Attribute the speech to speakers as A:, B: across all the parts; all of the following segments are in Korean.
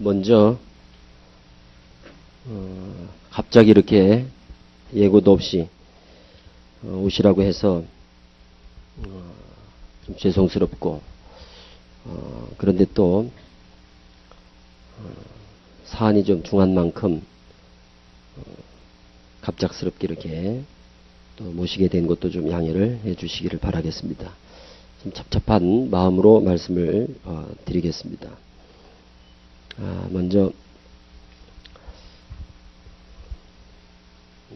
A: 먼저 갑자기 이렇게 예고도 없이 오시라고 해서 좀 죄송스럽고 그런데 또 사안이 좀 중한 만큼 갑작스럽게 이렇게 또 모시게 된 것도 좀 양해를 해 주시기를 바라겠습니다. 좀 착잡한 마음으로 말씀을 드리겠습니다. 먼저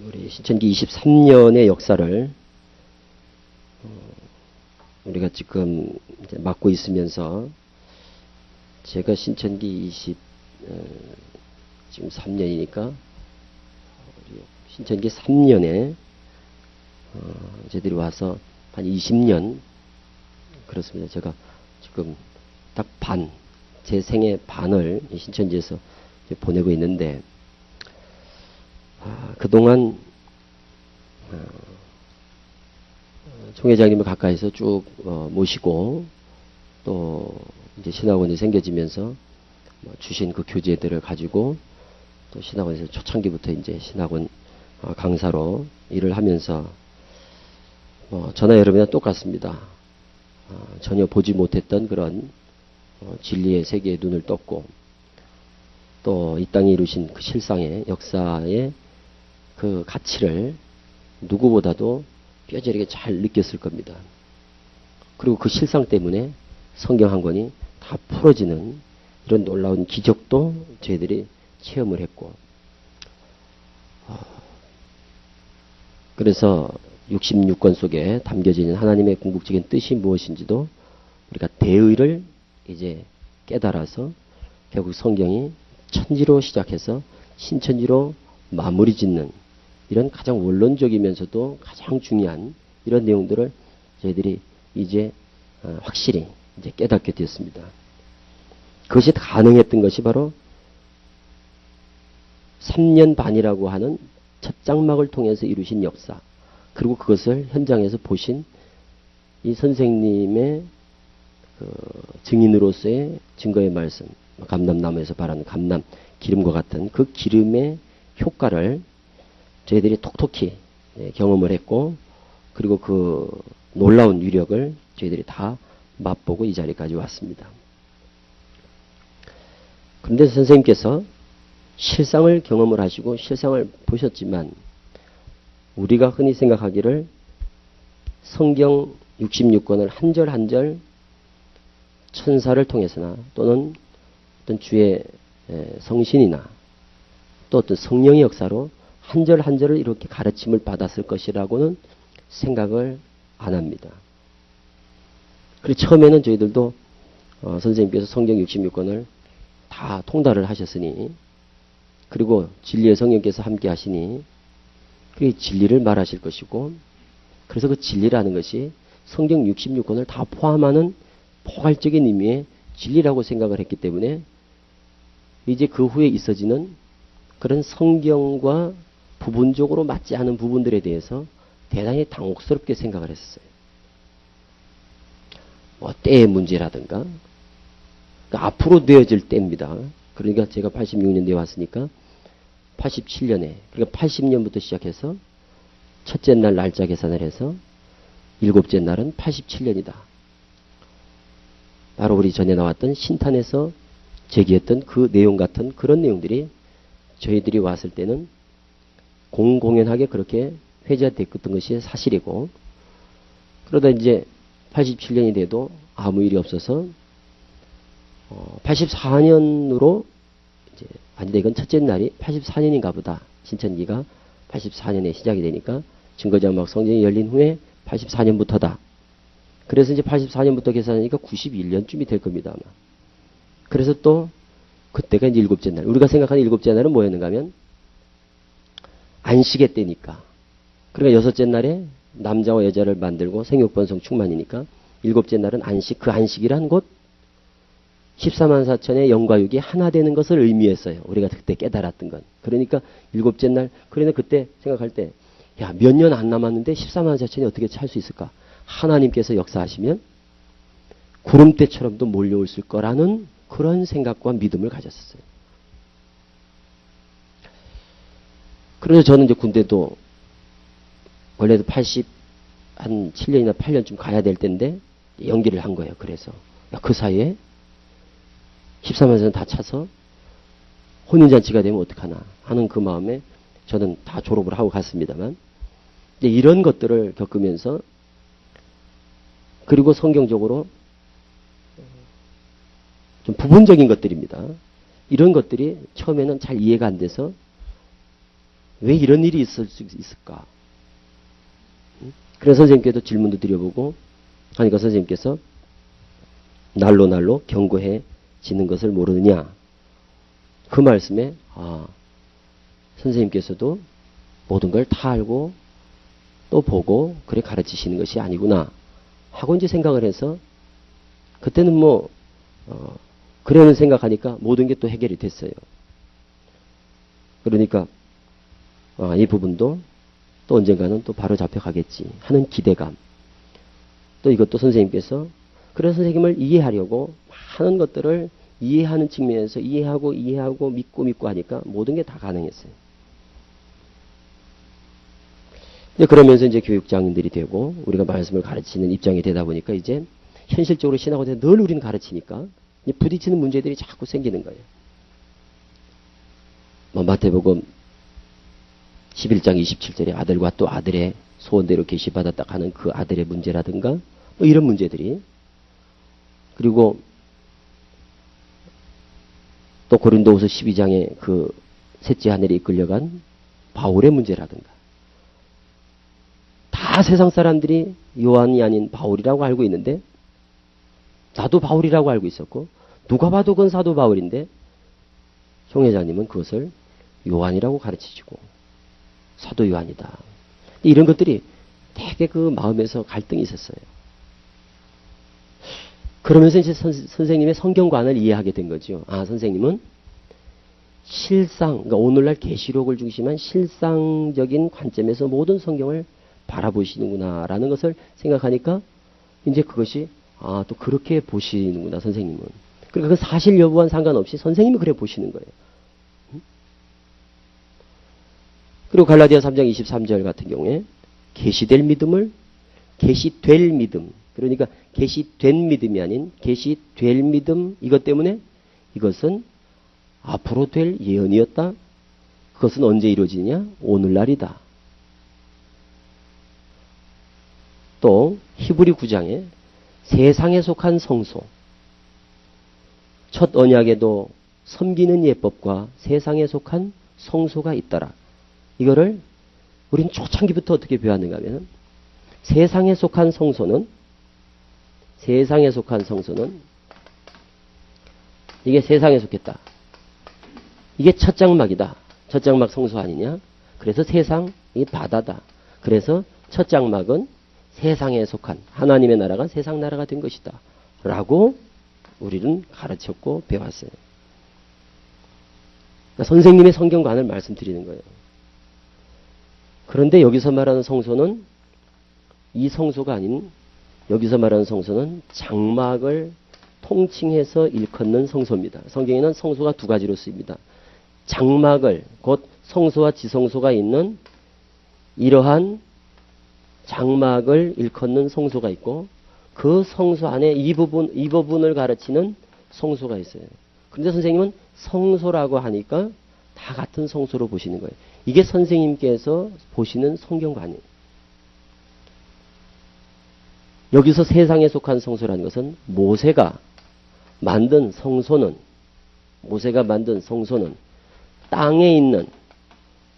A: 우리 신천기 23년의 역사를 우리가 지금 이제 맡고 있으면서 제가 신천기 지금 3년이니까 신천기 3년에 저희들이 와서 한 20년 그렇습니다. 제가 지금 딱 제 생의 반을 신천지에서 보내고 있는데 그동안 총회장님을 가까이서 쭉 모시고 또 이제 신학원이 생겨지면서 주신 그 교재들을 가지고 또 신학원에서 초창기부터 이제 신학원 강사로 일을 하면서 저나 여러분이나 똑같습니다. 전혀 보지 못했던 그런 진리의 세계에 눈을 떴고 또 이 땅에 이루신 그 실상의 역사의 그 가치를 누구보다도 뼈저리게 잘 느꼈을 겁니다. 그리고 그 실상 때문에 성경 한 권이 다 풀어지는 이런 놀라운 기적도 저희들이 체험을 했고 그래서 66권 속에 담겨져 있는 하나님의 궁극적인 뜻이 무엇인지도 우리가 대의를 이제 깨달아서 결국 성경이 천지로 시작해서 신천지로 마무리 짓는 이런 가장 원론적이면서도 가장 중요한 이런 내용들을 저희들이 이제 확실히 이제 깨닫게 되었습니다. 그것이 가능했던 것이 바로 3년 반이라고 하는 첫 장막을 통해서 이루신 역사, 그리고 그것을 현장에서 보신 이 선생님의 그 증인으로서의 증거의 말씀, 감람나무에서 발하는 감람 기름과 같은 그 기름의 효과를 저희들이 톡톡히 경험을 했고, 그리고 그 놀라운 위력을 저희들이 다 맛보고 이 자리까지 왔습니다. 그런데 선생님께서 실상을 경험을 하시고 실상을 보셨지만 우리가 흔히 생각하기를 성경 66권을 한 절 한 절 천사를 통해서나 또는 어떤 주의 성신이나 또 어떤 성령의 역사로 한 절 한 절을 이렇게 가르침을 받았을 것이라고는 생각을 안 합니다. 그리고 처음에는 저희들도 선생님께서 성경 66권을 다 통달을 하셨으니 그리고 진리의 성령께서 함께 하시니 그 진리를 말하실 것이고 그래서 그 진리라는 것이 성경 66권을 다 포함하는 포괄적인 의미의 진리라고 생각을 했기 때문에 이제 그 후에 있어지는 그런 성경과 부분적으로 맞지 않은 부분들에 대해서 대단히 당혹스럽게 생각을 했었어요. 때의 문제라든가 그러니까 앞으로 되어질 때입니다. 그러니까 제가 86년도에 왔으니까 87년에 그러니까 80년부터 시작해서 첫째 날 날짜 계산을 해서 일곱째 날은 87년이다. 바로 우리 전에 나왔던 신탄에서 제기했던 그 내용 같은 그런 내용들이 저희들이 왔을 때는 공공연하게 그렇게 회자됐던 것이 사실이고 그러다 이제 87년이 돼도 아무 일이 없어서 84년으로 이제 아니다 이건 첫째 날이 84년인가 보다. 신천기가 84년에 시작이 되니까 증거장막 성전이 열린 후에 84년부터다. 그래서 이제 84년부터 계산하니까 91년쯤이 될 겁니다. 아마. 그래서 또 그때가 이제 일곱째 날. 우리가 생각하는 일곱째 날은 뭐였는가 하면 안식의 때니까. 그러니까 여섯째 날에 남자와 여자를 만들고 생육번성 충만이니까 일곱째 날은 안식. 그 안식이란 곧 14만 4천의 영과 육이 하나 되는 것을 의미했어요. 우리가 그때 깨달았던 건. 그러니까 일곱째 날, 그러니까 그때 생각할 때, 야, 몇 년 안 남았는데 14만 4천이 어떻게 찰 수 있을까? 하나님께서 역사하시면 구름대처럼도 몰려올 거라는 그런 생각과 믿음을 가졌었어요. 그래서 저는 이제 군대도 원래도 한 7년이나 8년쯤 가야 될 텐데 연기를 한 거예요. 그래서 그 사이에 13만 선 다 차서 혼인잔치가 되면 어떡하나 하는 그 마음에 저는 다 졸업을 하고 갔습니다만, 이제 이런 것들을 겪으면서, 그리고 성경적으로 좀 부분적인 것들입니다. 이런 것들이 처음에는 잘 이해가 안 돼서 왜 이런 일이 있을 수 있을까? 그래서 선생님께도 질문도 드려보고 하니까 선생님께서 날로 날로 견고해지는 것을 모르느냐. 그 말씀에 선생님께서도 모든 걸 다 알고 또 보고 그래 가르치시는 것이 아니구나 하고 이제 생각을 해서, 그때는 그러는 생각하니까 모든 게 또 해결이 됐어요. 그러니까 이 부분도 또 언젠가는 또 바로 잡혀가겠지 하는 기대감. 또 이것도 선생님께서 그래서 선생님을 이해하려고 많은 것들을 이해하는 측면에서 이해하고 믿고 하니까 모든 게 다 가능했어요. 그러면서 이제 교육장인들이 되고 우리가 말씀을 가르치는 입장이 되다 보니까 이제 현실적으로 신학에 대해서 늘 우리는 가르치니까 부딪히는 문제들이 자꾸 생기는 거예요. 마태복음 11장 27절에 아들과 또 아들의 소원대로 계시받았다 하는 그 아들의 문제라든가 이런 문제들이, 그리고 또 고린도후서 12장에 그 셋째 하늘에 이끌려간 바울의 문제라든가, 다 세상 사람들이 요한이 아닌 바울이라고 알고 있는데, 나도 바울이라고 알고 있었고 누가 봐도 그건 사도 바울인데 총회장님은 그것을 요한이라고 가르치시고 사도 요한이다. 이런 것들이 되게 그 마음에서 갈등이 있었어요. 그러면서 이제 선생님의 성경관을 이해하게 된 거죠. 선생님은 실상, 그러니까 오늘날 계시록을 중심한 실상적인 관점에서 모든 성경을 바라보시는구나라는 것을 생각하니까 이제 그것이 또 그렇게 보시는구나 선생님은. 그러니까 그 사실 여부와는 상관없이 선생님이 그래 보시는 거예요. 그리고 갈라디아 3장 23절 같은 경우에 계시될 믿음을 계시될 믿음, 그러니까 계시된 믿음이 아닌 계시될 믿음, 이것 때문에 이것은 앞으로 될 예언이었다. 그것은 언제 이루어지냐? 오늘날이다. 또 히브리 9장에 세상에 속한 성소, 첫 언약에도 섬기는 예법과 세상에 속한 성소가 있더라. 이거를 우린 초창기부터 어떻게 배웠는가 하면, 세상에 속한 성소는 이게 세상에 속했다. 이게 첫 장막이다. 첫 장막 성소 아니냐? 그래서 세상이 바다다. 그래서 첫 장막은 세상에 속한 하나님의 나라가 세상 나라가 된 것이다. 라고 우리는 가르쳤고 배웠어요. 그러니까 선생님의 성경관을 말씀드리는 거예요. 그런데 여기서 말하는 성소는 이 성소가 아닌, 여기서 말하는 성소는 장막을 통칭해서 일컫는 성소입니다. 성경에는 성소가 두 가지로 쓰입니다. 장막을, 곧 성소와 지성소가 있는 이러한 장막을 일컫는 성소가 있고, 그 성소 안에 이 부분을 가르치는 성소가 있어요. 그런데 선생님은 성소라고 하니까 다 같은 성소로 보시는 거예요. 이게 선생님께서 보시는 성경관이에요. 여기서 세상에 속한 성소라는 것은 모세가 만든 성소는 땅에 있는,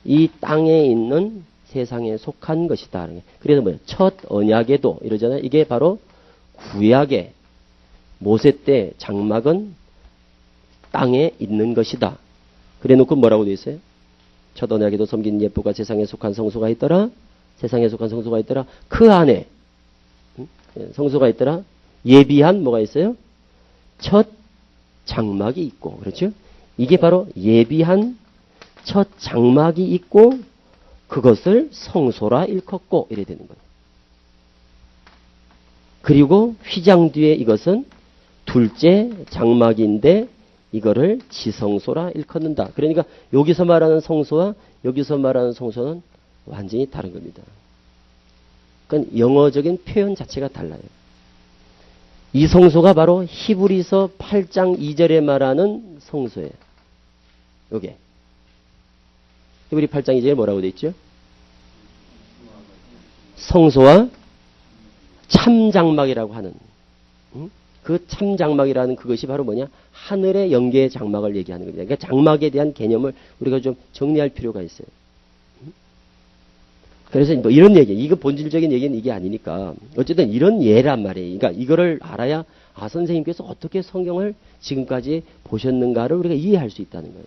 A: 이 땅에 있는 세상에 속한 것이다. 그래서 뭐예요? 첫 언약에도 이러잖아요. 이게 바로 구약의 모세 때 장막은 땅에 있는 것이다. 그래 놓고 뭐라고 되어 있어요? 첫 언약에도 섬긴 예법과 세상에 속한 성소가 있더라. 세상에 속한 성소가 있더라. 그 안에 성소가 있더라. 예비한 뭐가 있어요? 첫 장막이 있고, 그렇죠? 이게 바로 예비한 첫 장막이 있고 그것을 성소라 일컫고 이래 되는 거예요. 그리고 휘장 뒤에 이것은 둘째 장막인데 이거를 지성소라 일컫는다. 그러니까 여기서 말하는 성소와 여기서 말하는 성소는 완전히 다른 겁니다. 그러니까 영어적인 표현 자체가 달라요. 이 성소가 바로 히브리서 8장 2절에 말하는 성소예요. 요게. 히브리 8장 2절에 뭐라고 되어 있죠? 성소와 참장막이라고 하는 그 참장막이라는 그것이 바로 뭐냐? 하늘의 영계의 장막을 얘기하는 겁니다. 그러니까 장막에 대한 개념을 우리가 좀 정리할 필요가 있어요. 그래서 뭐 이런 얘기, 이거 본질적인 얘기는 이게 아니니까 어쨌든 이런 예란 말이에요. 그러니까 이거를 알아야 선생님께서 어떻게 성경을 지금까지 보셨는가를 우리가 이해할 수 있다는 거예요.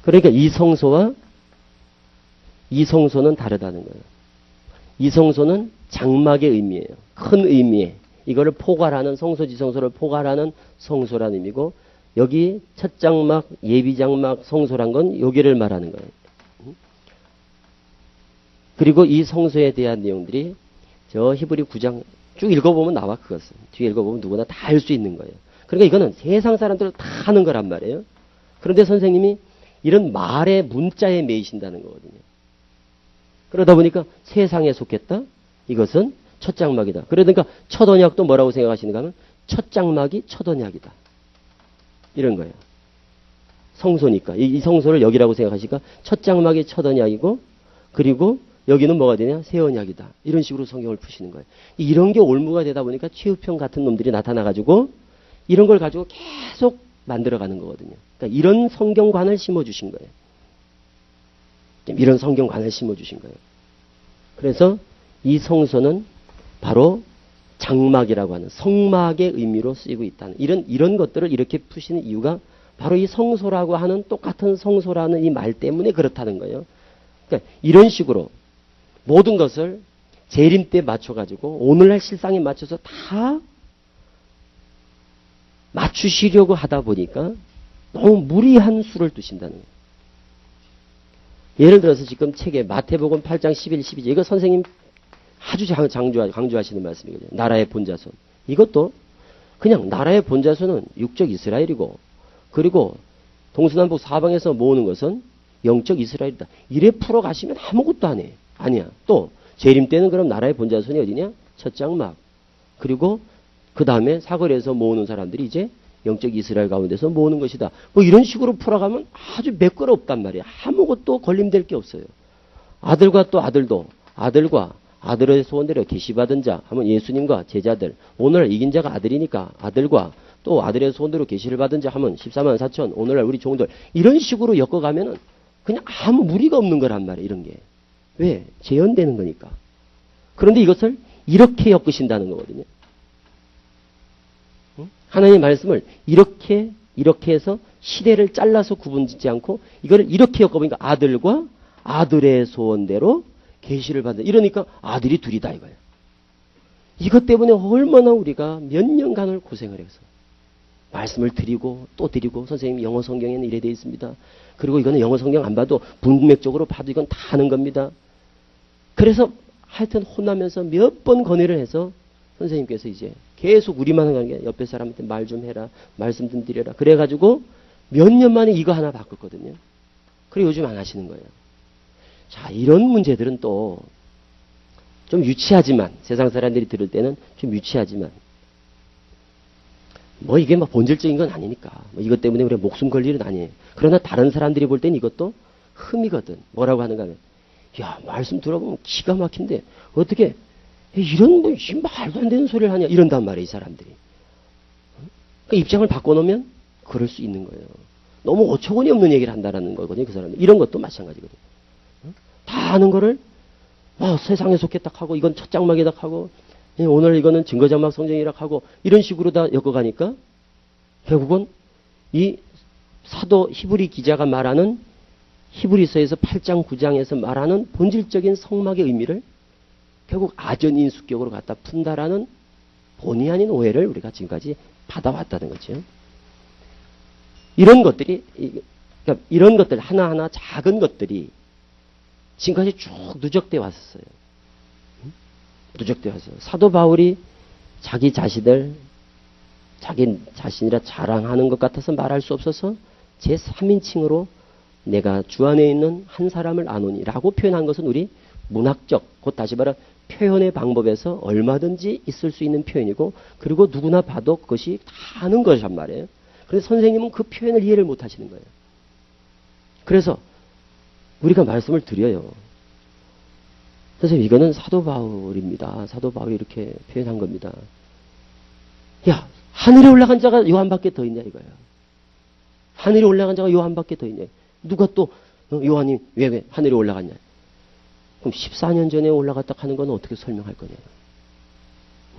A: 그러니까 이 성소와 이 성소는 다르다는 거예요. 이 성소는 장막의 의미예요. 큰 의미에 이거를 포괄하는 성소지성소를 포괄하는 성소라는 의미고 여기 첫 장막, 예비장막, 성소란 건 여기를 말하는 거예요. 그리고 이 성소에 대한 내용들이 저 히브리 9장 쭉 읽어보면 나와 그것은. 뒤에 읽어보면 누구나 다 알 수 있는 거예요. 그러니까 이거는 세상 사람들 다 하는 거란 말이에요. 그런데 선생님이 이런 말의 문자에 매이신다는 거거든요. 그러다 보니까 세상에 속했다? 이것은 첫 장막이다. 그러니까 첫 언약도 뭐라고 생각하시는가 하면 첫 장막이 첫 언약이다. 이런 거예요. 성소니까. 이 성소를 여기라고 생각하시니까 첫 장막이 첫 언약이고 그리고 여기는 뭐가 되냐? 새 언약이다. 이런 식으로 성경을 푸시는 거예요. 이런 게 올무가 되다 보니까 최우평 같은 놈들이 나타나가지고 이런 걸 가지고 계속 만들어가는 거거든요. 그러니까 이런 성경관을 심어주신 거예요. 이런 성경관을 심어주신 거예요. 그래서 이 성소는 바로 장막이라고 하는 성막의 의미로 쓰이고 있다는 이런 것들을 이렇게 푸시는 이유가 바로 이 성소라고 하는 똑같은 성소라는 이 말 때문에 그렇다는 거예요. 그러니까 이런 식으로 모든 것을 재림 때 맞춰가지고 오늘날 실상에 맞춰서 다 맞추시려고 하다 보니까 너무 무리한 수를 두신다는 거예요. 예를 들어서 지금 책에 마태복음 8장 11, 12절 이거 선생님 아주 강조하시는 말씀이거든요. 나라의 본자손. 이것도 그냥 나라의 본자손은 육적 이스라엘이고 그리고 동서남북 사방에서 모으는 것은 영적 이스라엘이다. 이래 풀어가시면 아무것도 안 해. 아니야. 또 재림 때는 그럼 나라의 본자손이 어디냐? 첫 장막. 그리고 그 다음에 사거리에서 모으는 사람들이 이제 영적 이스라엘 가운데서 모으는 것이다. 뭐 이런 식으로 풀어가면 아주 매끄럽단 말이야. 아무것도 걸림될 게 없어요. 아들과 또 아들도 아들과 아들의 소원대로 계시받은 자 하면 예수님과 제자들 오늘날 이긴 자가 아들이니까 아들과 또 아들의 소원대로 계시를 받은 자 하면 14만 4천 오늘날 우리 종들 이런 식으로 엮어가면은 그냥 아무 무리가 없는 거란 말이에요. 이런 게. 왜? 재현되는 거니까. 그런데 이것을 이렇게 엮으신다는 거거든요. 하나님의 말씀을 이렇게 해서 시대를 잘라서 구분짓지 않고 이거를 이렇게 엮어보니까 아들과 아들의 소원대로 계시를 받는다. 이러니까 아들이 둘이다 이거예요. 이것 때문에 얼마나 우리가 몇 년간을 고생을 해서 말씀을 드리고 또 드리고 선생님 영어 성경에는 이래 되어 있습니다. 그리고 이거는 영어 성경 안 봐도 문맥적으로 봐도 이건 다 하는 겁니다. 그래서 하여튼 혼나면서 몇 번 건의를 해서 선생님께서 이제 계속 우리만 하는 게 옆에 사람한테 말 좀 해라. 말씀 좀 드려라. 그래가지고 몇 년 만에 이거 하나 바꿨거든요. 그리고 요즘 안 하시는 거예요. 자, 이런 문제들은 또 좀 유치하지만 세상 사람들이 들을 때는 좀 유치하지만 뭐 이게 뭐 본질적인 건 아니니까 뭐 이것 때문에 우리가 목숨 걸 일은 아니에요. 그러나 다른 사람들이 볼 땐 이것도 흠이거든. 뭐라고 하는가 하면 야 말씀 들어보면 기가 막힌데 어떻게 이런 뭐 말도 안 되는 소리를 하냐 이런단 말이에요. 이 사람들이. 그 입장을 바꿔놓으면 그럴 수 있는 거예요. 너무 어처구니 없는 얘기를 한다라는 거거든요. 그 사람들. 이런 것도 마찬가지거든요. 다 아는 거를 세상에 속했다 하고 이건 첫 장막이다 하고 오늘 이거는 증거장막 성경이라 하고 이런 식으로 다 엮어가니까 결국은 이 사도 히브리 기자가 말하는 히브리서에서 8장 9장에서 말하는 본질적인 성막의 의미를 결국 아전인수격으로 갖다 푼다라는 본의 아닌 오해를 우리가 지금까지 받아왔다는 거죠. 이런 것들이 그러니까 이런 것들 하나하나 작은 것들이 지금까지 쭉 누적돼 왔었어요. 누적돼 왔어요. 사도 바울이 자기 자신을 자기 자신이라 자랑하는 것 같아서 말할 수 없어서 제3인칭으로 내가 주 안에 있는 한 사람을 아노니라고 표현한 것은 우리 문학적, 곧 다시 말해 표현의 방법에서 얼마든지 있을 수 있는 표현이고, 그리고 누구나 봐도 그것이 다 아는 것이란 말이에요. 그래서 선생님은 그 표현을 이해를 못 하시는 거예요. 그래서 우리가 말씀을 드려요. 선생님, 이거는 사도 바울입니다. 사도 바울이 이렇게 표현한 겁니다. 야, 하늘에 올라간 자가 요한밖에 더 있냐 이거예요. 하늘에 올라간 자가 요한밖에 더 있냐. 누가 또 요한이 왜 하늘에 올라갔냐. 그럼 14년 전에 올라갔다 하는 건 어떻게 설명할 거냐.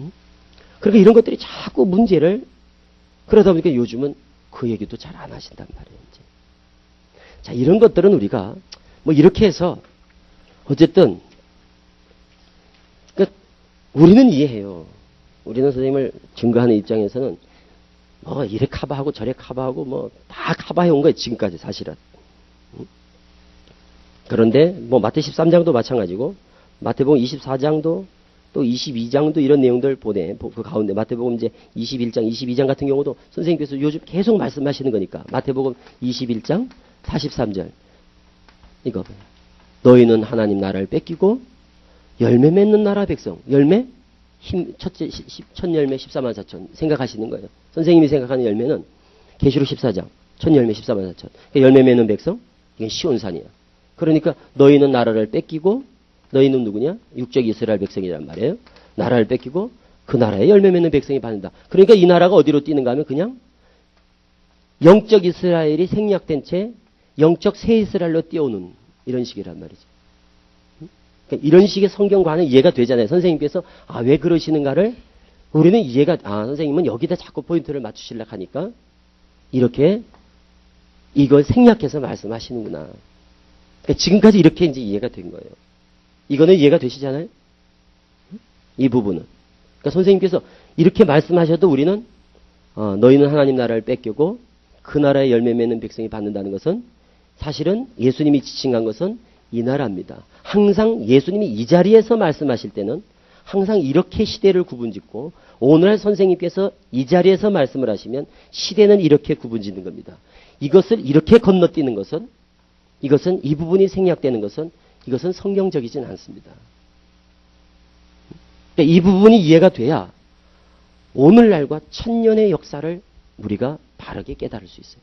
A: 응? 그러니까 이런 것들이 자꾸 문제를, 그러다 보니까 요즘은 그 얘기도 잘 안 하신단 말이에요. 이제. 자, 이런 것들은 우리가 뭐 이렇게 해서 어쨌든 그러니까 우리는 이해해요. 우리는 선생님을 증거하는 입장에서는 뭐 이래 커버하고 저래 커버하고 뭐 다 커버해 온 거예요. 지금까지 사실은. 그런데 뭐 마태 13장도 마찬가지고 마태복음 24장도 또 22장도 이런 내용들 보내. 그 가운데 마태복음 이제 21장, 22장 같은 경우도 선생님께서 요즘 계속 말씀하시는 거니까 마태복음 21장 43절 이거 너희는 하나님 나라를 뺏기고 열매 맺는 나라 백성. 열매? 첫째 첫 열매 14만 4천 생각하시는 거예요. 선생님이 생각하는 열매는 계시록 14장 첫 열매 14만 4천. 열매 맺는 백성? 이건 시온산이야. 그러니까 너희는 나라를 뺏기고, 너희는 누구냐? 육적 이스라엘 백성이란 말이에요. 나라를 뺏기고 그 나라에 열매 맺는 백성이 받는다. 그러니까 이 나라가 어디로 뛰는가 하면 그냥 영적 이스라엘이 생략된 채 영적 새 이스라엘로 뛰어오는 이런 식이란 말이죠. 그러니까 이런 식의 성경과는 이해가 되잖아요. 선생님께서 왜 그러시는가를 우리는 이해가, 선생님은 여기다 자꾸 포인트를 맞추시려고 하니까 이렇게 이걸 생략해서 말씀하시는구나. 그러니까 지금까지 이렇게 이제 이해가 된 거예요. 이거는 이해가 되시잖아요? 이 부분은. 그러니까 선생님께서 이렇게 말씀하셔도 우리는 너희는 하나님 나라를 뺏기고 그 나라의 열매 맺는 백성이 받는다는 것은 사실은 예수님이 지칭한 것은 이 나라입니다. 항상 예수님이 이 자리에서 말씀하실 때는 항상 이렇게 시대를 구분짓고 오늘날 선생님께서 이 자리에서 말씀을 하시면 시대는 이렇게 구분짓는 겁니다. 이것을 이렇게 건너뛰는 것은 이것은 이 부분이 생략되는 것은 이것은 성경적이진 않습니다. 그러니까 이 부분이 이해가 돼야 오늘날과 천년의 역사를 우리가 바르게 깨달을 수 있어요.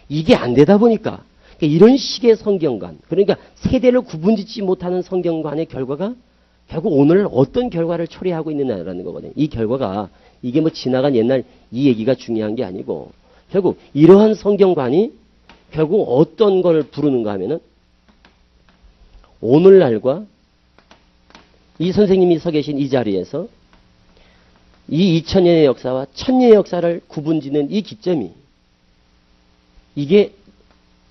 A: 이게 안 되다 보니까 이런 식의 성경관, 그러니까 세대를 구분짓지 못하는 성경관의 결과가 결국 오늘 어떤 결과를 초래하고 있느냐라는 거거든요. 이 결과가 이게 뭐 지나간 옛날 이 얘기가 중요한 게 아니고 결국 이러한 성경관이 결국 어떤 걸 부르는가 하면은 오늘날과 이 선생님이 서 계신 이 자리에서 이 2000년의 역사와 1000년의 역사를 구분짓는 이 기점이 이게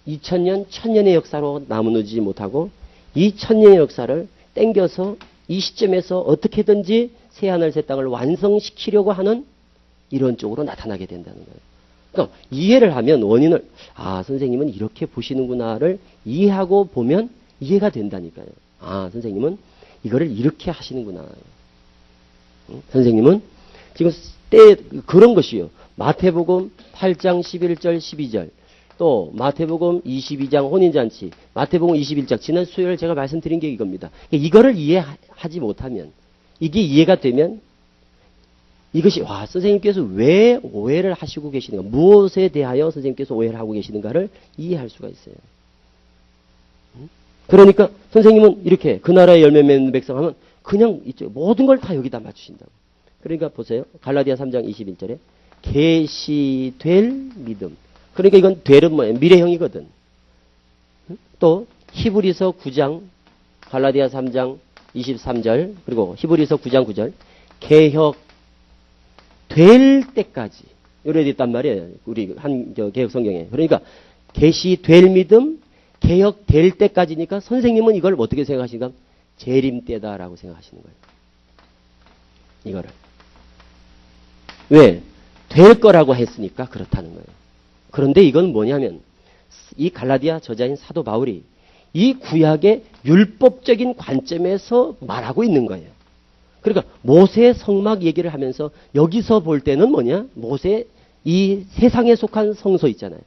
A: 2000년, 1000년의 역사로 나무누지 못하고 이 1000년의 역사를 땡겨서 이 시점에서 어떻게든지 새하늘 새 땅을 완성시키려고 하는 이런 쪽으로 나타나게 된다는 거예요. 그러니까 이해를 하면 원인을 선생님은 이렇게 보시는구나를 이해하고 보면 이해가 된다니까요. 선생님은 이거를 이렇게 하시는구나. 선생님은 지금 그런 것이요. 마태복음 8장 11절 12절 또 마태복음 22장 혼인잔치, 마태복음 21장 지난 수요일 제가 말씀드린 게 이겁니다. 이거를 이해하지 못하면 이게 이해가 되면 이것이 선생님께서 왜 오해를 하시고 계시는가, 무엇에 대하여 선생님께서 오해를 하고 계시는가를 이해할 수가 있어요. 그러니까 선생님은 이렇게 그 나라의 열매 맺는 백성 하면 그냥 있죠. 모든 걸 다 여기다 맞추신다고. 그러니까 보세요. 갈라디아 3장 21절에 계시될 믿음. 그러니까 이건 될은 뭐예요? 미래형이거든. 또 히브리서 9장 갈라디아 3장 23절 그리고 히브리서 9장 9절 개혁 될 때까지 이래 있단 말이에요. 우리 개혁 성경에. 그러니까 계시될 믿음 개혁될 때까지니까 선생님은 이걸 어떻게 생각하시는가? 재림 때다라고 생각하시는 거예요. 이거를. 왜? 될 거라고 했으니까 그렇다는 거예요. 그런데 이건 뭐냐면 이 갈라디아 저자인 사도 바울이 이 구약의 율법적인 관점에서 말하고 있는 거예요. 그러니까 모세의 성막 얘기를 하면서 여기서 볼 때는 뭐냐? 모세 이 세상에 속한 성소 있잖아요.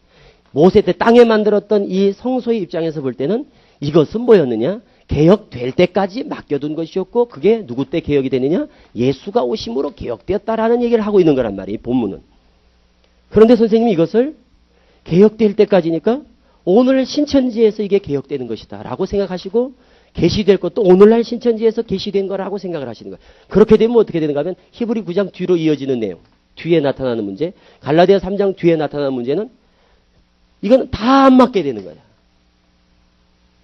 A: 모세 때 땅에 만들었던 이 성소의 입장에서 볼 때는 이것은 뭐였느냐? 개혁될 때까지 맡겨둔 것이었고 그게 누구 때 개혁이 되느냐? 예수가 오심으로 개혁되었다라는 얘기를 하고 있는 거란 말이에요. 본문은. 그런데 선생님이 이것을 개혁될 때까지니까 오늘 신천지에서 이게 개혁되는 것이다 라고 생각하시고 계시될 것도 오늘날 신천지에서 계시된 거라고 생각을 하시는 거예요. 그렇게 되면 어떻게 되는가 하면 히브리 9장 뒤로 이어지는 내용, 뒤에 나타나는 문제, 갈라디아 3장 뒤에 나타나는 문제는 이건 다 안 맞게 되는 거야.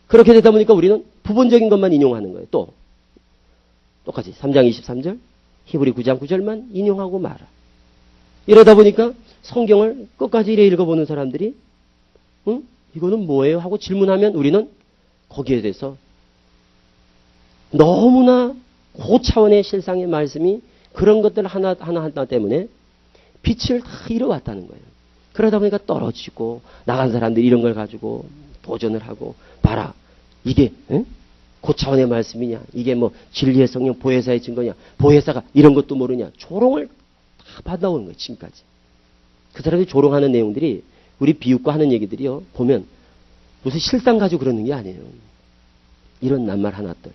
A: 그렇게 되다 보니까 우리는 부분적인 것만 인용하는 거예요. 또 똑같이 3장 23절, 히브리 9장 9절만 인용하고 말아. 이러다 보니까 성경을 끝까지 이래 읽어보는 사람들이 이거는 뭐예요? 하고 질문하면 우리는 거기에 대해서 너무나 고차원의 실상의 말씀이 그런 것들 하나 때문에 빛을 다 잃어왔다는 거예요. 그러다 보니까 떨어지고 나간 사람들이 이런 걸 가지고 도전을 하고 봐라. 이게 고차원의 말씀이냐. 이게 뭐 진리의 성령 보혜사의 증거냐. 보혜사가 이런 것도 모르냐. 조롱을 다 받아오는 거예요. 지금까지. 그 사람들이 조롱하는 내용들이 우리 비웃고 하는 얘기들이요. 보면 무슨 실상 가지고 그러는 게 아니에요. 이런 낱말 하나들.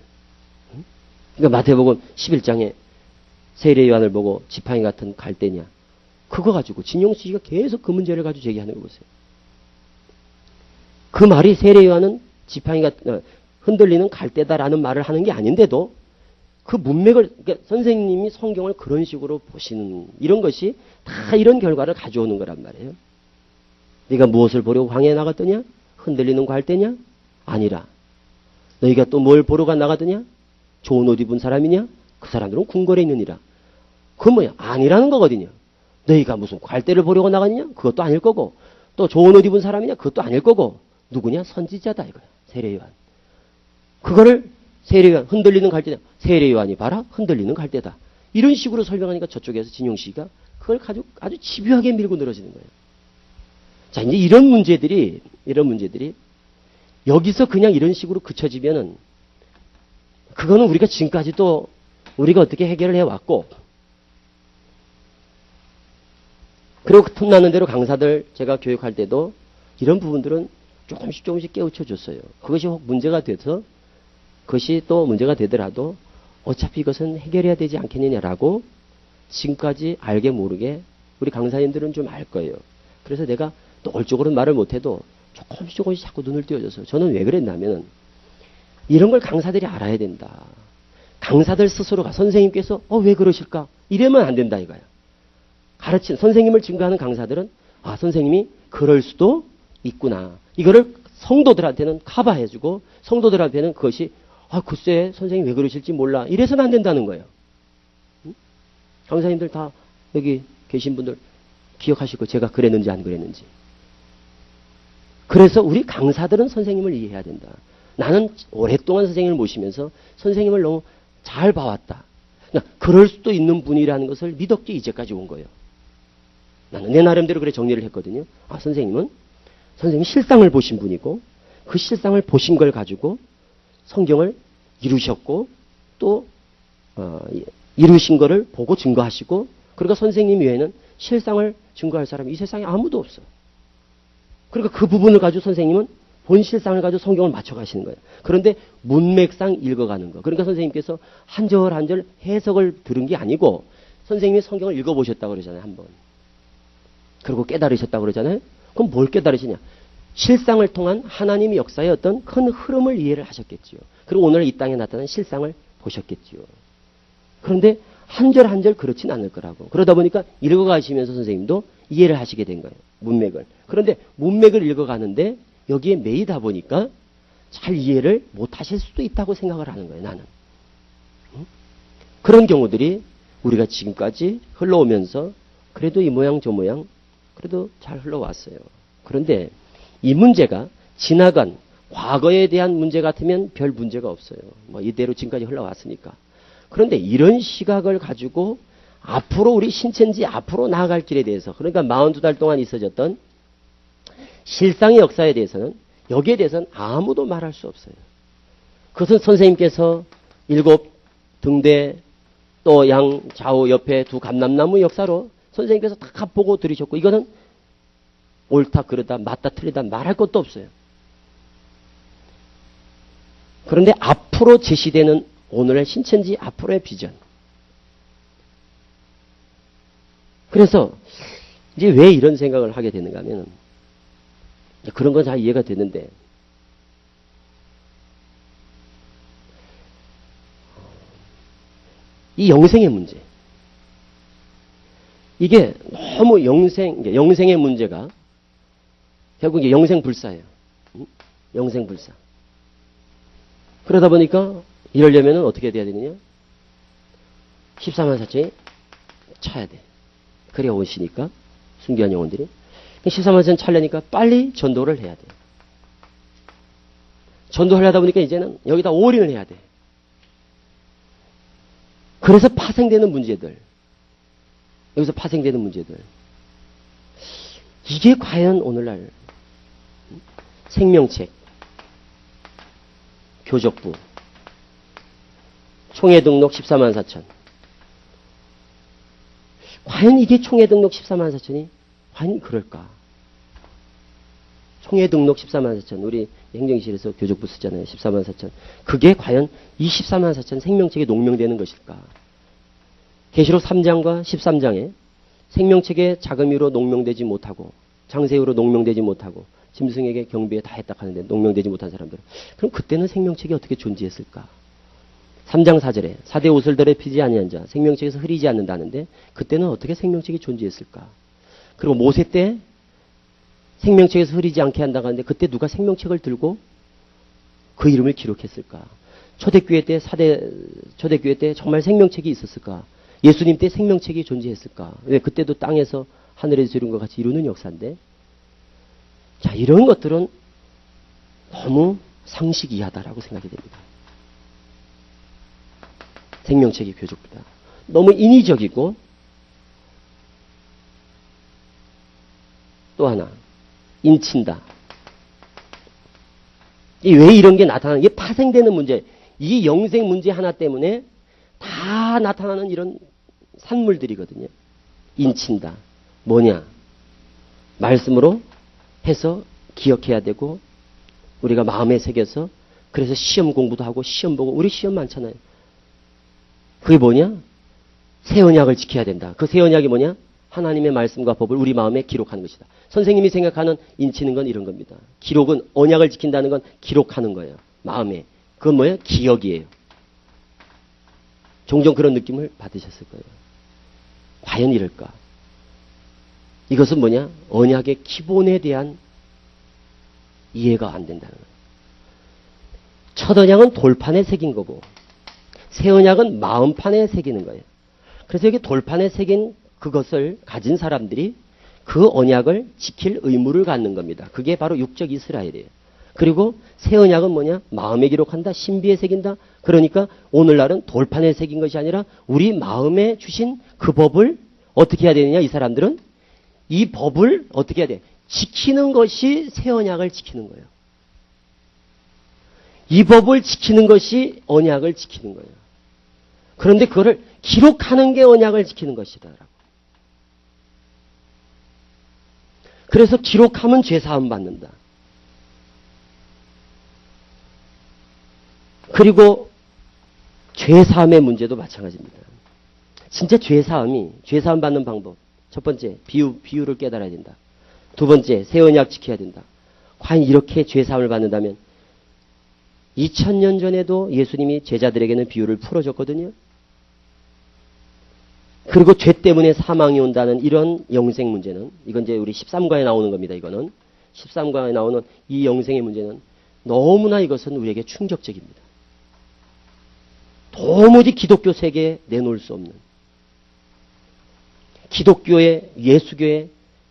A: 그러니까 마태복음 11장에 세례 요한을 보고 지팡이 같은 갈대냐. 그거 가지고 진용수 씨가 계속 그 문제를 가지고 제기하는 거 보세요. 그 말이 세례 요한은 지팡이가 흔들리는 갈대다라는 말을 하는 게 아닌데도 그 문맥을 그러니까 선생님이 성경을 그런 식으로 보시는 이런 것이 다 이런 결과를 가져오는 거란 말이에요. 네가 무엇을 보려고 광야에 나갔더냐? 흔들리는 갈대냐? 아니라. 너희가 또 뭘 보러 나가더냐? 좋은 옷 입은 사람이냐? 그 사람들은 궁궐에 있느니라. 그건 뭐야? 아니라는 거거든요. 너희가 무슨 갈대를 보려고 나갔냐? 그것도 아닐 거고. 또 좋은 옷 입은 사람이냐? 그것도 아닐 거고. 누구냐? 선지자다 이거야. 세례요한. 그거를 세례요한 흔들리는 갈대냐? 세례요한이 봐라 흔들리는 갈대다. 이런 식으로 설명하니까 저쪽에서 진용 씨가 그걸 가지고 아주 집요하게 밀고 늘어지는 거예요. 자, 이제 이런 문제들이 여기서 그냥 이런 식으로 그쳐지면은 그거는 우리가 지금까지도 우리가 어떻게 해결을 해왔고 그리고 틈나는 대로 강사들 제가 교육할 때도 이런 부분들은 조금씩 깨우쳐 줬어요. 그것이 혹 문제가 돼서 그것이 또 문제가 되더라도 어차피 이것은 해결해야 되지 않겠느냐라고 지금까지 알게 모르게 우리 강사님들은 좀 알 거예요. 그래서 내가 노골적으로는 말을 못해도 조금씩 자꾸 눈을 띄워줘서 저는 왜 그랬냐면 이런 걸 강사들이 알아야 된다. 강사들 스스로가 선생님께서 왜 그러실까? 이러면 안 된다 이거야. 가르친 선생님을 증거하는 강사들은 선생님이 그럴 수도 있구나. 이거를 성도들한테는 커버해주고 성도들한테는 그것이 글쎄 선생님 왜 그러실지 몰라. 이래서는 안 된다는 거예요. 강사님들 다 여기 계신 분들 기억하실 거 제가 그랬는지 안 그랬는지. 그래서 우리 강사들은 선생님을 이해해야 된다. 나는 오랫동안 선생님을 모시면서 선생님을 너무 잘 봐왔다. 그럴 수도 있는 분이라는 것을 믿었기에 이제까지 온 거예요. 나는 내 나름대로 그래 정리를 했거든요. 선생님이 실상을 보신 분이고 그 실상을 보신 걸 가지고 성경을 이루셨고 또 이루신 거를 보고 증거하시고 그러니까 선생님 외에는 실상을 증거할 사람이 이 세상에 아무도 없어. 그러니까 그 부분을 가지고 선생님은 본 실상을 가지고 성경을 맞춰가시는 거예요. 그런데 문맥상 읽어가는 거. 그러니까 선생님께서 한 절 한 절 해석을 들은 게 아니고 선생님이 성경을 읽어보셨다고 그러잖아요. 한번. 그리고 깨달으셨다고 그러잖아요. 그럼 뭘 깨달으시냐. 실상을 통한 하나님의 역사의 어떤 큰 흐름을 이해를 하셨겠지요. 그리고 오늘 이 땅에 나타난 실상을 보셨겠지요. 그런데 한 절 한 절 그렇진 않을 거라고. 그러다 보니까 읽어가시면서 선생님도 이해를 하시게 된 거예요. 문맥을. 그런데 문맥을 읽어가는데 여기에 매이다 보니까 잘 이해를 못 하실 수도 있다고 생각을 하는 거예요. 나는. 그런 경우들이 우리가 지금까지 흘러오면서 그래도 이 모양 저 모양 그래도 잘 흘러왔어요. 그런데 이 문제가 지나간 과거에 대한 문제 같으면 별 문제가 없어요. 이대로 지금까지 흘러왔으니까. 그런데 이런 시각을 가지고 앞으로 우리 신천지 앞으로 나아갈 길에 대해서 그러니까 42달 동안 있어졌던 실상의 역사에 대해서는 여기에 대해서는 아무도 말할 수 없어요. 그것은 선생님께서 7 등대 또 양 좌우 옆에 두 감람나무 역사로 선생님께서 다 보고 들으셨고, 이거는 옳다 그르다 맞다 틀리다 말할 것도 없어요. 그런데 앞으로 제시되는 오늘의 신천지 앞으로의 비전. 그래서 이제 왜 이런 생각을 하게 되는가 하면, 그런 건 잘 이해가 되는데, 이 영생의 문제. 이게 너무 영생의 문제가 결국 이게 영생불사예요. 영생불사. 그러다 보니까 이러려면 어떻게 돼야 되느냐? 14만 4천이 차야 돼. 그래야 오시니까, 순교한 영혼들이. 14만 4천 차려니까 빨리 전도를 해야 돼. 전도하려다 보니까 이제는 여기다 올인을 해야 돼. 그래서 파생되는 문제들. 여기서 파생되는 문제들. 이게 과연 오늘날 생명책, 교적부, 총회 등록 14만 4천. 과연 이게 총회 등록 14만 4천이 과연 그럴까? 총회 등록 14만 4천. 우리 행정실에서 교적부 쓰잖아요. 14만 4천. 그게 과연 이 14만 4천 생명책에 농명되는 것일까? 계시록 3장과 13장에 생명책에 자금으로 농명되지 못하고 장세후로 농명되지 못하고 짐승에게 경비에 다 했다 하는데 농명되지 못한 사람들. 그럼 그때는 생명책이 어떻게 존재했을까? 3장 4절에 사대 옷을들에 피지 아니한 자 생명책에서 흐리지 않는다는데 그때는 어떻게 생명책이 존재했을까? 그리고 모세 때 생명책에서 흐리지 않게 한다고 하는데 그때 누가 생명책을 들고 그 이름을 기록했을까? 초대교회 때 정말 생명책이 있었을까? 예수님 때 생명책이 존재했을까? 왜 그때도 땅에서 하늘에서 이룬 것 같이 이루는 역사인데, 자, 이런 것들은 너무 상식 이하다라고 생각이 됩니다. 생명책이 교적부다. 너무 인위적이고, 또 하나 인친다. 왜 이런 게 나타나는? 이게 파생되는 문제. 이 영생 문제 하나 때문에 다 나타나는 이런 산물들이거든요. 인친다. 뭐냐? 말씀으로 해서 기억해야 되고 우리가 마음에 새겨서 그래서 시험 공부도 하고 시험 보고 우리 시험 많잖아요. 그게 뭐냐? 새 언약을 지켜야 된다. 그 새 언약이 뭐냐? 하나님의 말씀과 법을 우리 마음에 기록하는 것이다. 선생님이 생각하는 인치는 건 이런 겁니다. 기록은 언약을 지킨다는 건 기록하는 거예요. 마음에. 그건 뭐예요? 기억이에요. 종종 그런 느낌을 받으셨을 거예요. 과연 이럴까? 이것은 뭐냐? 언약의 기본에 대한 이해가 안 된다는 거예요. 첫 언약은 돌판에 새긴 거고 새 언약은 마음판에 새기는 거예요. 그래서 여기 돌판에 새긴 그것을 가진 사람들이 그 언약을 지킬 의무를 갖는 겁니다. 그게 바로 육적 이스라엘이에요. 그리고 새 언약은 뭐냐? 마음에 기록한다. 신비에 새긴다. 그러니까 오늘날은 돌판에 새긴 것이 아니라 우리 마음에 주신 그 법을 어떻게 해야 되느냐? 이 사람들은 이 법을 어떻게 해야 돼? 지키는 것이 새 언약을 지키는 거예요. 이 법을 지키는 것이 언약을 지키는 거예요. 그런데 그거를 기록하는 게 언약을 지키는 것이다라고. 그래서 기록하면 죄사함 받는다. 그리고 죄사함의 문제도 마찬가지입니다. 진짜 죄사함 받는 방법. 첫 번째, 비유를 깨달아야 된다. 두 번째, 새 언약 지켜야 된다. 과연 이렇게 죄사함을 받는다면 2000년 전에도 예수님이 제자들에게는 비유를 풀어줬거든요. 그리고 죄 때문에 사망이 온다는 이런 영생 문제는, 이건 이제 우리 13과에 나오는 겁니다. 이거는 13과에 나오는 이 영생의 문제는 너무나 이것은 우리에게 충격적입니다. 도무지 기독교 세계에 내놓을 수 없는, 기독교의, 예수교의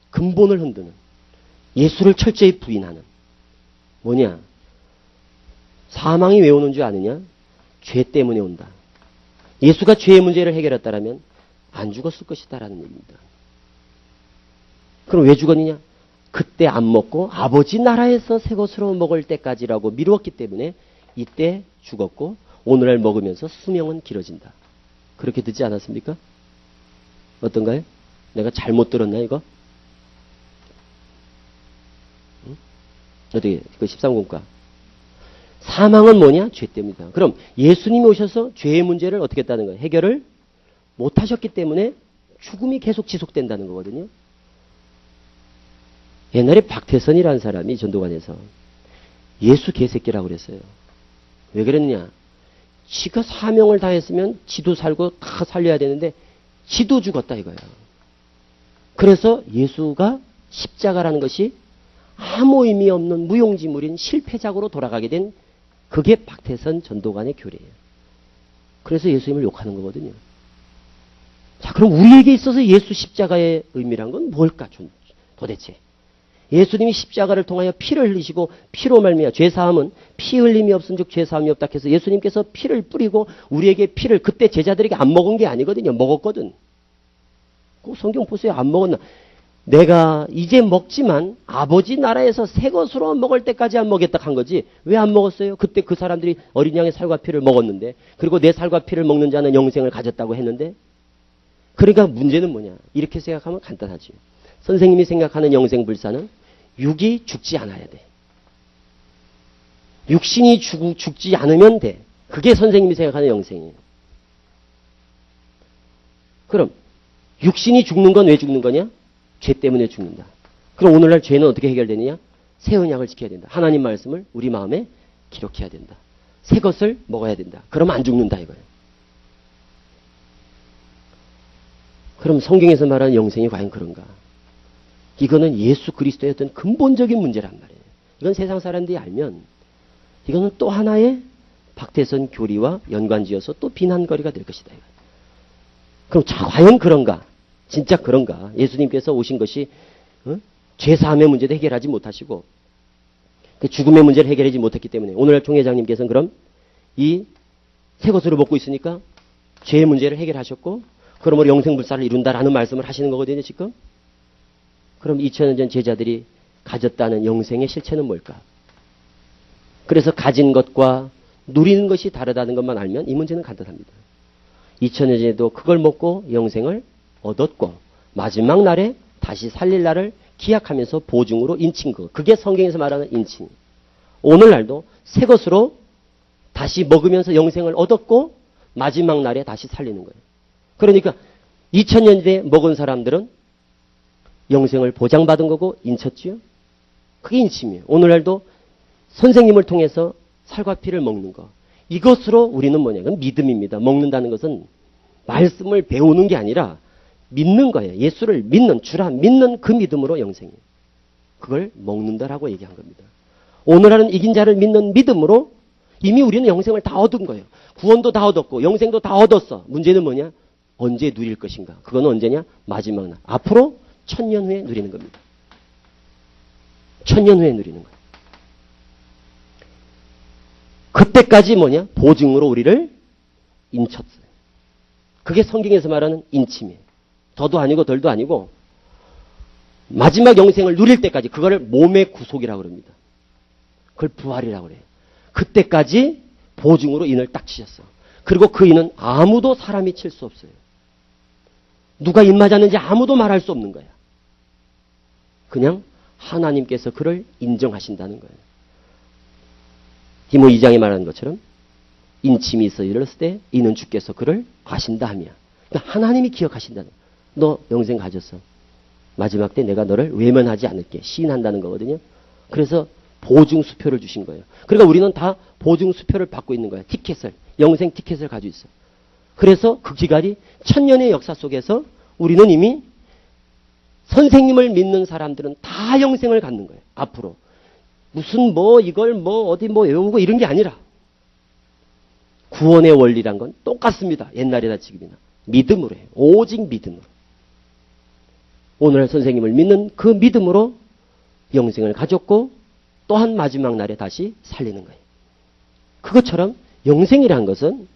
A: 근본을 흔드는, 예수를 철저히 부인하는, 뭐냐? 사망이 왜 오는 줄 아느냐? 죄 때문에 온다. 예수가 죄의 문제를 해결했다라면 안 죽었을 것이다라는 얘기입니다. 그럼 왜 죽었느냐? 그때 안 먹고 아버지 나라에서 새 것으로 먹을 때까지라고 미루었기 때문에 이때 죽었고 오늘날 먹으면서 수명은 길어진다. 그렇게 듣지 않았습니까? 어떤가요? 내가 잘못 들었나 이거? 응? 어떻게 그 13공과 사망은 뭐냐? 죄 때문이다. 그럼 예수님이 오셔서 죄의 문제를 어떻게 했다는 거예요? 해결을 못 하셨기 때문에 죽음이 계속 지속된다는 거거든요. 옛날에 박태선이라는 사람이 전도관에서 예수 개새끼라고 그랬어요. 왜 그랬느냐? 지가 사명을 다했으면 지도 살고 다 살려야 되는데 지도 죽었다 이거야. 그래서 예수가 십자가라는 것이 아무 의미 없는 무용지물인 실패작으로 돌아가게 된 그게 박태선 전도관의 교리예요. 그래서 예수님을 욕하는 거거든요. 자, 그럼 우리에게 있어서 예수 십자가의 의미란 건 뭘까? 도대체. 예수님이 십자가를 통하여 피를 흘리시고 피로 말미암아 죄사함은 피 흘림이 없은즉 죄사함이 없다 해서 예수님께서 피를 뿌리고 우리에게 피를 그때 제자들에게 안 먹은 게 아니거든요. 먹었거든. 그 성경 보세요. 안 먹었나? 내가 이제 먹지만 아버지 나라에서 새 것으로 먹을 때까지 안 먹겠다 한 거지. 왜 안 먹었어요? 그때 그 사람들이 어린 양의 살과 피를 먹었는데, 그리고 내 살과 피를 먹는 자는 영생을 가졌다고 했는데, 그러니까 문제는 뭐냐? 이렇게 생각하면 간단하지. 선생님이 생각하는 영생 불사는 육이 죽지 않아야 돼. 육신이 죽지 않으면 돼. 그게 선생님이 생각하는 영생이에요. 그럼 육신이 죽는 건 왜 죽는 거냐? 죄 때문에 죽는다. 그럼 오늘날 죄는 어떻게 해결되느냐? 새 언약을 지켜야 된다. 하나님 말씀을 우리 마음에 기록해야 된다. 새 것을 먹어야 된다. 그러면 안 죽는다 이거예요. 그럼 성경에서 말하는 영생이 과연 그런가? 이거는 예수 그리스도의 어떤 근본적인 문제란 말이에요. 이건 세상 사람들이 알면 이거는 또 하나의 박태선 교리와 연관지어서 또 비난거리가 될 것이다. 그럼 과연 그런가? 진짜 그런가? 예수님께서 오신 것이 죄사함의 문제도 해결하지 못하시고 죽음의 문제를 해결하지 못했기 때문에 오늘날 총회장님께서는 그럼 이 새 것으로 먹고 있으니까 죄의 문제를 해결하셨고 그러므로 영생불사를 이룬다라는 말씀을 하시는 거거든요. 지금. 그럼 2000년 전 제자들이 가졌다는 영생의 실체는 뭘까? 그래서 가진 것과 누리는 것이 다르다는 것만 알면 이 문제는 간단합니다. 2000년 전에도 그걸 먹고 영생을 얻었고 마지막 날에 다시 살릴 날을 기약하면서 보증으로 인친 것. 그게 성경에서 말하는 인친. 오늘날도 새 것으로 다시 먹으면서 영생을 얻었고 마지막 날에 다시 살리는 거예요. 그러니까 2000년 전에 먹은 사람들은 영생을 보장받은 거고 인쳤지요. 그게 인침이에요. 오늘날도 선생님을 통해서 살과 피를 먹는 거. 이것으로 우리는 뭐냐? 그건 믿음입니다. 먹는다는 것은 말씀을 배우는 게 아니라 믿는 거예요. 예수를 믿는, 주라 믿는 그 믿음으로 영생이에요. 그걸 먹는다라고 얘기한 겁니다. 오늘날은 이긴 자를 믿는 믿음으로 이미 우리는 영생을 다 얻은 거예요. 구원도 다 얻었고 영생도 다 얻었어. 문제는 뭐냐? 언제 누릴 것인가? 그건 언제냐? 마지막 날. 앞으로 1000년 후에 누리는 겁니다. 1000년 후에 누리는 거예요. 그때까지 뭐냐? 보증으로 우리를 인쳤어요. 그게 성경에서 말하는 인침이에요. 더도 아니고 덜도 아니고 마지막 영생을 누릴 때까지 그거를 몸의 구속이라고 합니다. 그걸 부활이라고 그래요. 그때까지 보증으로 인을 딱 치셨어. 그리고 그 인은 아무도 사람이 칠 수 없어요. 누가 인 맞았는지 아무도 말할 수 없는 거야. 그냥 하나님께서 그를 인정하신다는 거예요. 디모 2장에 말하는 것처럼 인침이 있어 이르렀을 때 이는 주께서 그를 아신다 하며. 그러니까 하나님이 기억하신다는 거예요. 너 영생 가졌어. 마지막 때 내가 너를 외면하지 않을게. 시인한다는 거거든요. 그래서 보증수표를 주신 거예요. 그러니까 우리는 다 보증수표를 받고 있는 거예요. 티켓을. 영생 티켓을 가지고 있어. 그래서 그 기간이 1000년의 역사 속에서 우리는 이미 선생님을 믿는 사람들은 다 영생을 갖는 거예요. 앞으로. 무슨 이걸 어디 외우고 이런 게 아니라 구원의 원리란 건 똑같습니다. 옛날이나 지금이나. 믿음으로 해요. 오직 믿음으로. 오늘 선생님을 믿는 그 믿음으로 영생을 가졌고 또한 마지막 날에 다시 살리는 거예요. 그것처럼 영생이란 것은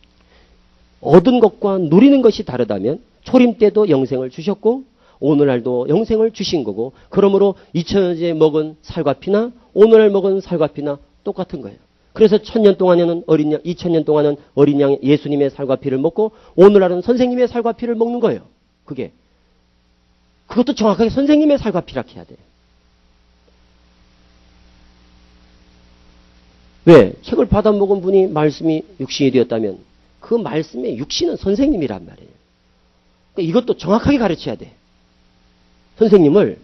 A: 얻은 것과 누리는 것이 다르다면 초림 때도 영생을 주셨고 오늘날도 영생을 주신 거고 그러므로 2000년 전에 먹은 살과 피나 오늘날 먹은 살과 피나 똑같은 거예요. 그래서 1000년 동안에는 어린 양, 2000년 동안은 어린 양 예수님의 살과 피를 먹고 오늘날은 선생님의 살과 피를 먹는 거예요. 그것도 정확하게 선생님의 살과 피라 해야 돼. 왜? 책을 받아 먹은 분이 말씀이 육신이 되었다면 그 말씀의 육신은 선생님이란 말이에요. 그러니까 이것도 정확하게 가르쳐야 돼. 선생님은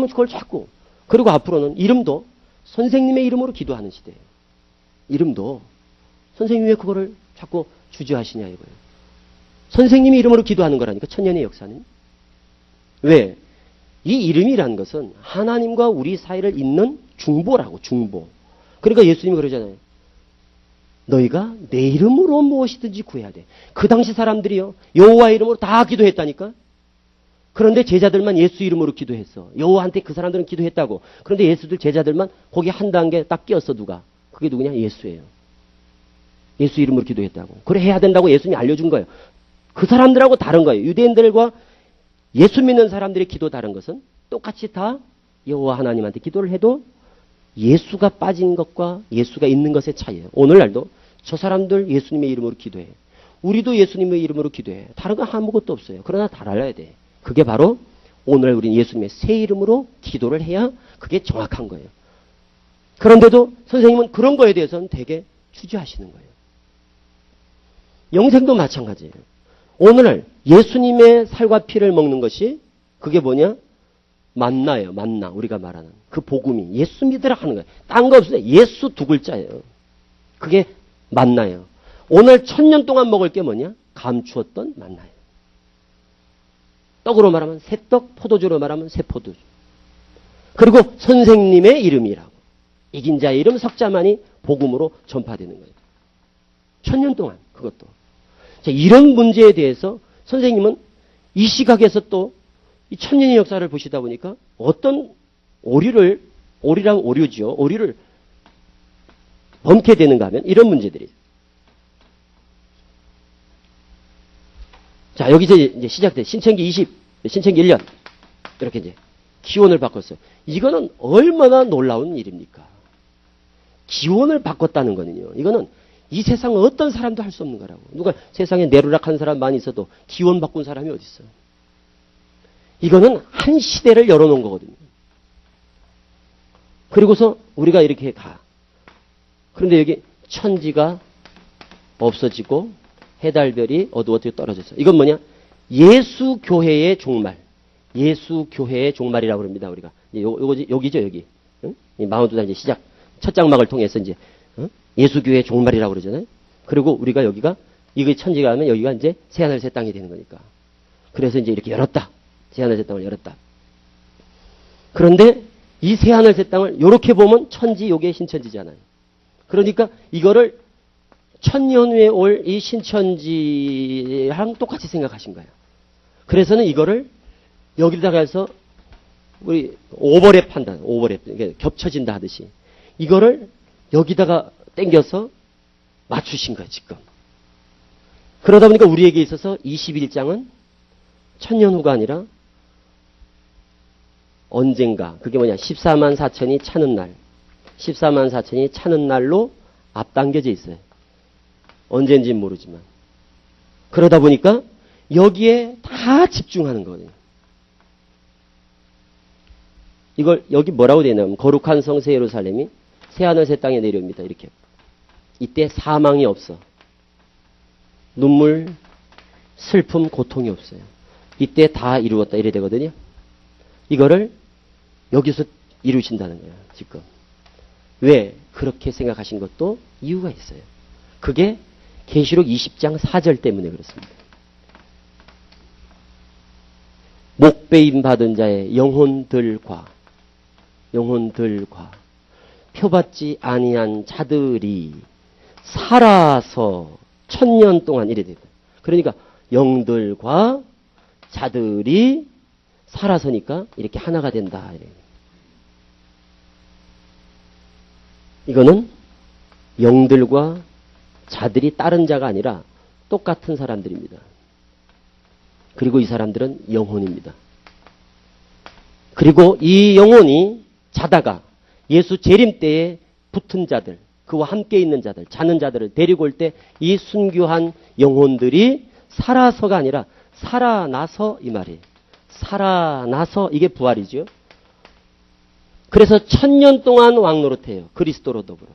A: 그걸 자꾸, 그리고 앞으로는 이름도 선생님의 이름으로 기도하는 시대예요. 이름도 선생님이 왜 그거를 자꾸 주저하시냐 이거예요. 선생님의 이름으로 기도하는 거라니까, 천년의 역사는. 왜? 이 이름이라는 것은 하나님과 우리 사이를 잇는 중보라고, 중보. 그러니까 예수님이 그러잖아요. 너희가 내 이름으로 무엇이든지 구해야 돼. 그 당시 사람들이요, 여호와 이름으로 다 기도했다니까. 그런데 제자들만 예수 이름으로 기도했어. 여호와한테 그 사람들은 기도했다고. 그런데 예수들 제자들만 거기 한 단계 딱 끼었어. 누가? 그게 누구냐? 예수예요. 예수 이름으로 기도했다고. 그래 해야 된다고 예수님이 알려준 거예요. 그 사람들하고 다른 거예요. 유대인들과 예수 믿는 사람들의 기도 다른 것은 똑같이 다 여호와 하나님한테 기도를 해도 예수가 빠진 것과 예수가 있는 것의 차이예요. 오늘날도 저 사람들 예수님의 이름으로 기도해. 우리도 예수님의 이름으로 기도해. 다른 건 아무것도 없어요. 그러나 다 알아야 돼. 그게 바로 오늘 우리는 예수님의 새 이름으로 기도를 해야 그게 정확한 거예요. 그런데도 선생님은 그런 거에 대해서는 되게 주저하시는 거예요. 영생도 마찬가지예요. 오늘날 예수님의 살과 피를 먹는 것이 그게 뭐냐? 만나예요. 만나. 우리가 말하는 그 복음이 예수 믿으라 하는 거예요. 딴 거 없어요. 예수 두 글자예요. 그게 만나예요. 오늘 1000년 동안 먹을 게 뭐냐? 감추었던 만나예요. 떡으로 말하면 새떡, 포도주로 말하면 새포도주. 그리고 선생님의 이름이라고. 이긴 자의 이름 석자만이 복음으로 전파되는 거예요. 1000년 동안 그것도. 자, 이런 문제에 대해서 선생님은 이 시각에서 또 이 1000년의 역사를 보시다 보니까 어떤 오리랑 오류죠. 오류를 범케 되는가 하면 이런 문제들이에요. 자, 여기서 이제 시작돼. 신천기 1년. 이렇게 이제 기원을 바꿨어요. 이거는 얼마나 놀라운 일입니까? 기원을 바꿨다는 거는요. 이거는 이 세상 어떤 사람도 할 수 없는 거라고. 누가 세상에 내루락한 사람 많이 있어도 기원 바꾼 사람이 어디 있어요? 이거는 한 시대를 열어놓은 거거든요. 그리고서 우리가 이렇게 가. 그런데 여기 천지가 없어지고 해달별이 어두워지고 떨어졌어요. 이건 뭐냐? 예수 교회의 종말. 예수 교회의 종말이라고 그럽니다. 우리가. 여기죠, 여기. 응? 42장 이제 시작. 첫 장막을 통해서 이제 예수 교회의 종말이라고 그러잖아요. 그리고 우리가 여기가 이거 천지가 하면 여기가 이제 새하늘 새 땅이 되는 거니까. 그래서 이제 이렇게 열었다. 새하늘 새 땅을 열었다. 그런데 이 새하늘 새 땅을 이렇게 보면 천지, 요게 신천지잖아요. 그러니까 이거를 1000년 후에 올 이 신천지랑 똑같이 생각하신 거예요. 그래서는 이거를 여기다가 해서 우리 오버랩 한다. 오버랩. 겹쳐진다 하듯이. 이거를 여기다가 땡겨서 맞추신 거예요, 지금. 그러다 보니까 우리에게 있어서 21장은 1000년 후가 아니라 언젠가, 그게 뭐냐, 14만 4천이 차는 날, 14만 4천이 차는 날로 앞당겨져 있어요. 언젠지는 모르지만. 그러다 보니까 여기에 다 집중하는 거예요. 이걸 여기 뭐라고 되어 있냐면 거룩한 성 새 예루살렘이 새하늘 새 땅에 내려옵니다. 이렇게. 이때 사망이 없어. 눈물, 슬픔, 고통이 없어요. 이때 다 이루었다 이래 되거든요. 이거를 여기서 이루신다는 거예요. 지금. 왜 그렇게 생각하신 것도 이유가 있어요. 그게 계시록 20장 4절 때문에 그렇습니다. 목배임 받은 자의 영혼들과 표받지 아니한 자들이 살아서 1000년 동안 이래 됩니다. 그러니까 영들과 자들이 살아서니까 이렇게 하나가 된다. 이거는 영들과 자들이 다른 자가 아니라 똑같은 사람들입니다. 그리고 이 사람들은 영혼입니다. 그리고 이 영혼이 자다가 예수 재림 때에 붙은 자들, 그와 함께 있는 자들, 자는 자들을 데리고 올 때 이 순교한 영혼들이 살아서가 아니라 살아나서 이 말이에요. 살아나서 이게 부활이죠. 그래서 1000년 동안 왕노릇해요. 그리스도로 더불어.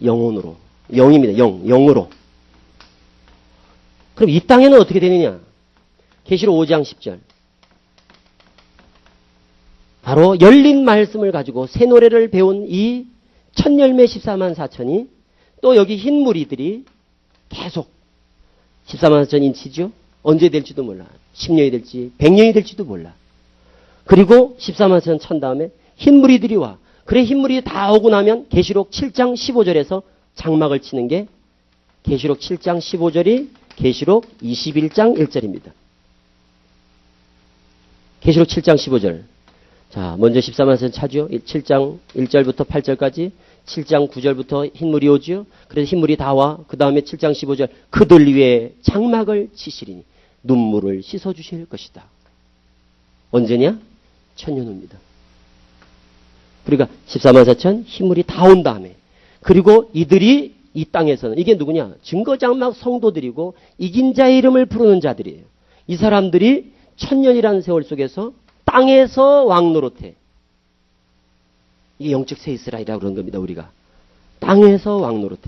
A: 영혼으로. 영입니다. 영으로. 그럼 이 땅에는 어떻게 되느냐? 계시록 5장 10절. 바로 열린 말씀을 가지고 새 노래를 배운 이 천열매 14만 4천이 또 여기 흰 무리들이 계속 14만 4천 인치죠. 언제 될지도 몰라. 10년이 될지 100년이 될지도 몰라. 그리고 14만 4천 천 다음에 흰 무리들이 와. 그래 흰 무리들이 다 오고 나면 계시록 7장 15절에서 장막을 치는 게 계시록 7장 15절이 계시록 21장 1절입니다. 계시록 7장 15절. 자, 먼저 14만 4천 차죠. 7장 1절부터 8절까지 7장 9절부터 흰물이 오죠. 그래서 흰물이 다 와. 그 다음에 7장 15절 그들 위에 장막을 치시리니 눈물을 씻어주실 것이다. 언제냐? 천년 후입니다. 그러니까 14만 4천 흰물이 다 온 다음에 그리고 이들이 이 땅에서는 이게 누구냐? 증거장막 성도들이고 이긴 자의 이름을 부르는 자들이에요. 이 사람들이 천년이라는 세월 속에서 땅에서 왕노릇해. 이게 영적 새 이스라엘이라고 그러는 겁니다. 우리가. 땅에서 왕노릇해.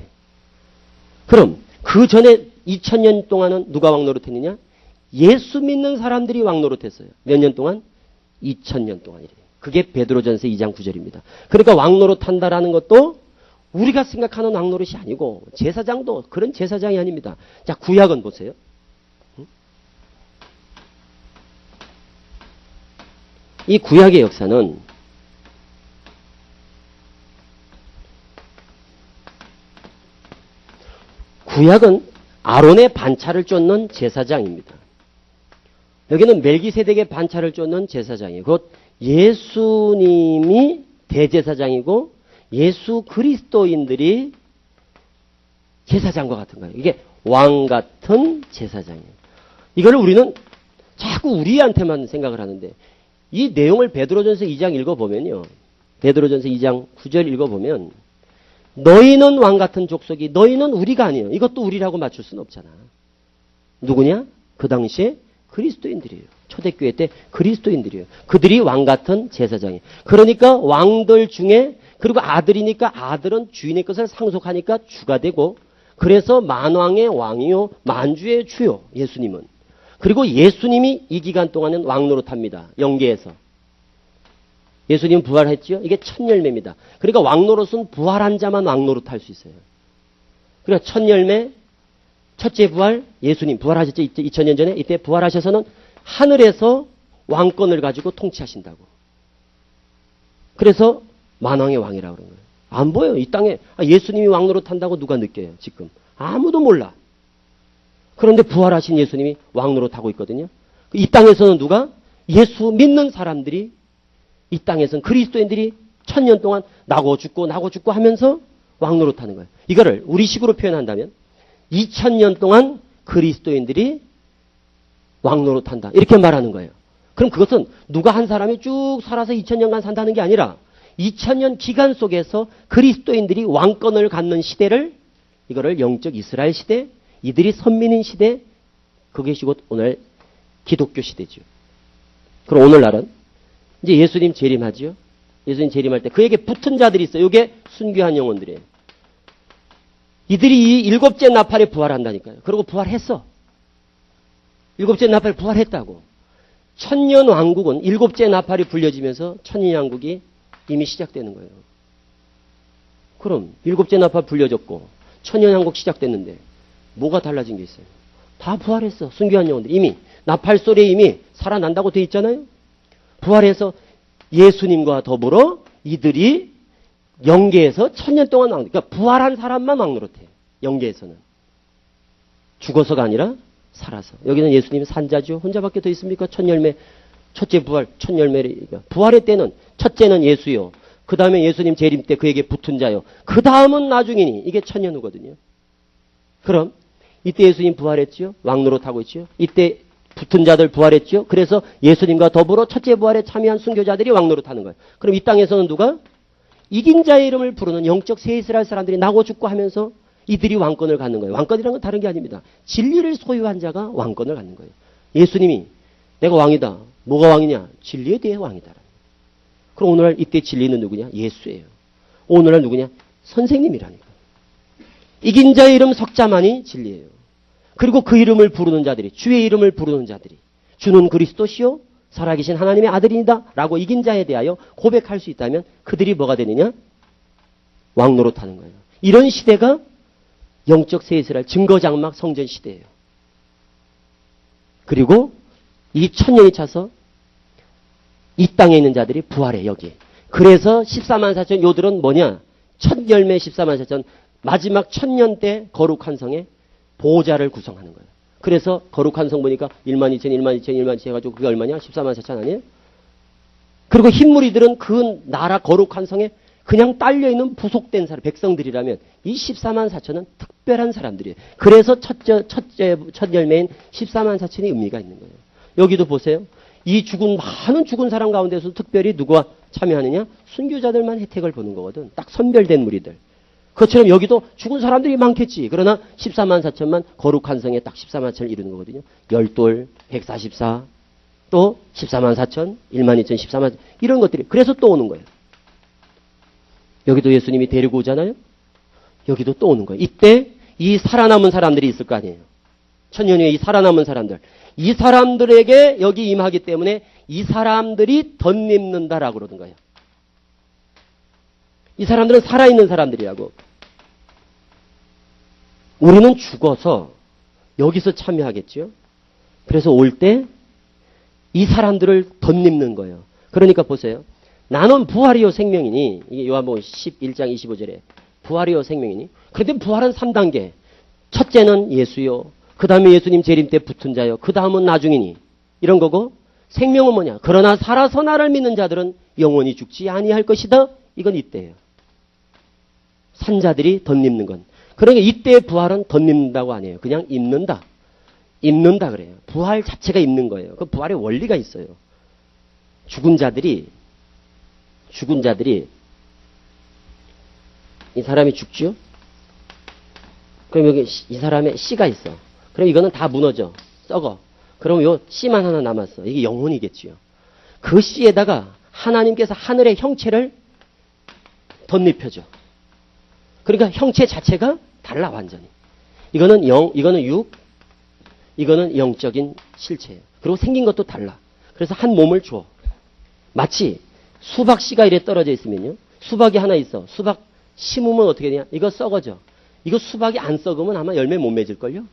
A: 그럼 그 전에 2000년 동안은 누가 왕노릇했느냐? 예수 믿는 사람들이 왕노릇했어요. 몇 년 동안? 2000년 동안이래요. 그게 베드로전서 2장 9절입니다. 그러니까 왕노릇한다라는 것도 우리가 생각하는 왕노릇이 아니고 제사장도 그런 제사장이 아닙니다. 자, 구약은 보세요. 이 구약의 역사는 구약은 아론의 반차를 쫓는 제사장입니다. 여기는 멜기세덱의 반차를 쫓는 제사장이에요. 곧 예수님이 대제사장이고 예수 그리스도인들이 제사장과 같은 거예요. 이게 왕 같은 제사장이에요. 이거를 우리는 자꾸 우리한테만 생각을 하는데 이 내용을 베드로전서 2장 읽어보면요. 베드로전서 2장 9절 읽어보면 너희는 왕 같은 족속이 너희는 우리가 아니에요. 이것도 우리라고 맞출 수는 없잖아. 누구냐? 그 당시에 그리스도인들이에요. 초대교회 때 그리스도인들이에요. 그들이 왕 같은 제사장이에요. 그러니까 왕들 중에 그리고 아들이니까 아들은 주인의 것을 상속하니까 주가 되고 그래서 만왕의 왕이요 만주의 주요 예수님은. 그리고 예수님이 이 기간 동안은 왕노릇합니다. 영계에서. 예수님 부활했지요? 이게 첫 열매입니다. 그러니까 왕노릇은 부활한 자만 왕노릇할 수 있어요. 그러니까 첫 열매, 첫째 부활, 예수님 부활하셨죠? 2000년 전에 이때 부활하셔서는 하늘에서 왕권을 가지고 통치하신다고. 그래서 만왕의 왕이라고 그러는 거예요. 안 보여요. 이 땅에 예수님이 왕노릇한다고 누가 느껴요? 지금. 아무도 몰라. 그런데 부활하신 예수님이 왕노릇하고 있거든요. 이 땅에서는 누가? 예수 믿는 사람들이 이 땅에서는 그리스도인들이 1000년 동안 나고 죽고 하면서 왕노릇하는 거예요. 이거를 우리식으로 표현한다면 2000년 동안 그리스도인들이 왕노릇한다. 이렇게 말하는 거예요. 그럼 그것은 누가 한 사람이 쭉 살아서 2000년간 산다는 게 아니라 2000년 기간 속에서 그리스도인들이 왕권을 갖는 시대를 이거를 영적 이스라엘 시대, 이들이 선민인 시대, 그것이 곧 오늘 기독교 시대죠. 그럼 오늘날은 이제 예수님 재림하지요. 예수님 재림할 때 그에게 붙은 자들이 있어요. 이게 순교한 영혼들이에요. 이들이 이 일곱째 나팔에 부활한다니까요. 그리고 부활했어. 일곱째 나팔에 부활했다고. 천년 왕국은 일곱째 나팔이 불려지면서 천년 왕국이 이미 시작되는 거예요. 그럼 일곱째 나팔 불려졌고 천년 왕국 시작됐는데 뭐가 달라진 게 있어요? 다 부활했어. 순교한 영혼들 이미 나팔 소리에 이미 살아난다고 돼 있잖아요. 부활해서 예수님과 더불어 이들이 영계에서 1000년 동안 그러니까 부활한 사람만 왕노릇해. 영계에서는. 죽어서가 아니라 살아서. 여기는 예수님이 산자죠. 혼자밖에 더 있습니까? 첫 열매, 첫째 부활, 첫 열매를. 부활의 때는 첫째는 예수요. 그 다음에 예수님 재림 때 그에게 붙은 자요. 그 다음은 나중이니. 이게 1000년 후거든요. 그럼 이때 예수님 부활했죠. 왕노릇하고 있죠. 이때 붙은 자들 부활했죠. 그래서 예수님과 더불어 첫째 부활에 참여한 순교자들이 왕노릇하는 거예요. 그럼 이 땅에서는 누가? 이긴 자의 이름을 부르는 영적 세이스라엘 사람들이 나고 죽고 하면서 이들이 왕권을 갖는 거예요. 왕권이라는 건 다른 게 아닙니다. 진리를 소유한 자가 왕권을 갖는 거예요. 예수님이 내가 왕이다. 뭐가 왕이냐? 진리에 대해 왕이다. 그럼 오늘날 이때 진리는 누구냐? 예수예요. 오늘날 누구냐? 선생님이라니까. 이긴 자의 이름 석자만이 진리예요. 그리고 그 이름을 부르는 자들이, 주의 이름을 부르는 자들이, 주는 그리스도시요 살아계신 하나님의 아들이다 라고 이긴 자에 대하여 고백할 수 있다면 그들이 뭐가 되느냐? 왕 노릇하는 거예요. 이런 시대가 영적 세이스라엘 증거장막 성전 시대예요. 그리고 이 천년이 차서 이 땅에 있는 자들이 부활해 여기. 그래서 14만 4천 요들은 뭐냐? 첫 열매 14만 4천 마지막 천년 때 거룩한 성에 보호자를 구성하는 거예요. 그래서 거룩한 성 보니까 1만 2천, 1만 2천, 1만 2천 해가지고 그게 얼마냐? 14만 4천 아니에요? 그리고 흰무리들은 그 나라 거룩한 성에 그냥 딸려있는 부속된 사람, 백성들이라면 이 14만 4천은 특별한 사람들이에요. 그래서 첫 열매인 14만 4천이 의미가 있는 거예요. 여기도 보세요. 이 많은 죽은 사람 가운데서 특별히 누가 참여하느냐? 순교자들만 혜택을 보는 거거든. 딱 선별된 무리들. 그것처럼 여기도 죽은 사람들이 많겠지. 그러나 14만 4천만 거룩한 성에 딱 14만 4천을 이루는 거거든요. 열돌, 144, 또 14만 4천, 1만 2천, 14만 이런 것들이. 그래서 또 오는 거예요. 여기도 예수님이 데리고 오잖아요. 여기도 또 오는 거예요. 이때 이 살아남은 사람들이 있을 거 아니에요. 천년 후에 이 살아남은 사람들. 이 사람들에게 여기 임하기 때문에 이 사람들이 덧입는다라고 그러는 거예요. 이 사람들은 살아있는 사람들이라고. 우리는 죽어서 여기서 참여하겠죠. 그래서 올 때 이 사람들을 덧입는 거예요. 그러니까 보세요. 나는 부활이요 생명이니. 이게 요한복음 11장 25절에 부활이요 생명이니. 그런데 부활은 3단계. 첫째는 예수요. 그 다음에 예수님 재림 때 붙은 자요. 그 다음은 나중이니. 이런 거고. 생명은 뭐냐. 그러나 살아서 나를 믿는 자들은 영원히 죽지 아니할 것이다. 이건 이때예요. 산자들이 덧입는 건. 그러니까 이때의 부활은 덧입는다고 아니에요. 그냥 입는다. 입는다 그래요. 부활 자체가 입는 거예요. 그 부활의 원리가 있어요. 죽은 자들이 이 사람이 죽죠? 그럼 여기 이 사람의 씨가 있어. 그럼 이거는 다 무너져. 썩어. 그럼 요 씨만 하나 남았어. 이게 영혼이겠지요. 그 씨에다가 하나님께서 하늘의 형체를 덧입혀줘. 그러니까 형체 자체가 달라 완전히. 이거는 이거는 육, 이거는 영적인 실체예요. 그리고 생긴 것도 달라. 그래서 한 몸을 줘. 마치 수박 씨가 이래 떨어져 있으면요. 수박이 하나 있어. 수박 심으면 어떻게 되냐? 이거 썩어져. 이거 수박이 안 썩으면 아마 열매 못 맺을걸요?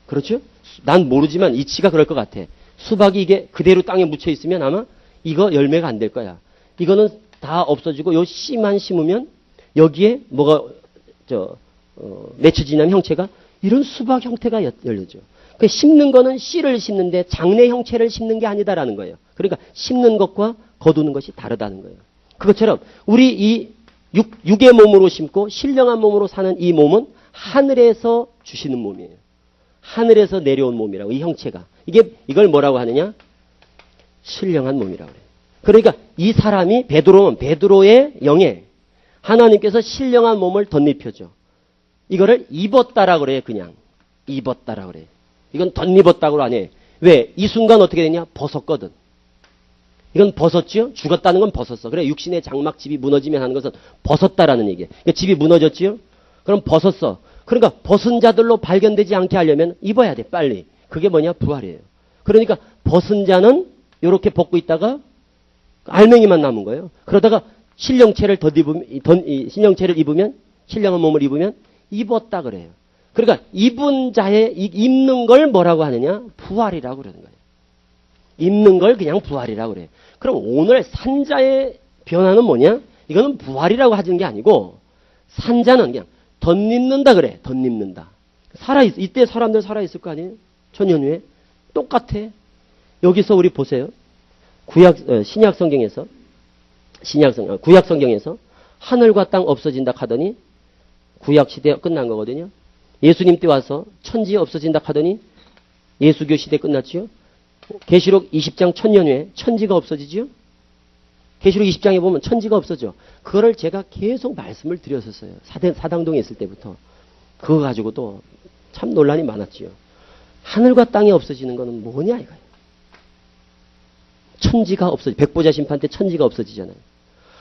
A: 그렇죠? 난 모르지만 이치가 그럴 것 같아. 수박이 이게 그대로 땅에 묻혀 있으면 아마 이거 열매가 안 될 거야. 이거는 다 없어지고 요 씨만 심으면 여기에 뭐가 맺혀지냐면 형체가 이런 수박 형태가 열려져. 그 심는 거는 씨를 심는데 장내 형체를 심는 게 아니다라는 거예요. 그러니까 심는 것과 거두는 것이 다르다는 거예요. 그것처럼 우리 이 육의 몸으로 심고 신령한 몸으로 사는 이 몸은 하늘에서 주시는 몸이에요. 하늘에서 내려온 몸이라고 이 형체가. 이걸 뭐라고 하느냐? 신령한 몸이라고 그래요. 그러니까 이 사람이 베드로는 베드로의 영에 하나님께서 신령한 몸을 덧입혀줘. 이거를 입었다라고 그래요. 그냥 입었다라고 그래요. 이건 덧입었다고 안 해. 왜? 이 순간 어떻게 되냐? 벗었거든. 이건 벗었죠? 죽었다는 건 벗었어. 그래 육신의 장막 집이 무너지면 하는 것은 벗었다라는 얘기예요. 그러니까 집이 무너졌지요? 그럼 벗었어. 그러니까 벗은 자들로 발견되지 않게 하려면 입어야 돼. 빨리. 그게 뭐냐? 부활이에요. 그러니까 벗은 자는 이렇게 벗고 있다가 알맹이만 남은 거예요. 그러다가 신령체를 신령체를 입으면 신령한 몸을 입으면 입었다 그래요. 그러니까 입은 자의 입는 걸 뭐라고 하느냐? 부활이라고 그러는 거예요. 입는 걸 그냥 부활이라고 그래요. 그럼 오늘 산자의 변화는 뭐냐? 이거는 부활이라고 하는 게 아니고 산자는 그냥 덧입는다 그래. 덧입는다. 살아있어. 이때 사람들 살아있을 거 아니에요? 천년 후에. 똑같아. 여기서 우리 보세요. 구약 성경에서 하늘과 땅 없어진다 하더니 구약 시대 끝난 거거든요. 예수님 때 와서 천지 없어진다 하더니 예수교 시대 끝났지요. 계시록 20장 천년 후에 천지가 없어지지요. 계시록 20장에 보면 천지가 없어져. 그거를 제가 계속 말씀을 드렸었어요. 사당동에 있을 때부터. 그거 가지고도 참 논란이 많았지요. 하늘과 땅이 없어지는 거는 뭐냐 이거예요. 천지가 없어지. 백보자 심판 때 천지가 없어지잖아요.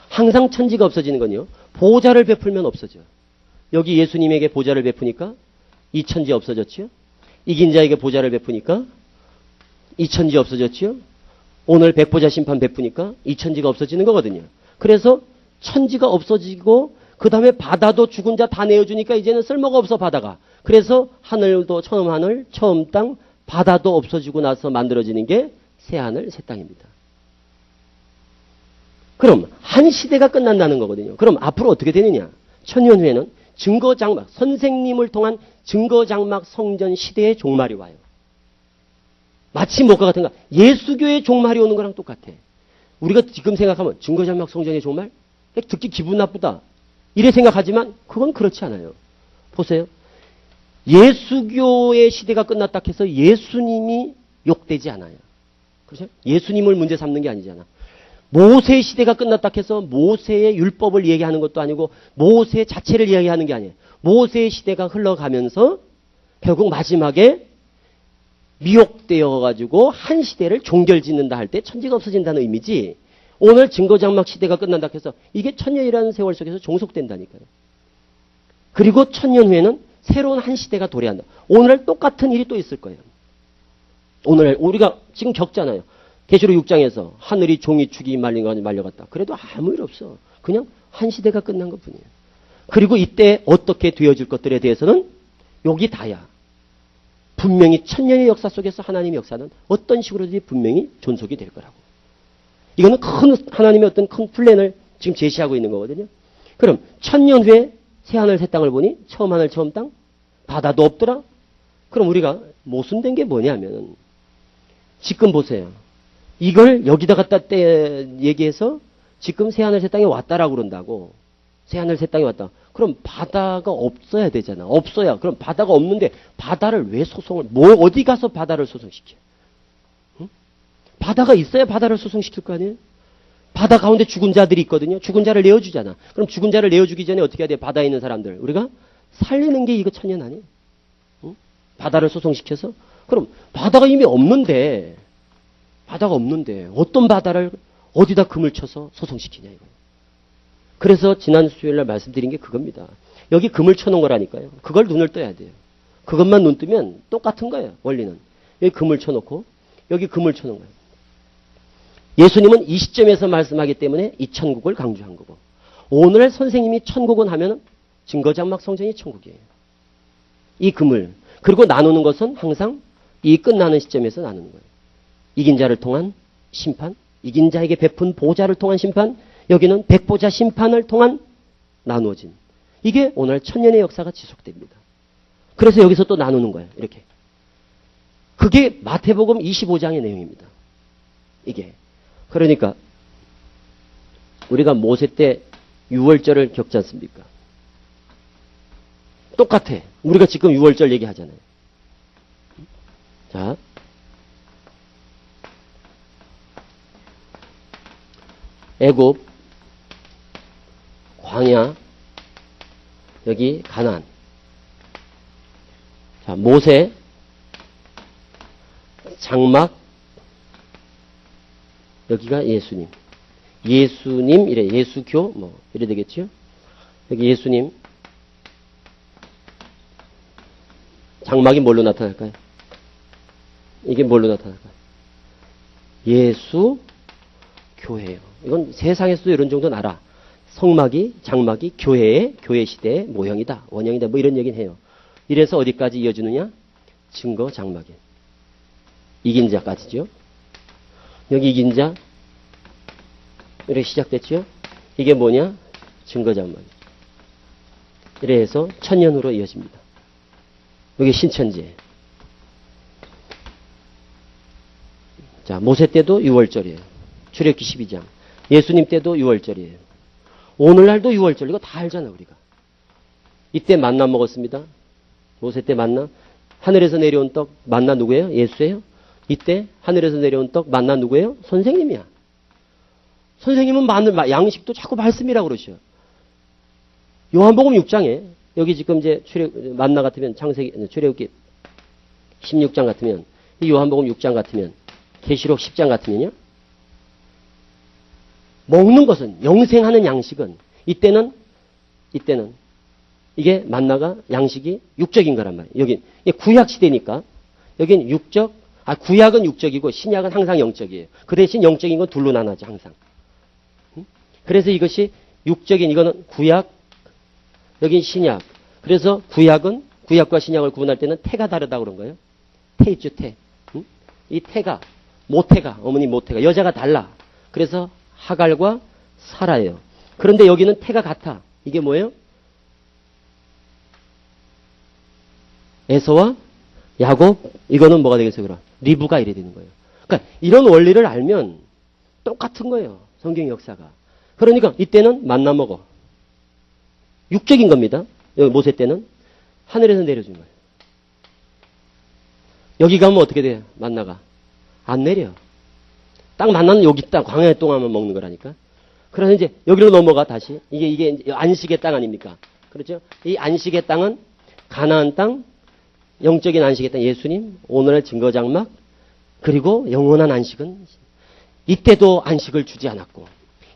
A: 항상 천지가 없어지는 건요. 보좌를 베풀면 없어져. 여기 예수님에게 보좌를 베푸니까 이 천지 없어졌지요. 이긴 자에게 보좌를 베푸니까 이 천지 없어졌지요. 오늘 백보자 심판 베푸니까 이 천지가 없어지는 거거든요. 그래서 천지가 없어지고 그 다음에 바다도 죽은 자 다 내어주니까 이제는 쓸모가 없어 바다가. 그래서 하늘도 처음 하늘, 처음 땅, 바다도 없어지고 나서 만들어지는 게 새 하늘, 새 땅입니다. 그럼 한 시대가 끝난다는 거거든요. 그럼 앞으로 어떻게 되느냐? 천년 후에는 증거장막, 선생님을 통한 증거장막 성전 시대의 종말이 와요. 마치 뭐가 같은가? 예수교의 종말이 오는 거랑 똑같아. 우리가 지금 생각하면 증거장막 성전의 종말? 듣기 기분 나쁘다. 이래 생각하지만 그건 그렇지 않아요. 보세요. 예수교의 시대가 끝났다 해서 예수님이 욕되지 않아요. 그렇죠? 예수님을 문제 삼는 게 아니잖아. 모세 시대가 끝났다 해서 모세의 율법을 얘기하는 것도 아니고 모세 자체를 이야기하는 게 아니에요. 모세 시대가 흘러가면서 결국 마지막에 미혹되어 가지고 한 시대를 종결짓는다 할 때 천지가 없어진다는 의미지. 오늘 증거장막 시대가 끝난다 해서 이게 천년이라는 세월 속에서 종속된다니까요. 그리고 천년 후에는 새로운 한 시대가 도래한다. 오늘 똑같은 일이 또 있을 거예요. 오늘 우리가 지금 겪잖아요. 계시록 6장에서 하늘이 종이 축이 말려갔다. 그래도 아무 일 없어. 그냥 한 시대가 끝난 것뿐이에요. 그리고 이때 어떻게 되어질 것들에 대해서는 여기 다야. 분명히 천년의 역사 속에서 하나님의 역사는 어떤 식으로든지 분명히 존속이 될 거라고. 이거는 큰 하나님의 어떤 큰 플랜을 지금 제시하고 있는 거거든요. 그럼 천년 후에 새 하늘 새 땅을 보니 처음 하늘 처음 땅 바다도 없더라. 그럼 우리가 모순된 게 뭐냐면 지금 보세요. 이걸 여기다 갖다 얘기해서 지금 새 하늘 새 땅이 왔다라고 그런다고. 새 하늘 새 땅이 왔다. 그럼 바다가 없어야 되잖아. 없어야. 그럼 바다가 없는데 바다를 왜 소송을 어디 가서 바다를 소송시켜? 응? 바다가 있어야 바다를 소송시킬 거 아니에요? 바다 가운데 죽은 자들이 있거든요. 죽은 자를 내어주잖아. 그럼 죽은 자를 내어주기 전에 어떻게 해야 돼? 바다에 있는 사람들. 우리가 살리는 게 이거 천년 아니에요? 응? 바다를 소송시켜서? 그럼 바다가 이미 없는데 바다가 없는데 어떤 바다를 어디다 금을 쳐서 소송시키냐 이거. 그래서 지난 수요일날 말씀드린 게 그겁니다. 여기 금을 쳐놓은 거라니까요. 그걸 눈을 떠야 돼요. 그것만 눈 뜨면 똑같은 거예요. 원리는. 여기 금을 쳐놓고 여기 금을 쳐놓은 거예요. 예수님은 이 시점에서 말씀하기 때문에 이 천국을 강조한 거고 오늘 선생님이 천국은 하면 증거장막 성전이 천국이에요. 이 금을 그리고 나누는 것은 항상 이 끝나는 시점에서 나누는 거예요. 이긴 자를 통한 심판, 이긴 자에게 베푼 보좌를 통한 심판, 여기는 백보자 심판을 통한 나누어진. 이게 오늘 천년의 역사가 지속됩니다. 그래서 여기서 또 나누는 거예요. 이렇게. 그게 마태복음 25장의 내용입니다. 이게. 그러니까 우리가 모세 때 유월절을 겪지 않습니까? 똑같아. 우리가 지금 유월절 얘기하잖아요. 자. 애굽, 광야, 여기 가나안. 자, 모세, 장막, 여기가 예수님. 예수님, 이래, 예수교, 뭐, 이래 되겠죠? 여기 예수님. 장막이 뭘로 나타날까요? 이게 뭘로 나타날까요? 예수, 교회예요. 이건 세상에서도 이런 정도는 알아. 성막이, 장막이 교회 시대의 모형이다. 원형이다. 뭐 이런 얘기는 해요. 이래서 어디까지 이어지느냐? 증거 장막에. 이긴 자까지죠. 여기 이긴 자. 이렇게 시작됐죠. 이게 뭐냐? 증거 장막. 이래 해서 천년으로 이어집니다. 여기 신천지예요. 자, 모세 때도 6월절이에요. 출애굽기 12장. 예수님 때도 6월절이에요. 오늘날도 6월절. 이거 다 알잖아 우리가. 이때 만나 먹었습니다. 모세 때 만나. 하늘에서 내려온 떡 만나 누구예요? 예수예요? 이때 하늘에서 내려온 떡 만나 누구예요? 선생님이야. 선생님은 양식도 자꾸 말씀이라고 그러셔. 요한복음 6장에 여기 지금 이제 만나 같으면 출애굽기 16장 같으면 이 요한복음 6장 같으면 계시록 10장 같으면요. 먹는 것은 영생하는 양식은 이때는 이게 만나가 양식이 육적인 거란 말이에요. 여기 구약 시대니까 여긴 구약은 육적이고 신약은 항상 영적이에요. 그 대신 영적인 건 둘로 나눠져 항상. 그래서 이것이 육적인 이거는 구약, 여긴 신약. 그래서 구약과 신약을 구분할 때는 태가 다르다고 그런 거예요. 태 있죠, 태. 이 태가 어머니 모태가 여자가 달라. 그래서 하갈과 사라예요. 그런데 여기는 태가 같아. 이게 뭐예요? 에서와 야곱, 이거는 뭐가 되겠어요, 그럼? 리브가 이래 되는 거예요. 그러니까 이런 원리를 알면 똑같은 거예요. 성경 역사가. 그러니까 이때는 만나 먹어. 육적인 겁니다. 여기 모세 때는 하늘에서 내려준 거예요. 여기 가면 어떻게 돼요? 만나가 안 내려. 딱 만나는 여기 딱 광야 동안만 먹는 거라니까. 그래서 이제 여기로 넘어가 다시. 이게 안식의 땅 아닙니까? 그렇죠? 이 안식의 땅은 가나안 땅, 영적인 안식의 땅 예수님, 오늘의 증거장막, 그리고 영원한 안식은 이때도 안식을 주지 않았고,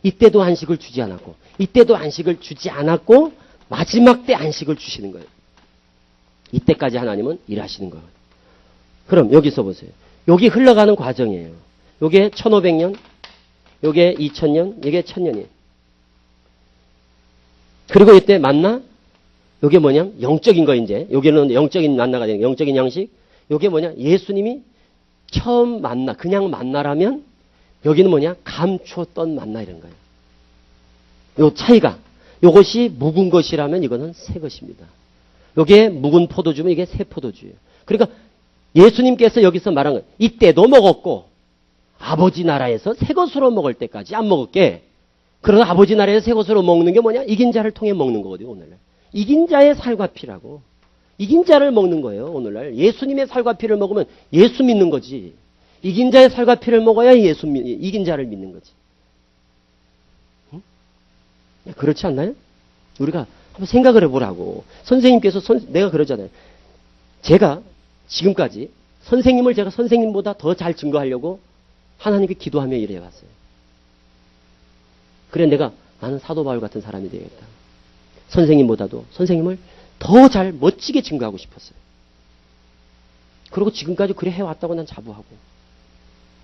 A: 이때도 안식을 주지 않았고, 이때도 안식을 주지 않았고, 마지막 때 안식을 주시는 거예요. 이때까지 하나님은 일하시는 거예요. 그럼 여기서 보세요. 여기 흘러가는 과정이에요. 요게 1500년, 요게 2000년, 이게 1000년이에요. 그리고 이때 만나, 요게 뭐냐? 영적인 거 이제. 요게는 영적인 만나가 되는 영적인 양식. 요게 뭐냐? 예수님이 처음 만나, 그냥 만나라면 여기는 뭐냐? 감추었던 만나 이런 거예요. 요 차이가. 요것이 묵은 것이라면 이거는 새 것입니다. 요게 묵은 포도주면 이게 새 포도주예요. 그러니까 예수님께서 여기서 말한 건 이때도 먹었고 아버지 나라에서 새 것으로 먹을 때까지 안 먹을게. 그러나 아버지 나라에서 새 것으로 먹는 게 뭐냐? 이긴 자를 통해 먹는 거거든요. 오늘날. 이긴 자의 살과 피라고. 이긴 자를 먹는 거예요. 오늘날. 예수님의 살과 피를 먹으면 예수 믿는 거지. 이긴 자의 살과 피를 먹어야 이긴 자를 믿는 거지. 응? 그렇지 않나요? 우리가 한번 생각을 해보라고. 선생님께서 내가 그러잖아요. 제가 지금까지 선생님을 제가 선생님보다 더 잘 증거하려고 하나님께 기도하며 일해왔어요. 그래 나는 사도 바울 같은 사람이 되겠다. 선생님보다도 선생님을 더 잘 멋지게 증거하고 싶었어요. 그리고 지금까지 그래 해왔다고 난 자부하고.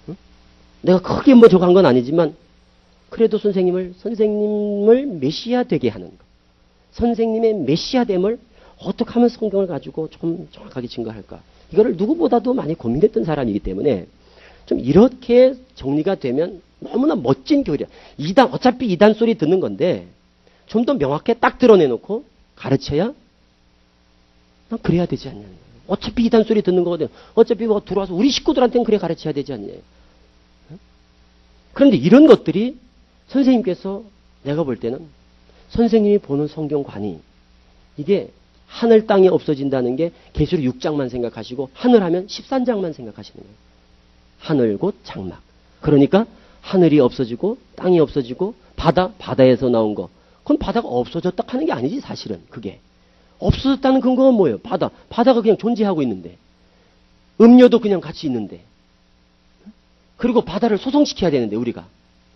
A: 응? 내가 크게 뭐 저거 한 건 아니지만 그래도 선생님을 메시아 되게 하는 것. 선생님의 메시아됨을 어떻게 하면 성경을 가지고 좀 정확하게 증거할까. 이거를 누구보다도 많이 고민했던 사람이기 때문에 좀 이렇게 정리가 되면 너무나 멋진 교리야. 어차피 이단 소리 듣는 건데 좀 더 명확하게 딱 드러내놓고 가르쳐야 난 그래야 되지 않냐. 어차피 이단 소리 듣는 거거든. 어차피 뭐 들어와서 우리 식구들한테는 그래 가르쳐야 되지 않냐. 그런데 이런 것들이 선생님께서 내가 볼 때는 선생님이 보는 성경관이 이게 하늘 땅이 없어진다는 게 계시록 6장만 생각하시고 하늘 하면 13장만 생각하시는 거예요. 하늘 곧 장막. 그러니까 하늘이 없어지고 땅이 없어지고 바다에서 나온 거. 그건 바다가 없어졌다 하는 게 아니지 사실은 그게. 없어졌다는 근거가 뭐예요? 바다가 그냥 존재하고 있는데. 음료도 그냥 같이 있는데. 그리고 바다를 소성시켜야 되는데 우리가.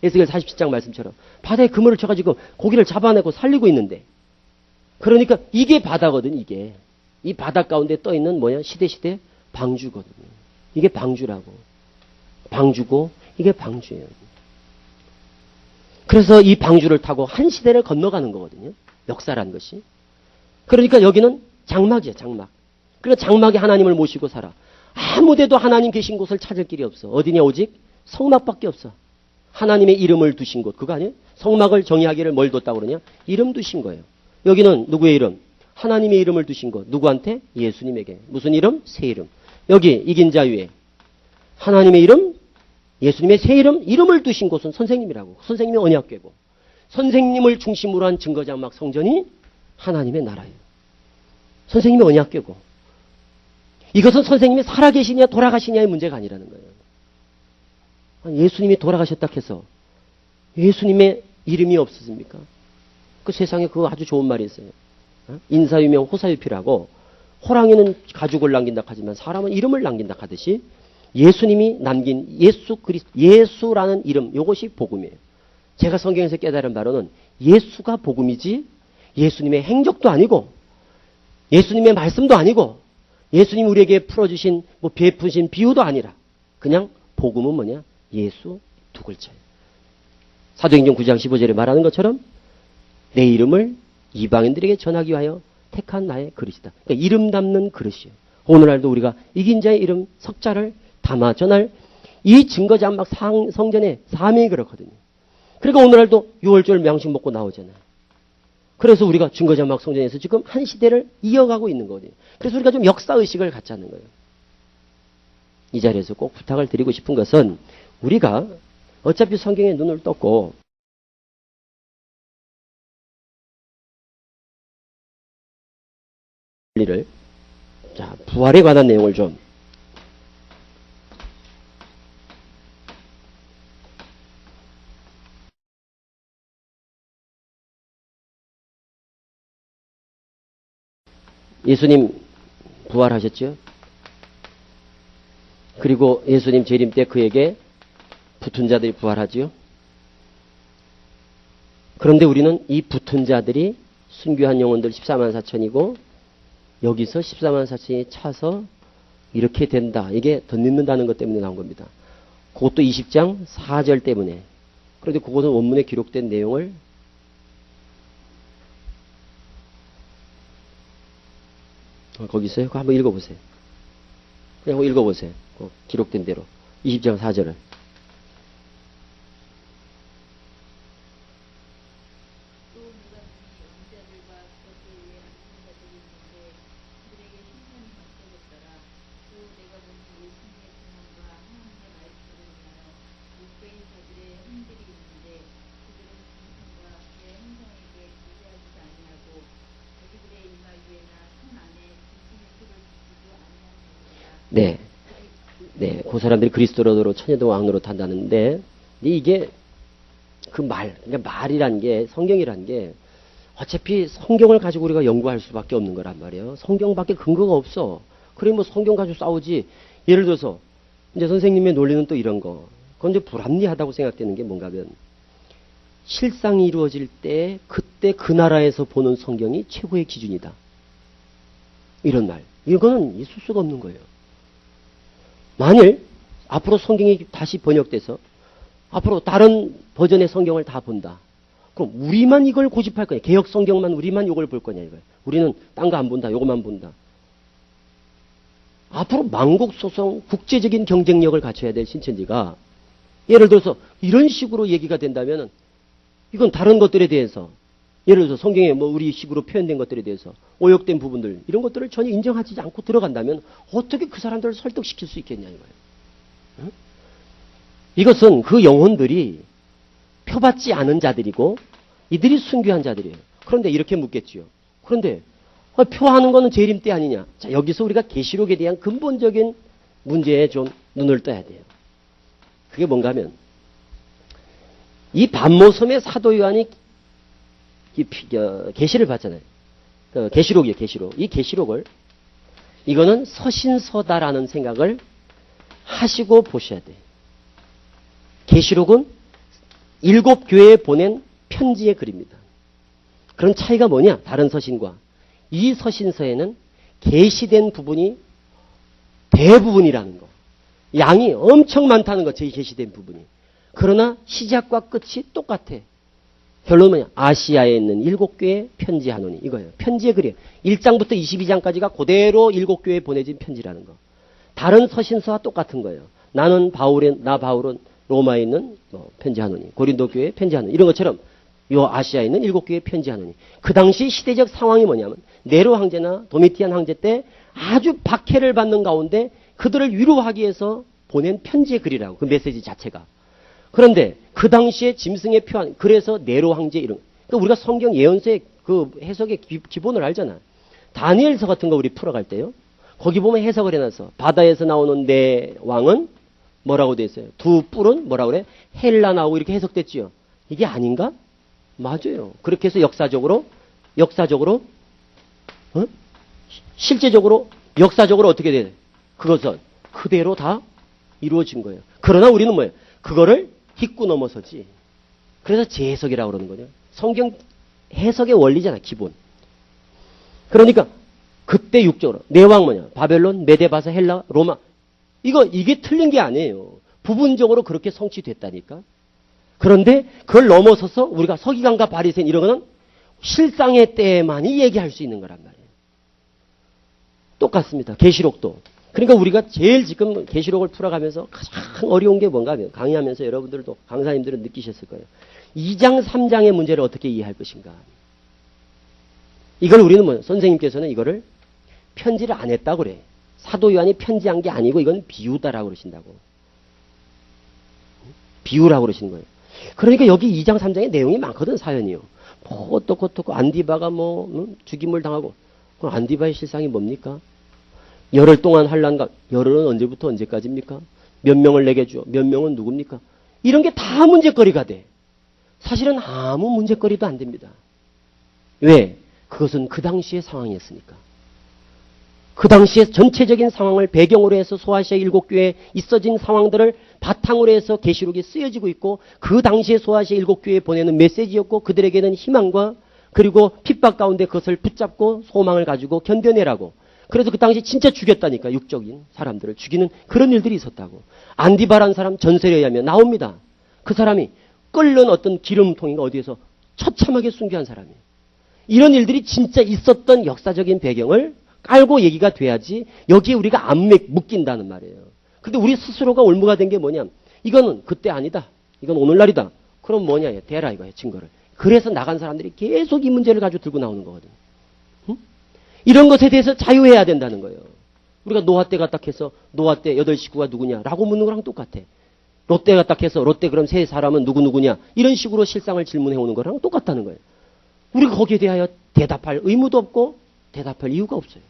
A: 에스겔 47장 말씀처럼. 바다에 그물을 쳐가지고 고기를 잡아내고 살리고 있는데. 그러니까 이게 바다거든 이게. 이 바다 가운데 떠있는 뭐냐? 시대 방주거든요. 이게 방주라고. 방주고 이게 방주예요. 그래서 이 방주를 타고 한 시대를 건너가는 거거든요. 역사라는 것이. 그러니까 여기는 장막이야, 장막. 그러니까 장막에 하나님을 모시고 살아. 아무데도 하나님 계신 곳을 찾을 길이 없어. 어디냐 오직 성막밖에 없어. 하나님의 이름을 두신 곳. 그거 아니에요? 성막을 정의하기를 뭘 뒀다고 그러냐? 이름 두신 거예요. 여기는 누구의 이름? 하나님의 이름을 두신 것. 누구한테? 예수님에게. 무슨 이름? 새 이름. 여기 이긴 자 위에 하나님의 이름, 예수님의 새 이름을 두신 곳은 선생님이라고. 선생님의 언약궤고. 선생님을 중심으로 한 증거장막 성전이 하나님의 나라예요. 선생님의 언약궤고. 이것은 선생님이 살아계시냐 돌아가시냐의 문제가 아니라는 거예요. 예수님이 돌아가셨다 해서 예수님의 이름이 없었습니까? 그 세상에 그거 아주 좋은 말이 있어요. 인사유명 호사유피라고 호랑이는 가죽을 남긴다 하지만 사람은 이름을 남긴다 하듯이 예수님이 남긴 예수라는 이름, 이것이 복음이에요. 제가 성경에서 깨달은 바로는 예수가 복음이지 예수님의 행적도 아니고 예수님의 말씀도 아니고 예수님 우리에게 풀어주신 베푸신 비유도 아니라 그냥 복음은 뭐냐? 예수 두 글자예요. 사도행전 9장 15절에 말하는 것처럼 내 이름을 이방인들에게 전하기 위하여 택한 나의 그릇이다. 그러니까 이름 담는 그릇이에요. 오늘날도 우리가 이긴 자의 이름 석자를 담아 전할 이 증거자막 성전의 사명이 그렇거든요. 그러니까 오늘날도 6월절 명식 먹고 나오잖아요. 그래서 우리가 증거자막 성전에서 지금 한 시대를 이어가고 있는 거거든요. 그래서 우리가 좀 역사의식을 갖자는 거예요. 이 자리에서 꼭 부탁을 드리고 싶은 것은 우리가 어차피 성경에 눈을 떴고 자, 부활에 관한 내용을 좀 예수님 부활하셨죠? 그리고 예수님 재림 때 그에게 붙은 자들이 부활하지요? 그런데 우리는 이 붙은 자들이 순교한 영혼들 14만 4천이고 여기서 14만 4천이 차서 이렇게 된다. 이게 덧입는다는 것 때문에 나온 겁니다. 그것도 20장 4절 때문에. 그런데 그것은 원문에 기록된 내용을 거기 있어요? 그거 한번 읽어보세요. 그냥 읽어보세요. 기록된 대로. 20장 4절을. 네. 네. 그 사람들이 그리스도로 천여도 왕으로 탄다는데, 이게 그 그러니까 말이란 게, 성경이란 게, 어차피 성경을 가지고 우리가 연구할 수밖에 없는 거란 말이에요. 성경밖에 근거가 없어. 그래, 성경 가지고 싸우지. 예를 들어서, 이제 선생님의 논리는 또 이런 거. 그건 이제 불합리하다고 생각되는 게 뭔가 하면, 실상이 이루어질 때, 그때 그 나라에서 보는 성경이 최고의 기준이다. 이런 말. 이거는 있을 수가 없는 거예요. 만일 앞으로 성경이 다시 번역돼서 앞으로 다른 버전의 성경을 다 본다. 그럼 우리만 이걸 고집할 거냐. 개혁 성경만 우리만 이걸 볼 거냐 이거예요. 우리는 딴 거 안 본다. 이것만 본다. 앞으로 만국소성 국제적인 경쟁력을 갖춰야 될 신천지가 예를 들어서 이런 식으로 얘기가 된다면 이건 다른 것들에 대해서 예를 들어서 성경에 우리 식으로 표현된 것들에 대해서 오역된 부분들 이런 것들을 전혀 인정하지 않고 들어간다면 어떻게 그 사람들을 설득시킬 수 있겠냐 이거예요. 응? 이것은 그 영혼들이 표받지 않은 자들이고 이들이 순교한 자들이에요. 그런데 이렇게 묻겠지요. 그런데 표하는 거는 재림 때 아니냐. 자, 여기서 우리가 계시록에 대한 근본적인 문제에 좀 눈을 떠야 돼요. 그게 뭔가 하면 이 반모섬의 사도 요한이 계시를 봤잖아요. 계시록이에요, 계시록. 이 계시록을 이거는 서신서다라는 생각을 하시고 보셔야 돼요. 계시록은 7교회에 보낸 편지의 글입니다. 그런 차이가 뭐냐? 다른 서신과. 이 서신서에는 계시된 부분이 대부분이라는 거. 양이 엄청 많다는 거, 제 계시된 부분이. 그러나 시작과 끝이 똑같아. 결론은 뭐냐? 아시아에 있는 7교회에 편지하노니 이거예요. 편지의 글이에요. 1장부터 22장까지가 그대로 7교회에 보내진 편지라는 거. 다른 서신서와 똑같은 거예요. 나 바울은 로마에 있는 편지하노니 고린도 교회에 편지하노니 이런 것처럼 요 아시아에 있는 7교회에 편지하노니 그 당시 시대적 상황이 뭐냐면 네로 황제나 도미티안 황제 때 아주 박해를 받는 가운데 그들을 위로하기 위해서 보낸 편지의 글이라고 그 메시지 자체가. 그런데 그 당시에 짐승의 표한 그래서 네로 황제 이런 그러니까 우리가 성경 예언서의 그 해석의 기본을 알잖아. 다니엘서 같은 거 우리 풀어갈 때요. 거기 보면 해석을 해놔서 바다에서 나오는 네 왕은 뭐라고 돼 있어요? 두 뿔은 뭐라고 그래? 헬라 나오고 이렇게 해석됐지요. 이게 아닌가? 맞아요. 그렇게 해서 역사적으로, 실제적으로, 역사적으로 어떻게 돼? 그것은 그대로 다 이루어진 거예요. 그러나 우리는 뭐예요? 그거를 딛고 넘어서지. 그래서 재해석이라고 그러는 거죠. 성경 해석의 원리잖아, 기본. 그러니까 그때 육적으로 내 왕 뭐냐? 바벨론, 메데바사, 헬라, 로마. 이게 틀린 게 아니에요. 부분적으로 그렇게 성취됐다니까. 그런데 그걸 넘어서서 우리가 서기관과 바리새인 이런 거는 실상의 때만이 얘기할 수 있는 거란 말이에요. 똑같습니다. 계시록도. 그러니까 우리가 제일 지금 계시록을 풀어가면서 가장 어려운 게 뭔가 하면 강의하면서 여러분들도 강사님들은 느끼셨을 거예요. 2장 3장의 문제를 어떻게 이해할 것인가. 이걸 우리는 뭐 선생님께서는 이거를 편지를 안 했다고 그래. 사도 요한이 편지한 게 아니고 이건 비유다라고 그러신다고. 비유라고 그러시는 거예요. 그러니까 여기 2장 3장에 내용이 많거든, 사연이요. 뭐 어떻고 안디바가 죽임을 당하고. 그럼 안디바의 실상이 뭡니까? 열흘 동안 환난과 열흘은 언제부터 언제까지입니까? 몇 명을 내게 주어 몇 명은 누굽니까? 이런 게 다 문제거리가 돼. 사실은 아무 문제거리도 안 됩니다. 왜? 그것은 그 당시의 상황이었으니까. 그 당시의 전체적인 상황을 배경으로 해서 소아시아 7교회에 있어진 상황들을 바탕으로 해서 계시록이 쓰여지고 있고 그 당시에 소아시아 7교회에 보내는 메시지였고 그들에게는 희망과 그리고 핍박 가운데 그것을 붙잡고 소망을 가지고 견뎌내라고. 그래서 그 당시 진짜 죽였다니까. 육적인 사람들을 죽이는 그런 일들이 있었다고. 안디바라는 사람 전설에 의하면 나옵니다. 그 사람이 끓는 어떤 기름통인가 어디에서 처참하게 순교한 사람이에요. 이런 일들이 진짜 있었던 역사적인 배경을 깔고 얘기가 돼야지 여기에 우리가 안 묶인다는 말이에요. 근데 우리 스스로가 올무가 된 게 뭐냐? 이거는 그때 아니다. 이건 오늘날이다. 그럼 뭐냐? 대라 이거예요. 증거를. 그래서 나간 사람들이 계속 이 문제를 가지고 들고 나오는 거거든. 응? 이런 것에 대해서 자유해야 된다는 거예요. 우리가 노아 때가 딱 해서 노아 때 8식구가 누구냐라고 묻는 거랑 똑같아. 롯데가 딱 해서 롯데 그럼 세 사람은 누구냐 이런 식으로 실상을 질문해 오는 거랑 똑같다는 거예요. 우리가 거기에 대하여 대답할 의무도 없고 대답할 이유가 없어요.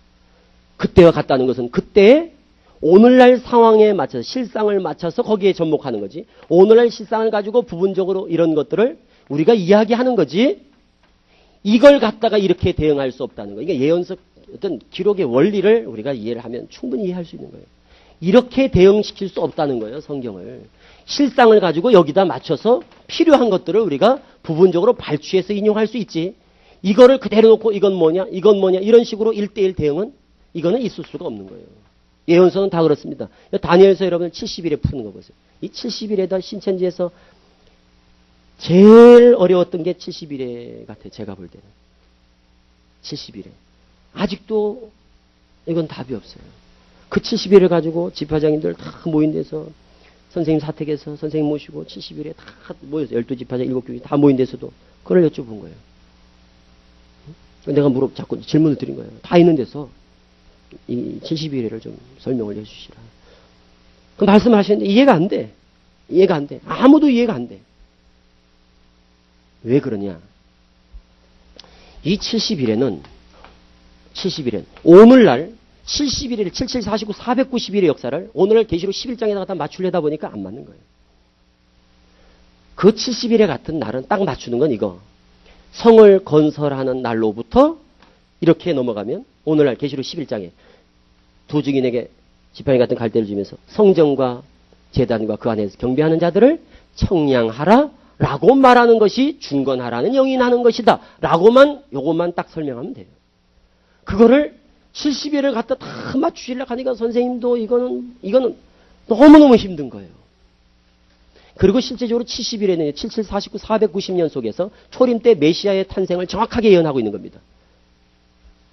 A: 그때와 같다는 것은 그때의 오늘날 상황에 맞춰서 실상을 맞춰서 거기에 접목하는 거지. 오늘날 실상을 가지고 부분적으로 이런 것들을 우리가 이야기하는 거지. 이걸 갖다가 이렇게 대응할 수 없다는 거. 이게 예언서 어떤 기록의 원리를 우리가 이해를 하면 충분히 이해할 수 있는 거예요. 이렇게 대응시킬 수 없다는 거예요. 성경을. 실상을 가지고 여기다 맞춰서 필요한 것들을 우리가 부분적으로 발췌해서 인용할 수 있지. 이거를 그대로 놓고 이건 뭐냐 이런 식으로 1대1 대응은 이거는 있을 수가 없는 거예요. 예언서는 다 그렇습니다. 다니엘서 여러분 70일에 푸는 거 보세요. 이 70일에다 신천지에서 제일 어려웠던 게 70일에 같아요. 제가 볼 때는. 70일에. 아직도 이건 답이 없어요. 그 70일을 가지고 집화장님들 다 모인 데서 선생님 사택에서 선생님 모시고 70일에 다 모여서 12집화장 7교회 다 모인 데서도 그걸 여쭤본 거예요. 내가 자꾸 질문을 드린 거예요. 다 있는 데서 이 70일을 좀 설명을 해주시라. 그 말씀을 하시는데 이해가 안 돼. 이해가 안 돼. 아무도 이해가 안 돼. 왜 그러냐. 이 70일에는 오늘날 70일, 77, 49, 490일의 역사를 오늘날 계시록 11장에다가 다 맞추려다 보니까 안 맞는 거예요. 그 70일에 같은 날은 딱 맞추는 건 이거. 성을 건설하는 날로부터 이렇게 넘어가면 오늘날 계시록 11장에 두 증인에게 지팡이 같은 갈대를 주면서 성전과 제단과 그 안에서 경배하는 자들을 청량하라 라고 말하는 것이 중건하라는 영이 나는 것이다 요것만 딱 설명하면 돼요. 그거를 70일을 갖다 다 맞추시려고 하니까 선생님도 이거는 너무너무 힘든 거예요. 그리고 실제적으로 70일에는 77, 49, 490년 속에서 초림 때 메시아의 탄생을 정확하게 예언하고 있는 겁니다.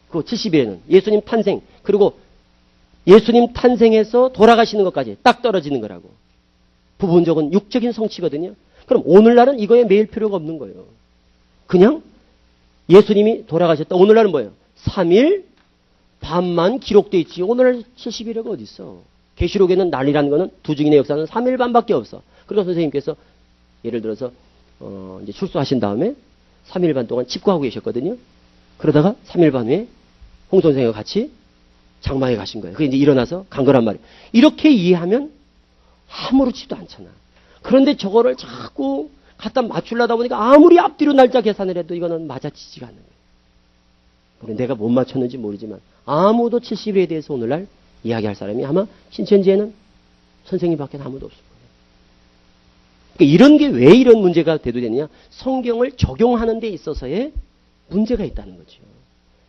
A: 그 70일에는 예수님 탄생, 그리고 예수님 탄생해서 돌아가시는 것까지 딱 떨어지는 거라고. 부분적은 육적인 성취거든요. 그럼 오늘날은 이거에 매일 필요가 없는 거예요. 그냥 예수님이 돌아가셨다. 오늘날은 뭐예요? 3일 반만 기록되어 있지. 오늘날 70일에가 어디 있어? 계시록에는 날이라는 거는 두 증인의 역사는 3일 반밖에 없어. 그러니까 선생님께서 예를 들어서 이제 출소하신 다음에 3일 반 동안 집구하고 계셨거든요. 그러다가 3일 반 후에 홍 선생과 같이 장막에 가신 거예요. 그게 이제 일어나서 간 거란 말이에요. 이렇게 이해하면 아무렇지도 않잖아. 그런데 저거를 자꾸 갖다 맞추려다 보니까 아무리 앞뒤로 날짜 계산을 해도 이거는 맞아지지가 않는 거예요. 내가 못 맞췄는지 모르지만 아무도 70일에 대해서 오늘날 이야기할 사람이 아마 신천지에는 선생님밖에 아무도 없을 거예요. 그러니까 이런 게 왜 이런 문제가 대두되느냐? 성경을 적용하는 데 있어서의 문제가 있다는 거죠.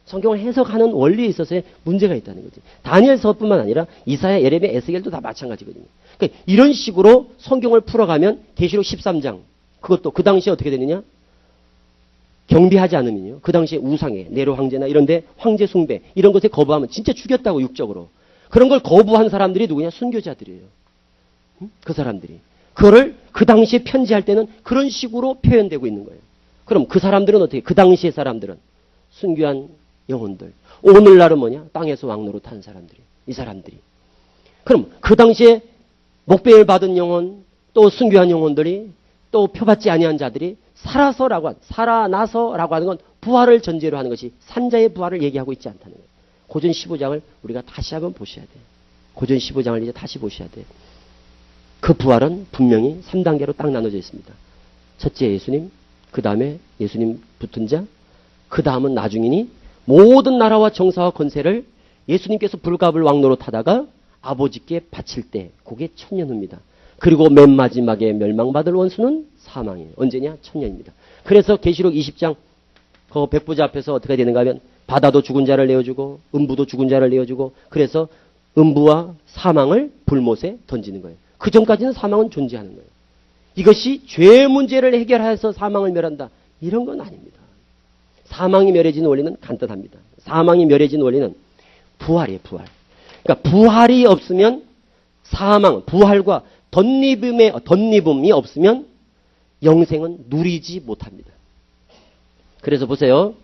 A: 성경을 해석하는 원리에 있어서의 문제가 있다는 거지. 다니엘서뿐만 아니라 이사야, 예레미야, 에스겔도 다 마찬가지거든요. 그러니까 이런 식으로 성경을 풀어가면 계시록 13장 그것도 그 당시에 어떻게 되느냐? 경비하지 않으면요. 그 당시에 우상에 네로 황제나 이런데 황제 숭배 이런 것에 거부하면 진짜 죽였다고 육적으로. 그런 걸 거부한 사람들이 누구냐? 순교자들이에요. 그 사람들이. 그거를 그 당시에 편지할 때는 그런 식으로 표현되고 있는 거예요. 그럼 그 사람들은 어떻게? 그 당시의 사람들은 순교한 영혼들. 오늘날은 뭐냐? 땅에서 왕노릇 하는 사람들이. 이 사람들이. 그럼 그 당시에 목배를 받은 영혼, 또 순교한 영혼들이, 또 표받지 아니한 자들이 살아나서라고 하는 건 부활을 전제로 하는 것이 산자의 부활을 얘기하고 있지 않다는 거예요. 고전 15장을 우리가 다시 한번 보셔야 돼요. 고전 15장을 이제 다시 보셔야 돼요. 그 부활은 분명히 3단계로 딱 나눠져 있습니다. 첫째 예수님, 그 다음에 예수님 붙은 자, 그 다음은 나중이니 모든 나라와 정사와 권세를 예수님께서 불갑을 왕노릇 하다가 아버지께 바칠 때 그게 천년후입니다. 그리고 맨 마지막에 멸망받을 원수는 사망이에요. 언제냐? 천년입니다. 그래서 계시록 20장 그 백부자 앞에서 어떻게 되는가 하면 바다도 죽은 자를 내어주고 음부도 죽은 자를 내어주고 그래서 음부와 사망을 불못에 던지는 거예요. 그 전까지는 사망은 존재하는 거예요. 이것이 죄의 문제를 해결해서 사망을 멸한다. 이런 건 아닙니다. 사망이 멸해지는 원리는 간단합니다. 사망이 멸해지는 원리는 부활이에요. 부활. 그러니까 부활이 없으면 사망, 부활과 덧입음이 없으면 영생은 누리지 못합니다. 그래서 보세요.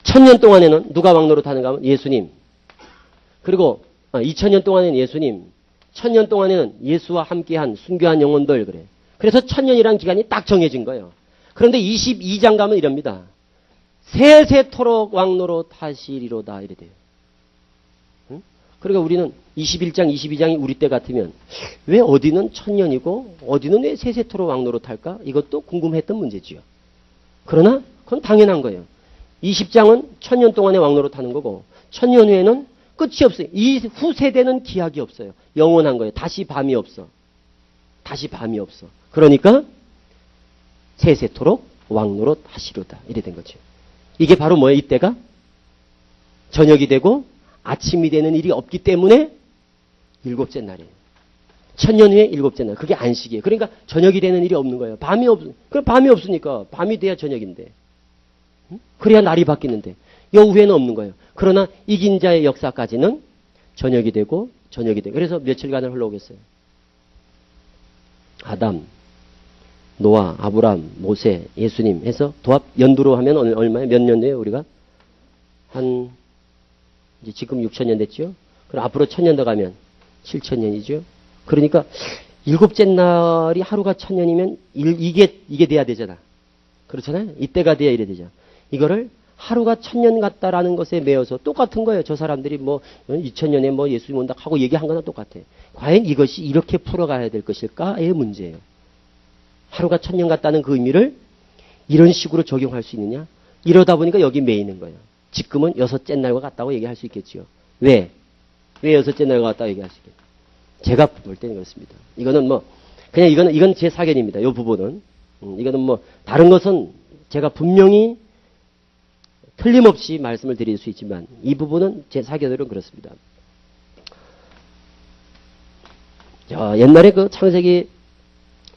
A: 1000년 동안에는 누가 왕노릇 하는가 하면 예수님. 그리고 2000년 동안에는 예수님. 1000년 동안에는 예수와 함께한 순교한 영혼들 그래. 그래서 1000년이라는 기간이 딱 정해진 거예요. 그런데 22장 가면 이럽니다. 세세토록 왕노릇 하시리로다 이래 돼요. 응? 그러니까 우리는 21장, 22장이 우리 때 같으면 왜 어디는 1000년이고 어디는 왜 세세토록 왕노릇 할까? 이것도 궁금했던 문제지요. 그러나 그건 당연한 거예요. 20장은 1000년 동안에 왕노릇 하는 거고 1000년 후에는 끝이 없어요. 이 후세대는 기약이 없어요. 영원한 거예요. 다시 밤이 없어. 다시 밤이 없어. 그러니까 세세토록 왕노릇 하시로다. 이래 된 거죠. 이게 바로 뭐예요? 이때가 저녁이 되고 아침이 되는 일이 없기 때문에 일곱째 날이에요. 1000년 후에 일곱째 날. 그게 안식이에요. 그러니까 저녁이 되는 일이 없는 거예요. 그럼 밤이 없으니까 밤이 돼야 저녁인데. 그래야 날이 바뀌는데. 여후에는 없는 거예요. 그러나 이긴 자의 역사까지는 저녁이 되고 저녁이 되고. 그래서 며칠간을 흘러오겠어요. 아담, 노아, 아브람, 모세, 예수님 해서 도합 연두로 하면 얼마예요? 몇 년 돼요? 우리가? 이제 지금 6000년 됐죠? 그럼 앞으로 1000년 더 가면 7000년이죠? 그러니까 일곱째 날이 하루가 1000년이면 이게 돼야 되잖아. 그렇잖아요? 이때가 돼야 이래 되죠. 이거를 하루가 1000년 같다라는 것에 매여서 똑같은 거예요. 저 사람들이 2000년에 예수님 온다 하고 얘기한 거나 똑같아. 과연 이것이 이렇게 풀어가야 될 것일까의 문제예요. 하루가 1000년 같다는 그 의미를 이런 식으로 적용할 수 있느냐? 이러다 보니까 여기 매이는 거예요. 지금은 여섯째 날과 같다고 얘기할 수 있겠죠. 왜 여섯째 날과 같다고 얘기할 수 있겠죠? 제가 볼 때는 그렇습니다. 이거는 그냥 이건 제 사견입니다. 이 부분은. 이거는 다른 것은 제가 분명히 틀림없이 말씀을 드릴 수 있지만 이 부분은 제 사견으로는 그렇습니다. 자, 옛날에 그 창세기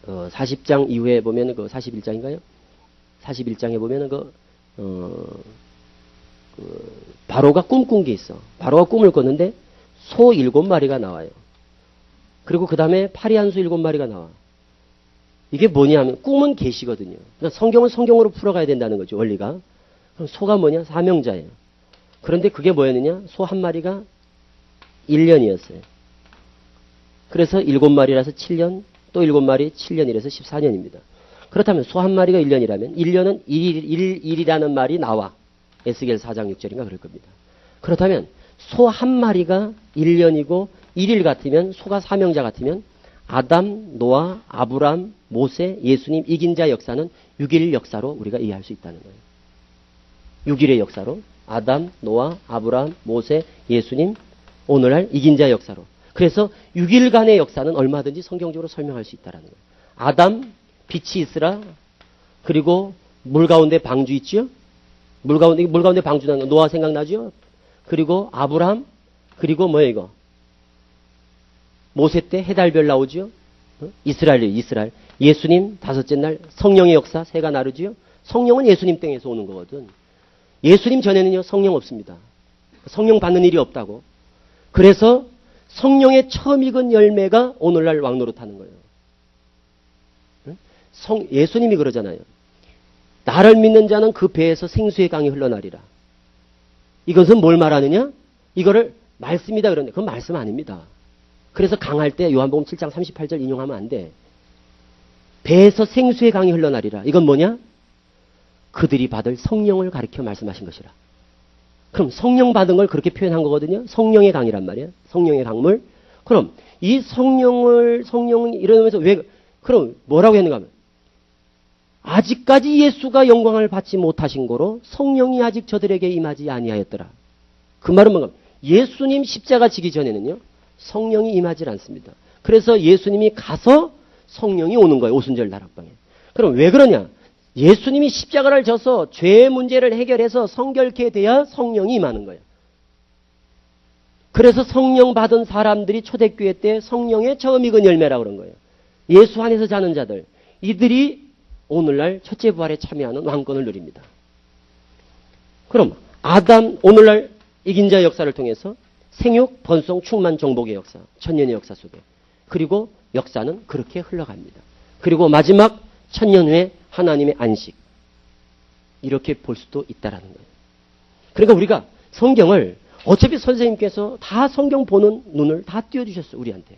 A: 40장 이후에 보면은 41장인가요? 41장에 보면은 바로가 꿈꾼 게 있어. 바로가 꿈을 꿨는데 소 7마리가 나와요. 그리고 그 다음에 파리 한 수 7마리가 나와. 이게 뭐냐 하면 꿈은 계시거든요. 그러니까 성경은 성경으로 풀어가야 된다는 거죠. 원리가. 그럼 소가 뭐냐? 사명자예요. 그런데 그게 뭐였느냐? 소 한 마리가 1년이었어요. 그래서 7마리라서 7년, 또 7마리 7년이라서 14년입니다. 그렇다면 소 한 마리가 1년이라면 1년은 1이라는 말이 나와. 에스겔 4장 6절인가 그럴 겁니다. 그렇다면 소 한 마리가 1년이고 1일 같으면 소가 사명자 같으면 아담, 노아, 아브람, 모세, 예수님, 이긴 자 역사는 6일 역사로 우리가 이해할 수 있다는 거예요. 6일의 역사로 아담, 노아, 아브람, 모세, 예수님, 오늘날 이긴 자 역사로. 그래서 6일간의 역사는 얼마든지 성경적으로 설명할 수 있다는 거예요. 아담, 빛이 있으라. 그리고 물 가운데 방주 있죠? 물 가운데 방주 나는 거 노아 생각나죠? 그리고 아브람, 그리고 뭐예요 이거? 모세 때 해달별 나오죠? 이스라엘이에요, 이스라엘. 예수님 다섯째 날 성령의 역사 새가 나르지요? 성령은 예수님 땡에서 오는 거거든. 예수님 전에는요 성령 없습니다. 성령 받는 일이 없다고. 그래서 성령의 처음 익은 열매가 오늘날 왕노릇하는 거예요. 예수님이 그러잖아요. 나를 믿는 자는 그 배에서 생수의 강이 흘러나리라. 이것은 뭘 말하느냐? 이거를 말씀이다 그러는데 그건 말씀 아닙니다. 그래서 강할 때 요한복음 7장 38절 인용하면 안 돼. 배에서 생수의 강이 흘러나리라. 이건 뭐냐? 그들이 받을 성령을 가리켜 말씀하신 것이라. 그럼 성령 받은 걸 그렇게 표현한 거거든요. 성령의 강이란 말이에요. 성령의 강물. 그럼 이 성령은 이러면서 그럼 뭐라고 했는가 하면 아직까지 예수가 영광을 받지 못하신 거로 성령이 아직 저들에게 임하지 아니하였더라. 그 말은 뭔가 예수님 십자가 지기 전에는요. 성령이 임하지 않습니다. 그래서 예수님이 가서 성령이 오는 거예요. 오순절 다락방에. 그럼 왜 그러냐? 예수님이 십자가를 져서 죄의 문제를 해결해서 성결케 돼야 성령이 임하는 거예요. 그래서 성령 받은 사람들이 초대교회 때 성령의 처음 익은 열매라고 그런 거예요. 예수 안에서 자는 자들. 이들이 오늘날 첫째 부활에 참여하는 왕권을 누립니다. 그럼 오늘날 이긴 자 역사를 통해서 생육, 번성, 충만, 정복의 역사, 천년의 역사 속에. 그리고 역사는 그렇게 흘러갑니다. 그리고 마지막 천년 후에 하나님의 안식. 이렇게 볼 수도 있다라는 거예요. 그러니까 우리가 성경을 어차피 선생님께서 다 성경 보는 눈을 다 띄워주셨어요. 우리한테.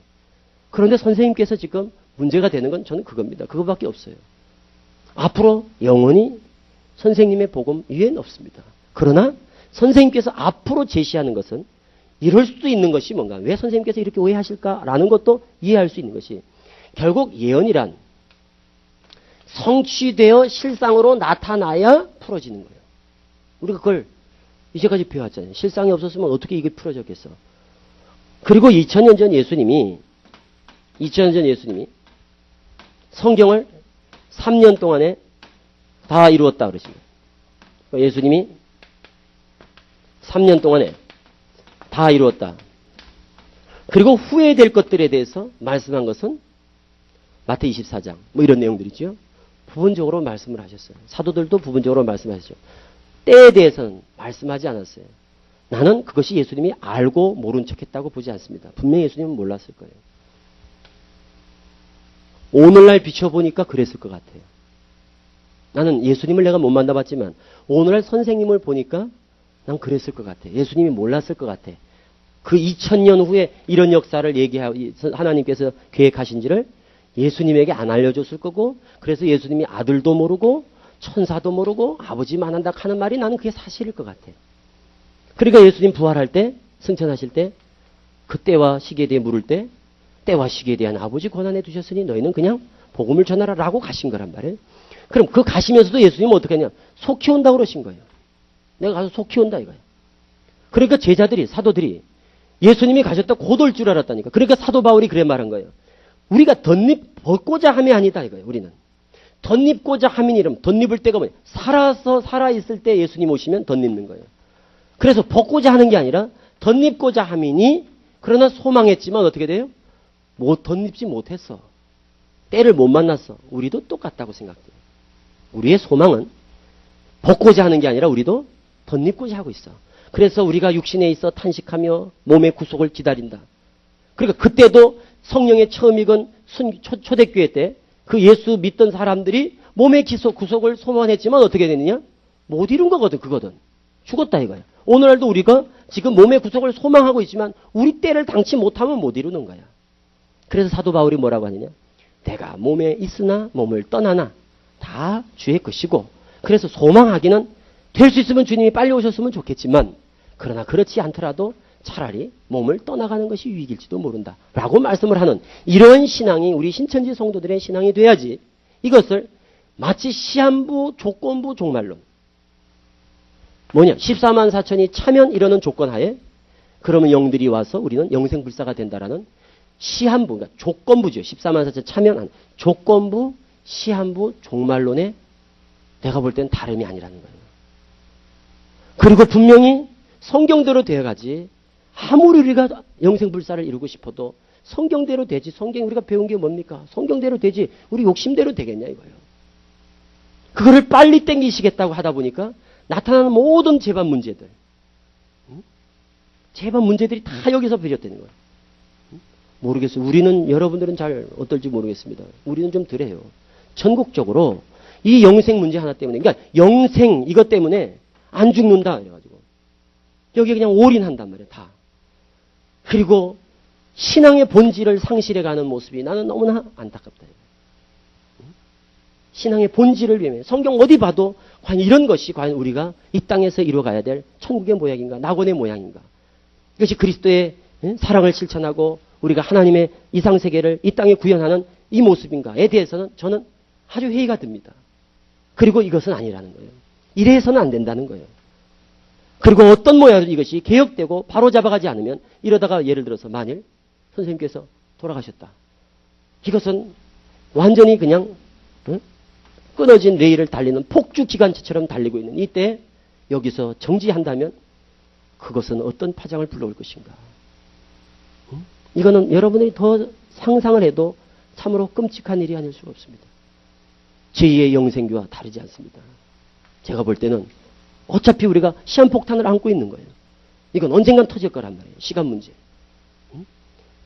A: 그런데 선생님께서 지금 문제가 되는 건 저는 그겁니다. 그거밖에 없어요. 앞으로 영원히 선생님의 복음 위엔 없습니다. 그러나 선생님께서 앞으로 제시하는 것은 이럴 수도 있는 것이 뭔가 왜 선생님께서 이렇게 오해하실까라는 것도 이해할 수 있는 것이 결국 예언이란 성취되어 실상으로 나타나야 풀어지는 거예요. 우리가 그걸 이제까지 배웠잖아요. 실상이 없었으면 어떻게 이게 풀어졌겠어. 그리고 2000년 전 예수님이 성경을 3년 동안에 다 이루었다 그러십니다. 예수님이 3년 동안에 다 이루었다. 그리고 후회될 것들에 대해서 말씀한 것은 마태 24장 뭐 이런 내용들이죠. 부분적으로 말씀을 하셨어요. 사도들도 부분적으로 말씀하시죠. 때에 대해서는 말씀하지 않았어요. 나는 그것이 예수님이 알고 모른 척했다고 보지 않습니다. 분명히 예수님은 몰랐을 거예요. 오늘날 비춰보니까 그랬을 것 같아요. 나는 예수님을 내가 못 만나봤지만 오늘날 선생님을 보니까 난 그랬을 것 같아. 예수님이 몰랐을 것 같아. 그 2000년 후에 이런 역사를 하나님께서 계획하신지를 예수님에게 안 알려줬을 거고 그래서 예수님이 아들도 모르고 천사도 모르고 아버지만 한다 하는 말이 나는 그게 사실일 것 같아. 그러니까 예수님 부활할 때 승천하실 때 그 때와 시기에 대해 물을 때 때와 시기에 대한 아버지 권한에 두셨으니 너희는 그냥 복음을 전하라 라고 가신 거란 말이에요. 그럼 그 가시면서도 예수님은 어떻게 하냐. 속히 온다고 그러신 거예요. 내가 가서 속히 온다 이거예요. 그러니까 제자들이 사도들이 예수님이 가셨다 곧 올 줄 알았다니까. 그러니까 사도 바울이 그래 말한 거예요. 우리가 덧립 벗고자 함이 아니다 이거예요. 우리는. 덧립고자 함인 이름. 덧립을 때가 뭐냐. 살아있을 때 예수님 오시면 덧립는 거예요. 그래서 벗고자 하는 게 아니라 덧립고자 함이니 그러나 소망했지만 어떻게 돼요? 덧립지 못했어. 때를 못 만났어. 우리도 똑같다고 생각돼요. 우리의 소망은 벗고자 하는 게 아니라 우리도 덧립고자 하고 있어. 그래서 우리가 육신에 있어 탄식하며 몸의 구속을 기다린다. 그러니까 그때도 성령의 처음 익은 초대교회 때 그 예수 믿던 사람들이 몸의 구속을 소원했지만 어떻게 됐느냐? 못 이룬 거거든. 그거든. 죽었다 이거야. 오늘날도 우리가 지금 몸의 구속을 소망하고 있지만 우리 때를 당치 못하면 못 이루는 거야. 그래서 사도 바울이 뭐라고 하느냐? 내가 몸에 있으나 몸을 떠나나 다 주의 것이고 그래서 소망하기는 될 수 있으면 주님이 빨리 오셨으면 좋겠지만 그러나 그렇지 않더라도 차라리 몸을 떠나가는 것이 유익일지도 모른다 라고 말씀을 하는 이런 신앙이 우리 신천지 성도들의 신앙이 돼야지 이것을 마치 시한부, 조건부, 종말론 뭐냐 14만 4천이 차면 이러는 조건하에 그러면 영들이 와서 우리는 영생불사가 된다라는 시한부, 그러니까 조건부죠. 14만 4천 차면 조건부, 시한부, 종말론에 내가 볼 땐 다름이 아니라는 거예요. 그리고 분명히 성경대로 되어가지 아무리 우리가 영생불사를 이루고 싶어도 성경대로 되지 성경 우리가 배운 게 뭡니까? 성경대로 되지 우리 욕심대로 되겠냐 이거예요. 그거를 빨리 땡기시겠다고 하다 보니까 나타나는 모든 재반 문제들 재반 문제들이 다 여기서 비롯되는 거예요. 모르겠어요. 우리는 여러분들은 잘 어떨지 모르겠습니다. 우리는 좀 덜해요. 전국적으로 이 영생 문제 하나 때문에 그러니까 영생 이것 때문에 안 죽는다 이래가지고 여기에 그냥 올인한단 말이에요. 다. 그리고 신앙의 본질을 상실해가는 모습이 나는 너무나 안타깝다. 신앙의 본질을 위해 성경 어디 봐도 과연 이런 것이 과연 우리가 이 땅에서 이루어가야 될 천국의 모양인가 낙원의 모양인가 이것이 그리스도의 사랑을 실천하고 우리가 하나님의 이상세계를 이 땅에 구현하는 이 모습인가에 대해서는 저는 아주 회의가 듭니다. 그리고 이것은 아니라는 거예요. 이래서는 안 된다는 거예요. 그리고 어떤 모양으로 이것이 개혁되고 바로잡아가지 않으면 이러다가 예를 들어서 만일 선생님께서 돌아가셨다. 이것은 완전히 그냥 끊어진 레일을 달리는 폭주기관차처럼 달리고 있는 이때 여기서 정지한다면 그것은 어떤 파장을 불러올 것인가. 이거는 여러분들이 더 상상을 해도 참으로 끔찍한 일이 아닐 수가 없습니다. 제2의 영생교와 다르지 않습니다. 제가 볼 때는 어차피 우리가 시한폭탄을 안고 있는 거예요. 이건 언젠간 터질 거란 말이에요. 시간 문제.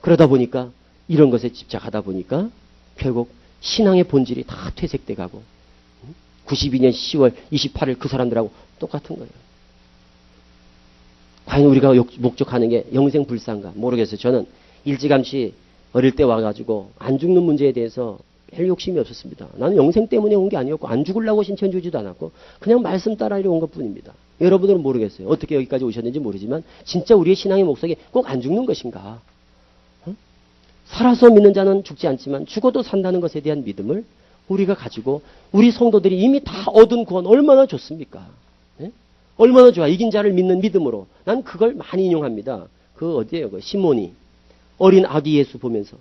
A: 그러다 보니까 이런 것에 집착하다 보니까 결국 신앙의 본질이 다 퇴색돼 가고 92년 10월 28일 그 사람들하고 똑같은 거예요. 과연 우리가 목적하는 게 영생불사인가 모르겠어요. 저는 일찌감치 어릴 때 와가지고 안 죽는 문제에 대해서 별 욕심이 없었습니다. 나는 영생 때문에 온 게 아니었고 안 죽으려고 신천 주지도 않았고 그냥 말씀 따라 이리 온 것뿐입니다. 여러분들은 모르겠어요. 어떻게 여기까지 오셨는지 모르지만 진짜 우리의 신앙의 목적이 꼭 안 죽는 것인가. 살아서 믿는 자는 죽지 않지만 죽어도 산다는 것에 대한 믿음을 우리가 가지고 우리 성도들이 이미 다 얻은 구원 얼마나 좋습니까? 네? 얼마나 좋아. 이긴 자를 믿는 믿음으로. 난 그걸 많이 인용합니다. 그 어디에요? 그 시몬이 어린 아기 예수 보면서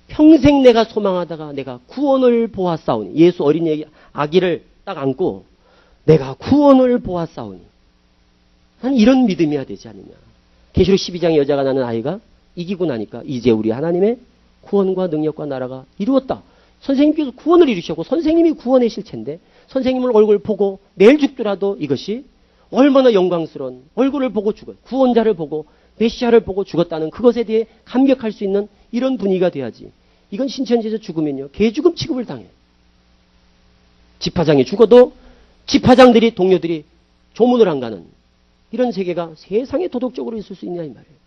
A: 평생 내가 소망하다가 내가 구원을 보았사오니 예수 어린 아기를 딱 안고 내가 구원을 보았사오니 난 이런 믿음이어야 되지 않느냐. 계시록 12장의 여자가 낳는 아이가 이기고 나니까 이제 우리 하나님의 구원과 능력과 나라가 이루었다. 선생님께서 구원을 이루셨고 선생님이 구원의 실체인데 선생님을 얼굴 보고 매일 죽더라도 이것이 얼마나 영광스러운 얼굴을 보고 죽어요. 구원자를 보고 메시아를 보고 죽었다는 그것에 대해 감격할 수 있는 이런 분위기가 돼야지. 이건 신천지에서 죽으면요. 개죽음 취급을 당해. 집화장이 죽어도 집화장들이 동료들이 조문을 안 가는 이런 세계가 세상에 도덕적으로 있을 수 있냐 이 말이에요.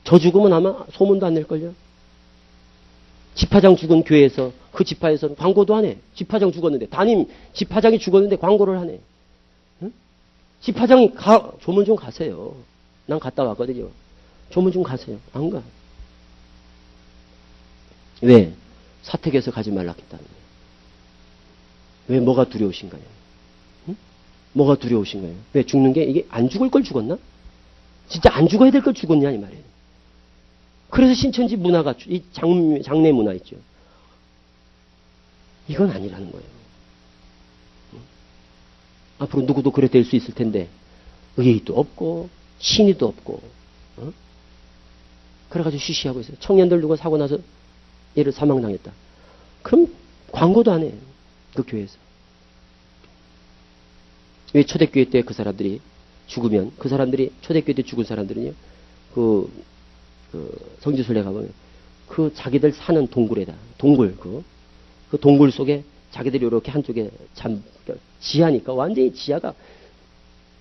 A: 저 죽으면 아마 소문도 안 낼걸요. 집화장 죽은 교회에서 그 집화에서는 광고도 안 해. 집화장 죽었는데 담임 집화장이 죽었는데 광고를 하네. 응? 집화장이 조문 좀 가세요. 난 갔다 왔거든요. 조문 좀 가세요. 안 가. 왜? 사택에서 가지 말라 했다는 거예요. 왜 뭐가 두려우신가요? 응? 뭐가 두려우신가요? 왜 죽는 게 이게 안 죽을 걸 죽었나? 진짜 안 죽어야 될 걸 죽었냐 이 말이에요. 그래서 신천지 문화가 이 장례 문화 있죠. 이건 아니라는 거예요. 앞으로 누구도 그래 될 수 있을 텐데 의의도 없고 신의도 없고 그래가지고 쉬쉬하고 있어요. 청년들 누가 사고 나서 얘를 사망당했다. 그럼 광고도 안 해. 그 교회에서. 왜 초대교회 때 그 사람들이 죽으면 그 사람들이 초대교회 때 죽은 사람들은요. 그 성지순례 가보면 그 자기들 사는 동굴에다 동굴 그 동굴 속에 자기들이 이렇게 한쪽에 지하니까 완전히 지하가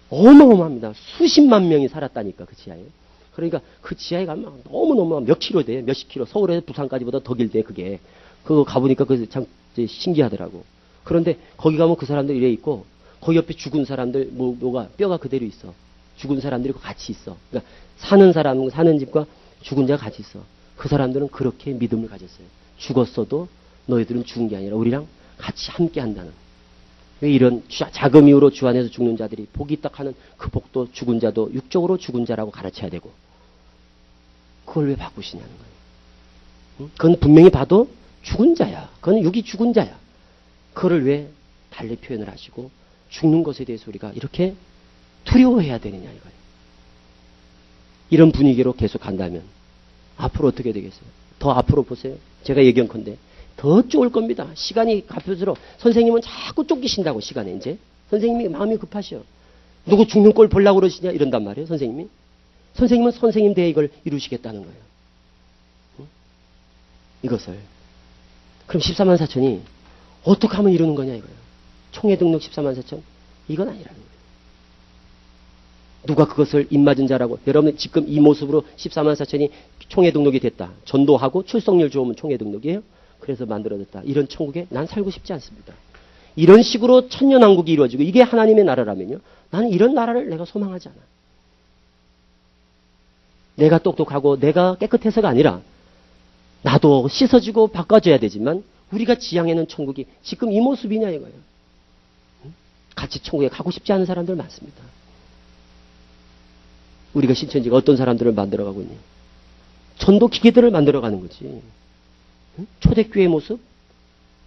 A: 어마어마합니다. 수십만 명이 살았다니까 그 지하에. 그러니까 그 지하에 가면 너무너무 몇 킬로 돼. 몇십 킬로. 서울에서 부산까지보다 더 길대 그게. 그거 가보니까 그 참 신기하더라고. 그런데 거기 가면 그 사람들 이래 있고 거기 옆에 죽은 사람들 뭐가 뼈가 그대로 있어. 죽은 사람들과 같이 있어. 그러니까 사는 사람, 사는 집과 죽은 자가 같이 있어. 그 사람들은 그렇게 믿음을 가졌어요. 죽었어도 너희들은 죽은 게 아니라 우리랑 같이 함께 한다는. 왜 이런 자금 이후로 주 안에서 죽는 자들이 복이 있다 하는 그 복도 죽은 자도 육적으로 죽은 자라고 가르쳐야 되고, 그걸 왜 바꾸시냐는 거예요. 응? 그건 분명히 봐도 죽은 자야. 그건 육이 죽은 자야. 그거를 왜 달리 표현을 하시고 죽는 것에 대해서 우리가 이렇게 두려워해야 되느냐 이거예요. 이런 분위기로 계속 간다면 앞으로 어떻게 되겠어요? 더 앞으로 보세요. 제가 예견컨대 더 쫓을 겁니다. 시간이 가면서록 선생님은 자꾸 쫓기신다고. 시간에 이제 선생님이 마음이 급하셔. 누구 죽는 꼴 보려고 그러시냐 이런단 말이에요. 선생님이. 선생님은 선생님 대에 이걸 이루시겠다는 거예요. 응? 이것을. 그럼 14만 4천이 어떻게 하면 이루는 거냐 이거예요. 총회 등록 14만 4천 이건 아니라는 거예요. 누가 그것을 입맞은 자라고. 여러분 지금 이 모습으로 14만 4천이 총회 등록이 됐다. 전도하고 출석률 좋으면 총회 등록이에요. 그래서 만들어졌다. 이런 천국에 난 살고 싶지 않습니다. 이런 식으로 천년왕국이 이루어지고 이게 하나님의 나라라면요. 나는 이런 나라를 내가 소망하지 않아. 내가 똑똑하고 내가 깨끗해서가 아니라 나도 씻어지고 바꿔줘야 되지만 우리가 지향하는 천국이 지금 이 모습이냐 이거예요. 같이 천국에 가고 싶지 않은 사람들 많습니다. 우리가 신천지가 어떤 사람들을 만들어가고 있냐. 전도 기계들을 만들어가는 거지. 초대교회의 모습?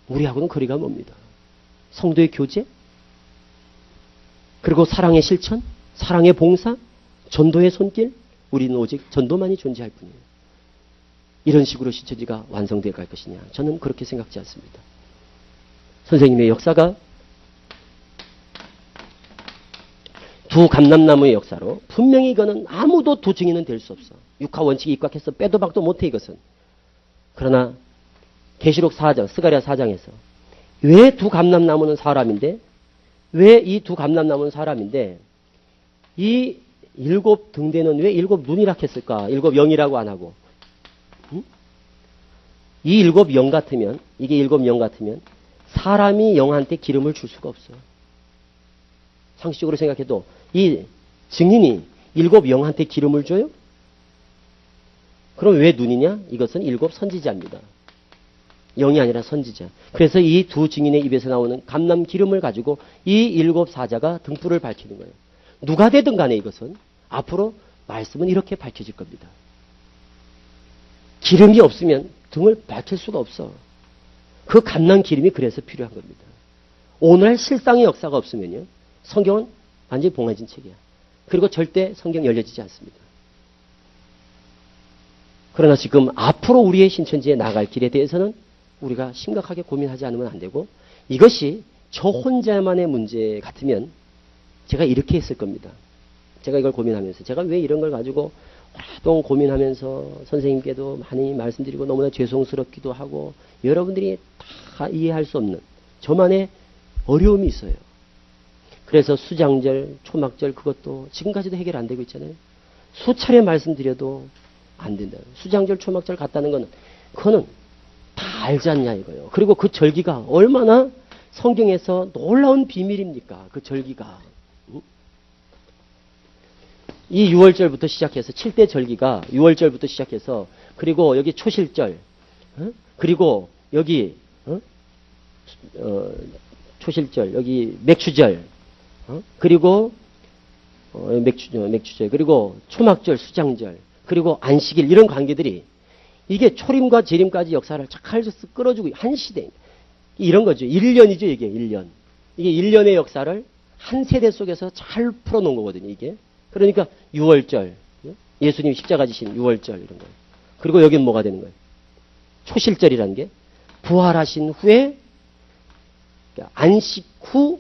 A: 우리하고는 거리가 멉니다. 성도의 교제? 그리고 사랑의 실천? 사랑의 봉사? 전도의 손길? 우리는 오직 전도만이 존재할 뿐이에요. 이런 식으로 신천지가 완성되어 갈 것이냐. 저는 그렇게 생각지 않습니다. 선생님의 역사가 두 감람나무의 역사로 분명히 이거는 아무도 두 증인은 될 수 없어. 육하 원칙에 입각해서 빼도 박도 못해 이것은. 그러나 계시록 4장, 스가랴 4장에서 왜 두 감람나무는 사람인데, 왜 이 두 감람나무는 사람인데 이 일곱 등대는 왜 일곱 눈이라 했을까? 일곱 영이라고 안 하고. 응? 이 일곱 영 같으면, 이게 일곱 영 같으면 사람이 영한테 기름을 줄 수가 없어. 상식적으로 생각해도 이 증인이 일곱 영한테 기름을 줘요? 그럼 왜 눈이냐? 이것은 일곱 선지자입니다. 영이 아니라 선지자. 그래서 이 두 증인의 입에서 나오는 감람 기름을 가지고 이 일곱 사자가 등불을 밝히는 거예요. 누가 되든 간에 이것은 앞으로 말씀은 이렇게 밝혀질 겁니다. 기름이 없으면 등을 밝힐 수가 없어. 그 감람 기름이 그래서 필요한 겁니다. 오늘 실상의 역사가 없으면요. 성경은 완전히 봉해진 책이야. 그리고 절대 성경 열려지지 않습니다. 그러나 지금 앞으로 우리의 신천지에 나갈 길에 대해서는 우리가 심각하게 고민하지 않으면 안 되고, 이것이 저 혼자만의 문제 같으면 제가 이렇게 했을 겁니다. 제가 이걸 고민하면서 제가 왜 이런 걸 가지고 오랫동안 고민하면서 선생님께도 많이 말씀드리고 너무나 죄송스럽기도 하고 여러분들이 다 이해할 수 없는 저만의 어려움이 있어요. 그래서 수장절, 초막절 그것도 지금까지도 해결 안 되고 있잖아요. 수차례 말씀드려도 안 된다. 수장절, 초막절 갔다는 거는 그거는 다 알지 않냐 이거예요. 그리고 그 절기가 얼마나 성경에서 놀라운 비밀입니까? 그 절기가. 이 6월절부터 시작해서 7대 절기가 6월절부터 시작해서 그리고 여기 초실절 그리고 여기 초실절 여기 맥추절 그리고 맥추절 그리고 초막절 수장절 그리고 안식일 이런 관계들이 이게 초림과 재림까지 역사를 잘 끌어주고 한 시대 이런 거죠. 1년이죠 이게 1년. 이게 1년의 역사를 한 세대 속에서 잘 풀어놓은 거거든요 이게. 그러니까 6월절 예수님 십자가 지신 6월절 이런 거. 그리고 여기는 뭐가 되는 거예요? 초실절이라는 게 부활하신 후에 안식 후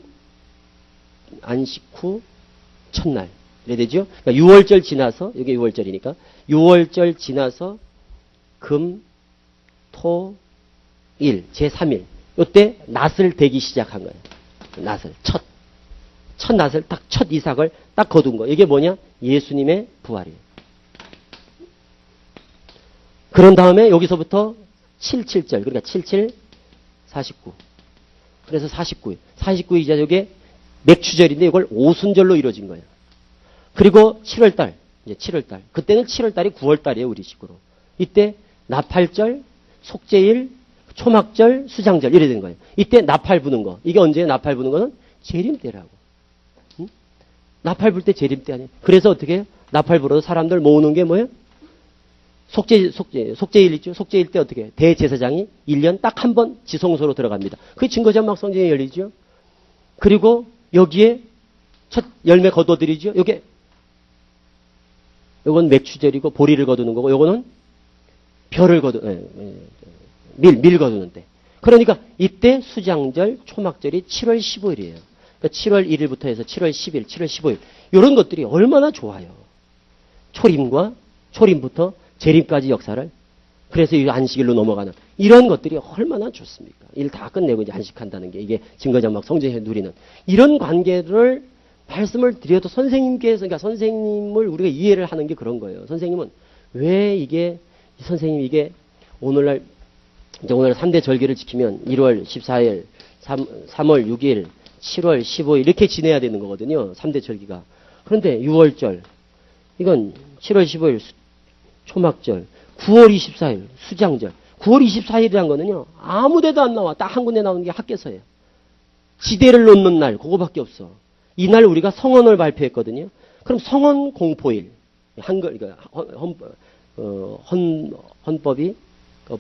A: 첫날 이래 되죠. 그러니까 6월절 지나서 여기 6월절이니까 6월절 지나서 금, 토, 일 제3일 이때 낫을 대기 시작한 거예요. 낫을 첫 낫을 딱 첫 이삭을 딱 거둔 거. 이게 뭐냐? 예수님의 부활이에요. 그런 다음에 여기서부터 77절 그러니까 77, 49 그래서 49일 이제 이게 맥추절인데 이걸 오순절로 이루어진 거예요. 그리고 7월달, 이제 7월달. 그때는 7월달이 9월달이에요, 우리식으로. 이때 나팔절, 속죄일, 초막절, 수장절 이래 되는 거예요. 이때 나팔 부는 거. 이게 언제예요? 나팔 부는 거는 재림때라고. 응? 나팔 불 때 재림때 아니에요. 그래서 어떻게 해요? 나팔 불어서 사람들 모으는 게 뭐예요? 속죄일 있죠? 속죄일 때 어떻게 해요? 대제사장이 1년 딱 한 번 지성소로 들어갑니다. 그게 증거장막 성전이 열리죠. 그리고 여기에 첫 열매 거둬들이죠. 요건 맥추절이고 보리를 거두는 거고, 요거는 별을 밀 거두는 때. 그러니까 이때 수장절, 초막절이 7월 15일이에요. 그러니까 7월 1일부터 해서 7월 10일, 7월 15일. 이런 것들이 얼마나 좋아요. 초림부터 재림까지 역사를. 그래서 이 안식일로 넘어가는 이런 것들이 얼마나 좋습니까? 일 다 끝내고 이제 안식한다는 게 이게 증거장막 성전에서 누리는 이런 관계를 말씀을 드려도 선생님께서, 그러니까 선생님을 우리가 이해를 하는 게 그런 거예요. 선생님은 왜 선생님 이게 오늘날 3대 절기를 지키면 1월 14일, 3월 6일, 7월 15일 이렇게 지내야 되는 거거든요. 3대 절기가. 그런데 6월절, 이건 7월 15일 초막절, 9월 24일 수장절. 9월 24일이란 거는요. 아무 데도 안 나와. 딱 한 군데 나오는 게 학교서예요. 지대를 놓는 날 그거밖에 없어. 이날 우리가 성언을 발표했거든요. 그럼 성언 공포일. 헌법이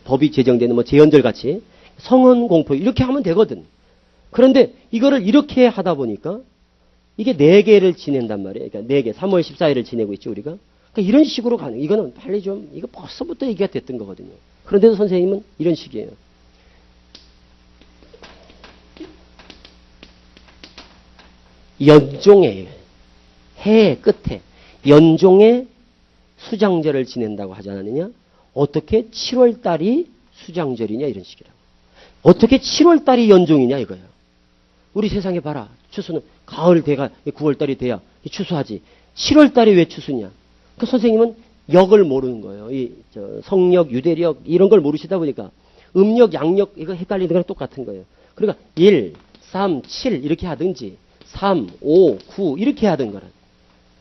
A: 법이 제정되는 뭐 제헌절 같이 성언 공포일 이렇게 하면 되거든. 그런데 이거를 이렇게 하다 보니까 이게 4개를 지낸단 말이에요. 그러니까 4개, 3월 14일을 지내고 있죠, 우리가. 그러니까 이런 식으로 가는, 이거는 빨리 좀, 이거 벌써부터 얘기가 됐던 거거든요. 그런데도 선생님은 이런 식이에요. 연종의, 해 끝에, 연종의 수장절을 지낸다고 하지 않았느냐? 어떻게 7월달이 수장절이냐, 이런 식이라고. 어떻게 7월달이 연종이냐, 이거예요. 우리 세상에 봐라. 추수는 가을 돼가 9월달이 돼야 추수하지. 7월달이 왜 추수냐? 그 선생님은 역을 모르는 거예요. 성력, 유대력 이런 걸 모르시다 보니까 음력, 양력 이거 헷갈리는 거랑 똑같은 거예요. 그러니까 1, 3, 7 이렇게 하든지 3, 5, 9 이렇게 하든 거라.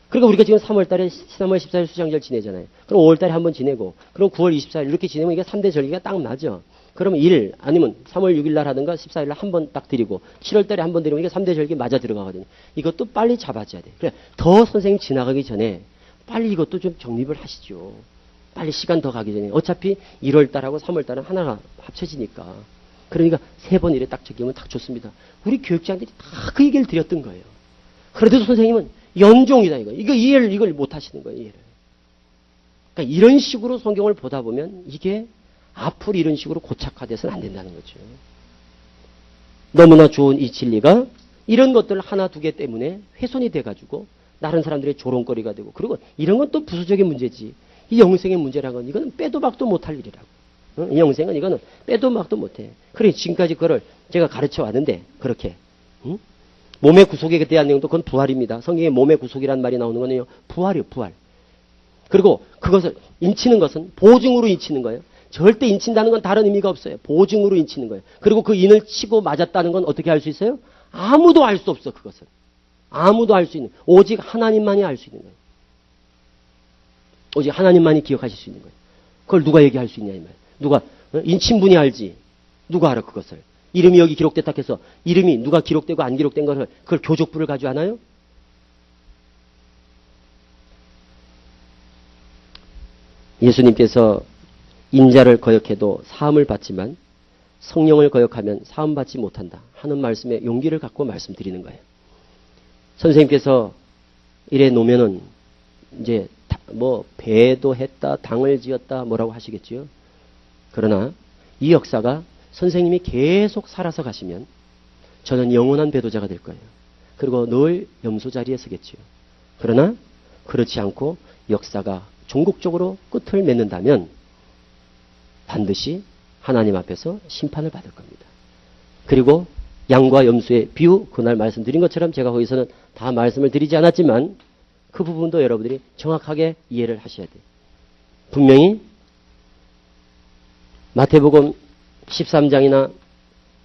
A: 그러니까 우리가 지금 3월달에 3월 14일 수장절 지내잖아요. 그럼 5월달에 한번 지내고 그럼 9월 24일 이렇게 지내면 이게 3대 절기가 딱 맞아. 그러면 1 아니면 3월 6일 날 하든가 14일 날 한 번 딱 드리고 7월달에 한 번 드리면 이게 3대 절기 맞아 들어가거든요. 이것도 빨리 잡아줘야 돼. 그래 더 선생님 지나가기 전에 빨리 이것도 좀 정립을 하시죠. 빨리 시간 더 가기 전에. 어차피 1월달하고 3월달은 하나가 합쳐지니까. 그러니까 3번 일에 딱 적용하면 딱 좋습니다. 우리 교육자들이 다 그 얘기를 드렸던 거예요. 그런데도 선생님은 연종이다 이거. 이걸 못 하시는 거예요. 이해를. 그러니까 이런 식으로 성경을 보다 보면 이게 앞으로 이런 식으로 고착화돼서는 안 된다는 거죠. 너무나 좋은 이 진리가 이런 것들 하나 두 개 때문에 훼손이 돼가지고 다른 사람들의 조롱거리가 되고 그리고 이런 건 또 부수적인 문제지. 이 영생의 문제라는 건 이거는 빼도 박도 못할 일이라고. 이 영생은 이거는 빼도 박도 못해. 그래 지금까지 그걸 제가 가르쳐 왔는데 그렇게 몸의 구속에 대한 내용도 그건 부활입니다. 성경에 몸의 구속이라는 말이 나오는 거는요. 부활이요. 부활. 그리고 그것을 인치는 것은 보증으로 인치는 거예요. 절대 인친다는 건 다른 의미가 없어요. 보증으로 인치는 거예요. 그리고 그 인을 치고 맞았다는 건 어떻게 알 수 있어요? 아무도 알 수 없어. 그것은. 아무도 알 수 있는. 오직 하나님만이 알 수 있는 거예요. 오직 하나님만이 기억하실 수 있는 거예요. 그걸 누가 얘기할 수 있냐 이 말이에요. 누가 인친분이 알지. 누가 알아 그것을. 이름이 여기 기록됐다 해서 이름이 누가 기록되고 안 기록된 것을 그걸 교족부를 가지고 하나요? 예수님께서 인자를 거역해도 사함을 받지만 성령을 거역하면 사함 받지 못한다 하는 말씀에 용기를 갖고 말씀드리는 거예요. 선생님께서 이래 놓으면은 이제 뭐 배도 했다, 당을 지었다 뭐라고 하시겠지요. 그러나 이 역사가 선생님이 계속 살아서 가시면 저는 영원한 배도자가 될 거예요. 그리고 늘 염소 자리에 서겠지요. 그러나 그렇지 않고 역사가 종국적으로 끝을 맺는다면 반드시 하나님 앞에서 심판을 받을 겁니다. 그리고 양과 염소의 비유 그날 말씀드린 것처럼 제가 거기서는 다 말씀을 드리지 않았지만 그 부분도 여러분들이 정확하게 이해를 하셔야 돼요. 분명히 마태복음 13장이나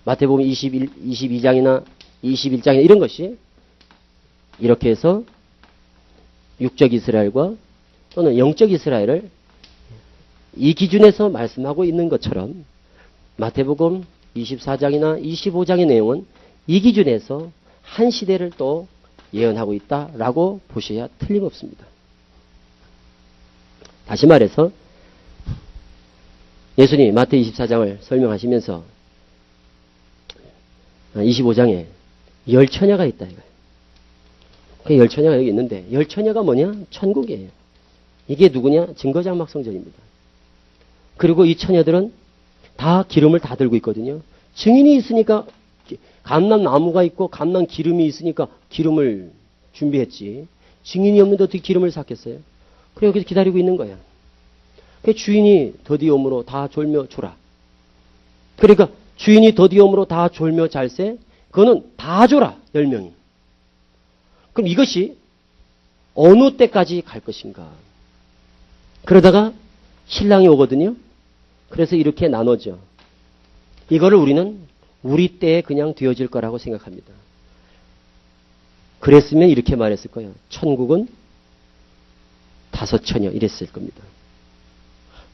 A: 마태복음 22장이나 21장이나 이런 것이 이렇게 해서 육적 이스라엘과 또는 영적 이스라엘을 이 기준에서 말씀하고 있는 것처럼 마태복음 24장이나 25장의 내용은 이 기준에서 한 시대를 또 예언하고 있다라고 보셔야 틀림없습니다. 다시 말해서 예수님이 마태 24장을 설명하시면서 25장에 열처녀가 있다 이거예요. 그 열처녀가 여기 있는데 열처녀가 뭐냐? 천국이에요. 이게 누구냐? 증거장막성전입니다. 그리고 이 처녀들은 다 기름을 다 들고 있거든요. 증인이 있으니까 감람나무가 있고 감람 기름이 있으니까 기름을 준비했지. 증인이 없는데 어떻게 기름을 샀겠어요? 그래 여기서 기다리고 있는 거야. 그 주인이 더디 오므로 다 졸며 줘라. 그러니까 주인이 더디 오므로 다 졸며 잘세 그거는 다 줘라 10명이. 그럼 이것이 어느 때까지 갈 것인가? 그러다가 신랑이 오거든요. 그래서 이렇게 나눠져. 이거를 우리는 우리 때에 그냥 되어질 거라고 생각합니다. 그랬으면 이렇게 말했을 거예요. 천국은 5처녀 이랬을 겁니다.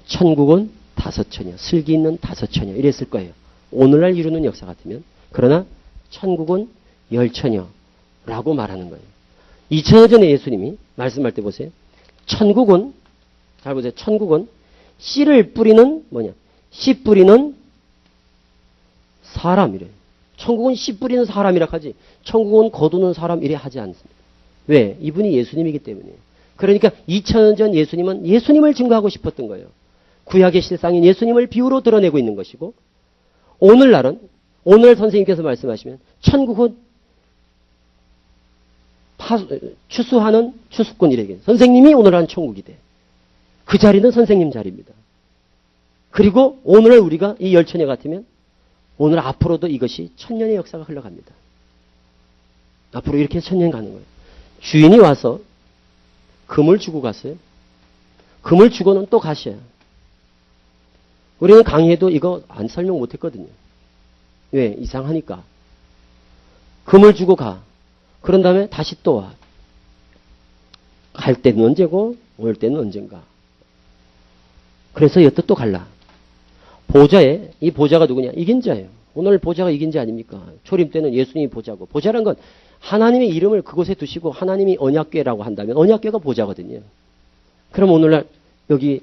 A: 천국은 5처녀, 슬기 있는 5처녀 이랬을 거예요. 오늘날 이루는 역사 같으면. 그러나 천국은 10처녀라고 말하는 거예요. 2000년 전에 예수님이 말씀할 때 보세요. 천국은 잘 보세요. 천국은 씨를 뿌리는 뭐냐? 씨 뿌리는 사람이래. 천국은 씨 뿌리는 사람이라 하지. 천국은 거두는 사람 이래 하지 않습니다. 왜? 이분이 예수님이기 때문이에요. 그러니까 2000년 전 예수님은 예수님을 증거하고 싶었던 거예요. 구약의 실상인 예수님을 비유로 드러내고 있는 것이고 오늘날은 오늘 선생님께서 말씀하시면 천국은 추수하는 추수꾼이래. 선생님이 오늘날은 천국이 돼. 그 자리는 선생님 자리입니다. 그리고 오늘 우리가 이 열처녀 같으면 오늘 앞으로도 이것이 1000년의 역사가 흘러갑니다. 앞으로 이렇게 1000년 가는 거예요. 주인이 와서 금을 주고 갔어요. 금을 주고는 또 가셔요. 우리는 강의에도 이거 안 설명 못했거든요. 왜? 이상하니까. 금을 주고 가. 그런 다음에 다시 또 와. 갈 때는 언제고 올 때는 언젠가. 그래서 여태 또 갈라. 보좌에 이 보좌가 누구냐? 이긴 자예요. 오늘 보좌가 이긴 자 아닙니까? 초림 때는 예수님이 보좌고. 보좌란 건 하나님의 이름을 그곳에 두시고 하나님이 언약궤라고 한다면 언약궤가 보좌거든요. 그럼 오늘날 여기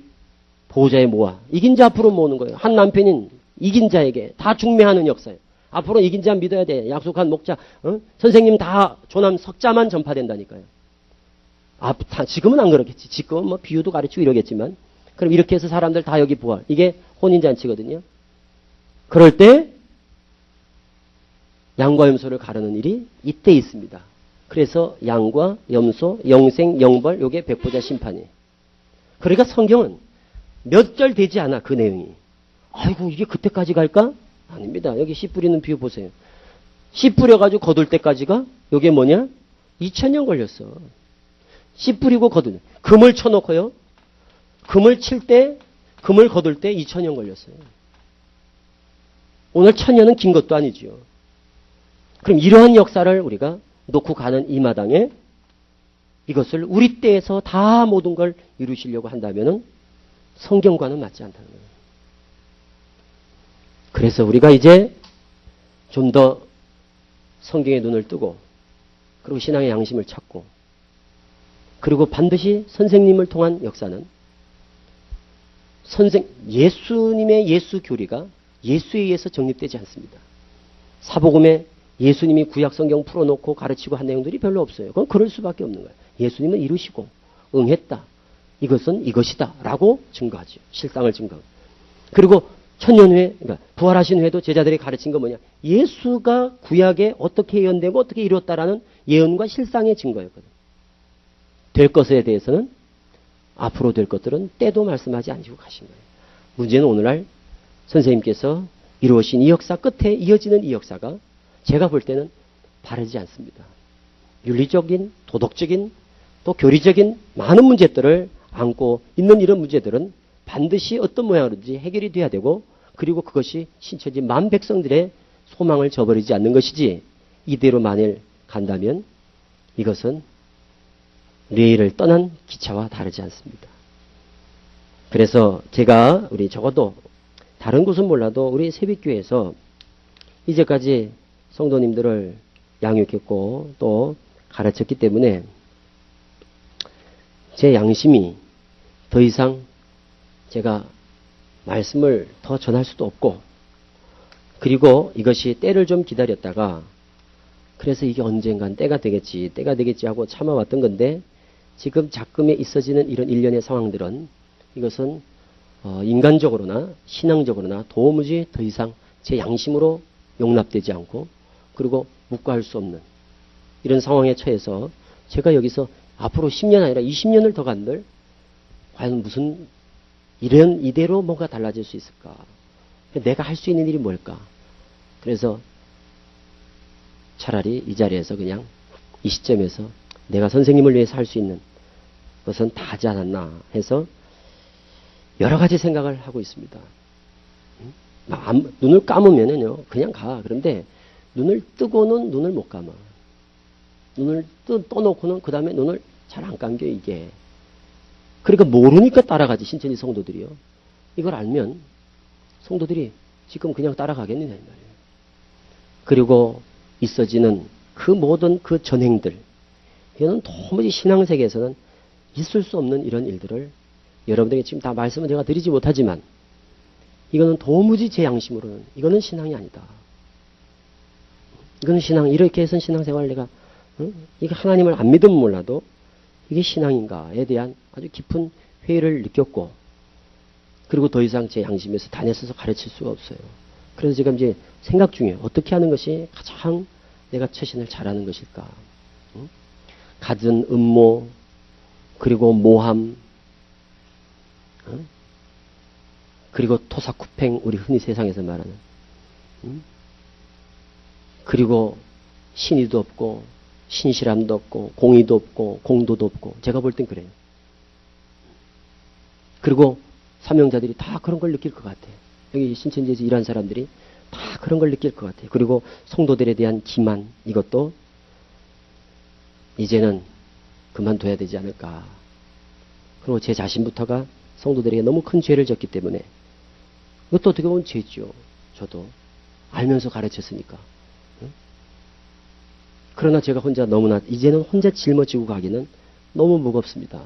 A: 보좌에 모아. 이긴 자 앞으로 모으는 거예요. 한 남편인 이긴 자에게 다 중매하는 역사예요. 앞으로 이긴 자 믿어야 돼. 약속한 목자. 선생님 다 조남 석자만 전파된다니까요. 지금은 안 그렇겠지. 지금은 뭐 비유도 가르치고 이러겠지만 그럼 이렇게 해서 사람들 다 여기 부활. 이게 혼인잔치거든요. 그럴 때 양과 염소를 가르는 일이 이때 있습니다. 그래서 양과 염소, 영생, 영벌 요게 백보자 심판이에요. 그러니까 성경은 몇 절 되지 않아 그 내용이. 아이고 이게 그때까지 갈까? 아닙니다. 여기 씨 뿌리는 비유 보세요. 씨 뿌려가지고 거둘 때까지가 요게 뭐냐? 2000년 걸렸어. 씨 뿌리고 거두는. 금을 쳐놓고요. 금을 칠 때, 금을 거둘 때 2000년 걸렸어요. 오늘 1000년은 긴 것도 아니지요. 그럼 이러한 역사를 우리가 놓고 가는 이 마당에 이것을 우리 때에서 다 모든 걸 이루시려고 한다면은 성경과는 맞지 않다는 거예요. 그래서 우리가 이제 좀 더 성경의 눈을 뜨고 그리고 신앙의 양심을 찾고 그리고 반드시 선생님을 통한 역사는 예수님의 예수 교리가 예수에 의해서 정립되지 않습니다. 사복음에 예수님이 구약 성경 풀어놓고 가르치고 한 내용들이 별로 없어요. 그건 그럴 수밖에 없는 거예요. 예수님은 이루시고 응했다. 이것은 이것이다. 라고 증거하죠. 실상을 증거하고. 그리고 1000년 후에 그러니까 부활하신 후에도 제자들이 가르친 건 뭐냐. 예수가 구약에 어떻게 예언되고 어떻게 이루었다라는 예언과 실상의 증거였거든요. 될 것에 대해서는 앞으로 될 것들은 때도 말씀하지 않으시고 가신 거예요. 문제는 오늘날 선생님께서 이루어진 이 역사 끝에 이어지는 이 역사가 제가 볼 때는 바르지 않습니다. 윤리적인, 도덕적인, 또 교리적인 많은 문제들을 안고 있는 이런 문제들은 반드시 어떤 모양으로든지 해결이 돼야 되고 그리고 그것이 신천지 만 백성들의 소망을 저버리지 않는 것이지 이대로 만일 간다면 이것은 레일을 떠난 기차와 다르지 않습니다. 그래서 제가 우리 적어도 다른 곳은 몰라도 우리 새벽교회에서 이제까지 성도님들을 양육했고 또 가르쳤기 때문에 제 양심이 더 이상 제가 말씀을 더 전할 수도 없고, 그리고 이것이 때를 좀 기다렸다가 그래서 이게 언젠간 때가 되겠지 하고 참아왔던 건데, 지금 작금에 있어지는 이런 일련의 상황들은 이것은 인간적으로나 신앙적으로나 도무지 더 이상 제 양심으로 용납되지 않고, 그리고 묵과할 수 없는 이런 상황에 처해서 제가 여기서 앞으로 10년 아니라 20년을 더 간들 과연 무슨 이대로 뭔가 달라질 수 있을까? 내가 할 수 있는 일이 뭘까? 그래서 차라리 이 자리에서 그냥 이 시점에서 내가 선생님을 위해서 할 수 있는 것은 다 하지 않았나 해서 여러 가지 생각을 하고 있습니다. 눈을 감으면은요, 그냥 가. 그런데 눈을 뜨고는 눈을 못 감아. 눈을 떠놓고는 그 다음에 눈을 잘 안 감겨, 이게. 그러니까 모르니까 따라가지, 신천지 성도들이요. 이걸 알면 성도들이 지금 그냥 따라가겠느냐, 이 말이에요. 그리고 있어지는 그 모든 그 전행들, 이거는 도무지 신앙세계에서는 있을 수 없는 이런 일들을 여러분들에게 지금 다 말씀은 제가 드리지 못하지만, 이거는 도무지 제 양심으로는 이거는 신앙이 아니다. 이거는 신앙, 이렇게 해서 신앙생활을 내가 이게 하나님을 안 믿으면 몰라도 이게 신앙인가에 대한 아주 깊은 회의를 느꼈고, 그리고 더 이상 제 양심에서 단에서서 가르칠 수가 없어요. 그래서 지금 이제 생각 중에 어떻게 하는 것이 가장 내가 처신을 잘하는 것일까? 갖은 음모, 그리고 모함, 그리고 토사쿠팽, 우리 흔히 세상에서 말하는, 그리고 신의도 없고 신실함도 없고 공의도 없고 공도도 없고, 제가 볼 땐 그래요. 그리고 사명자들이 다 그런 걸 느낄 것 같아요. 여기 신천지에서 일한 사람들이 다 그런 걸 느낄 것 같아요. 그리고 성도들에 대한 기만, 이것도 이제는 그만둬야 되지 않을까. 그리고 제 자신부터가 성도들에게 너무 큰 죄를 졌기 때문에, 이것도 어떻게 보면 죄죠. 저도 알면서 가르쳤으니까. 그러나 제가 혼자 너무나 이제는 혼자 짊어지고 가기는 너무 무겁습니다.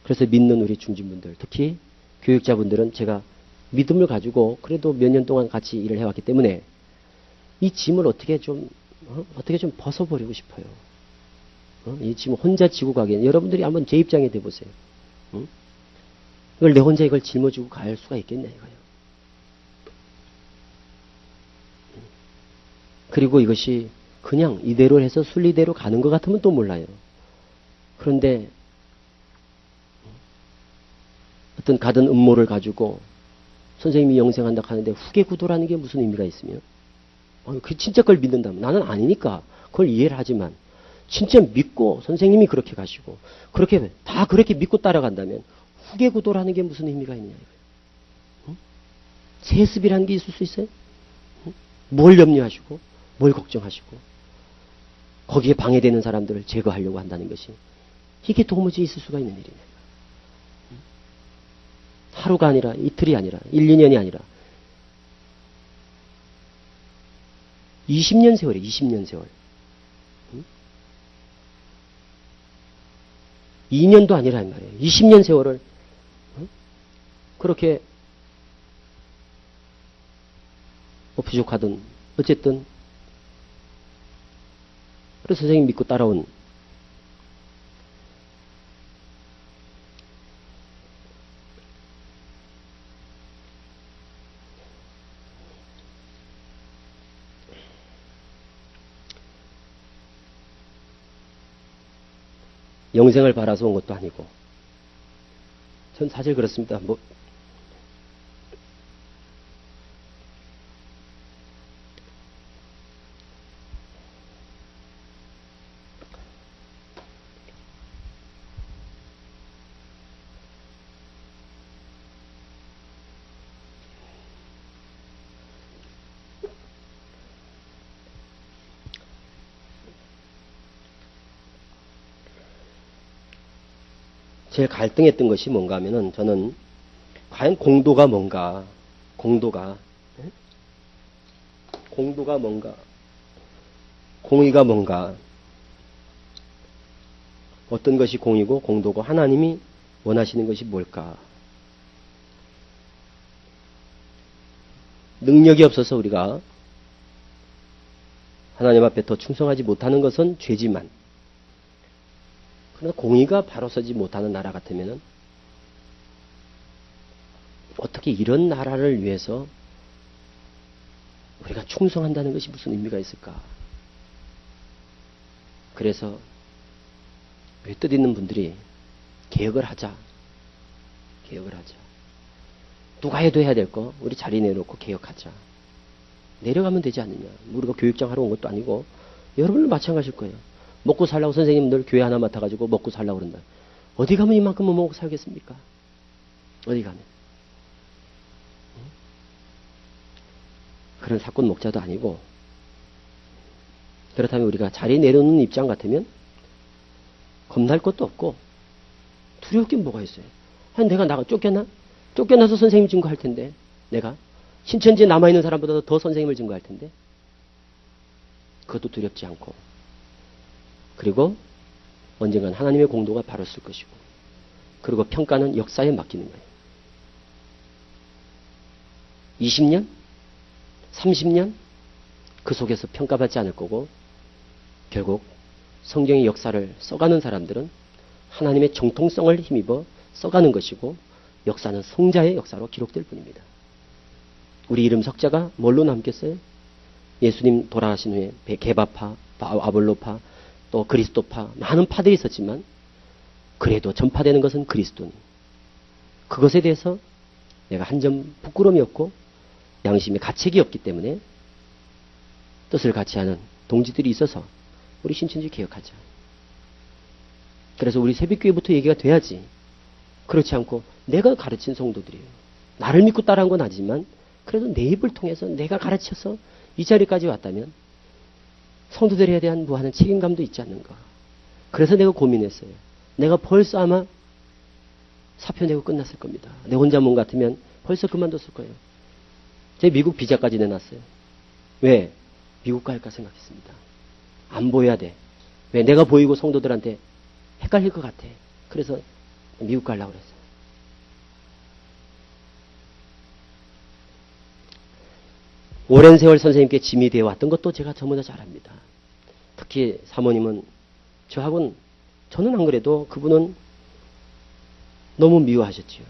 A: 그래서 믿는 우리 중진분들, 특히 교육자분들은 제가 믿음을 가지고 그래도 몇 년 동안 같이 일을 해왔기 때문에 이 짐을 어떻게 좀 벗어버리고 싶어요. 이 짐을 혼자 지고 가기에는 여러분들이 한번 제 입장에 대보세요. 이걸 내 혼자 이걸 짊어지고 갈 수가 있겠냐 이거예요. 그리고 이것이 그냥 이대로 해서 순리대로 가는 것 같으면 또 몰라요. 그런데 어떤 가든 음모를 가지고 선생님이 영생한다 하는데 후계구도라는 게 무슨 의미가 있으며, 그 진짜 그걸 믿는다면, 나는 아니니까 그걸 이해를 하지만 진짜 믿고 선생님이 그렇게 가시고 그렇게 다 그렇게 믿고 따라간다면 후계구도라는 게 무슨 의미가 있냐 이거예요. 세습이라는 게 있을 수 있어요? 뭘 염려하시고 뭘 걱정하시고 거기에 방해되는 사람들을 제거하려고 한다는 것이, 이게 도무지 있을 수가 있는 일이네. 하루가 아니라 이틀이 아니라 1, 2년이 아니라 20년 세월이에요. 20년 세월. 2년도 아니란 말이에요. 20년 세월을 그렇게 부족하든 어쨌든 그래서 선생님 믿고 따라온 영생을 바라서 온 것도 아니고, 전 사실 그렇습니다. 제일 갈등했던 것이 뭔가 하면은 저는 과연 공도가 뭔가, 공도가 뭔가, 공의가 뭔가, 어떤 것이 공이고 공도고 하나님이 원하시는 것이 뭘까? 능력이 없어서 우리가 하나님 앞에 더 충성하지 못하는 것은 죄지만, 그러나 공의가 바로 서지 못하는 나라 같으면은 어떻게 이런 나라를 위해서 우리가 충성한다는 것이 무슨 의미가 있을까? 그래서 우리 뜻 있는 분들이 개혁을 하자. 누가 해도 해야 될 거 우리 자리 내놓고 개혁하자. 내려가면 되지 않느냐. 우리가 교육장 하러 온 것도 아니고 여러분도 마찬가지일 거예요. 먹고 살라고 선생님들 교회 하나 맡아가지고 먹고 살라고 그런다. 어디 가면 이만큼 못 먹고 살겠습니까? 어디 가면. 그런 사건 목자도 아니고, 그렇다면 우리가 자리 내려놓는 입장 같으면 겁날 것도 없고 두려울 게 뭐가 있어요. 아니 내가 쫓겨나서 선생님 증거할 텐데, 내가 신천지에 남아있는 사람보다 더 선생님을 증거할 텐데, 그것도 두렵지 않고, 그리고 언젠간 하나님의 공도가 바로 쓸 것이고, 그리고 평가는 역사에 맡기는 거예요. 20년? 30년? 그 속에서 평가받지 않을 거고, 결국 성경의 역사를 써가는 사람들은 하나님의 정통성을 힘입어 써가는 것이고, 역사는 성자의 역사로 기록될 뿐입니다. 우리 이름 석자가 뭘로 남겠어요? 예수님 돌아가신 후에 게바파, 아볼로파, 또 그리스도파, 많은 파들이 있었지만 그래도 전파되는 것은 그리스도니, 그것에 대해서 내가 한 점 부끄러움이 없고 양심의 가책이 없기 때문에 뜻을 같이 하는 동지들이 있어서 우리 신천지 개혁하자. 그래서 우리 새벽교회부터 얘기가 돼야지. 그렇지 않고 내가 가르친 성도들이에요. 나를 믿고 따라한 건 아니지만 그래도 내 입을 통해서 내가 가르쳐서 이 자리까지 왔다면 성도들에 대한 무한한 책임감도 있지 않는가. 그래서 내가 고민했어요. 내가 벌써 아마 사표 내고 끝났을 겁니다. 내 혼자 몸 같으면 벌써 그만뒀을 거예요. 제 미국 비자까지 내놨어요. 왜? 미국 갈까 생각했습니다. 안 보여야 돼. 왜? 내가 보이고 성도들한테 헷갈릴 것 같아. 그래서 미국 가려고 그랬어요. 오랜 세월 선생님께 짐이 되어 왔던 것도 제가 저보다 잘 압니다. 특히 사모님은 저하고는, 저는 안 그래도 그분은 너무 미워하셨지요.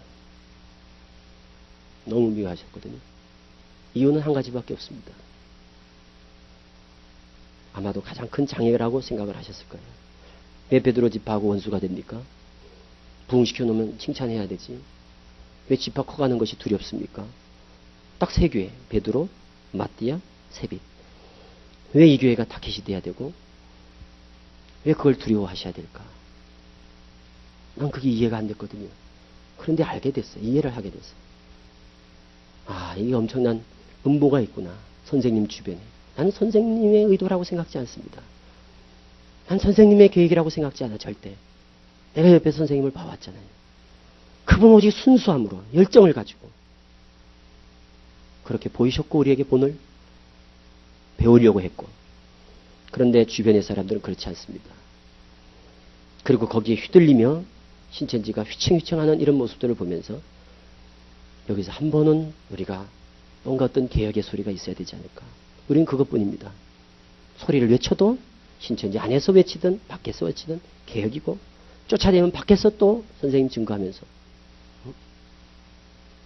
A: 너무 미워하셨거든요. 이유는 한 가지밖에 없습니다. 아마도 가장 큰 장애라고 생각을 하셨을 거예요. 왜 베드로 집하고 원수가 됩니까? 부흥시켜 놓으면 칭찬해야 되지. 왜 집합 커가는 것이 두렵습니까? 딱 세 교회, 베드로, 마띠아, 세빛. 왜 이 교회가 타켓이 돼야 되고 왜 그걸 두려워하셔야 될까? 난 그게 이해가 안 됐거든요. 그런데 알게 됐어요. 이해를 하게 됐어요. 아, 이게 엄청난 음보가 있구나. 선생님 주변에. 나는 선생님의 의도라고 생각지 않습니다. 난 선생님의 계획이라고 생각지 않아, 절대. 내가 옆에 선생님을 봐왔잖아요. 그분 오직 순수함으로, 열정을 가지고 그렇게 보이셨고 우리에게 본을 배우려고 했고, 그런데 주변의 사람들은 그렇지 않습니다. 그리고 거기에 휘둘리며 신천지가 휘청휘청하는 이런 모습들을 보면서 여기서 한 번은 우리가 뭔가 어떤 개혁의 소리가 있어야 되지 않을까. 우리는 그것뿐입니다. 소리를 외쳐도 신천지 안에서 외치든 밖에서 외치든 개혁이고, 쫓아내면 밖에서 또 선생님 증거하면서.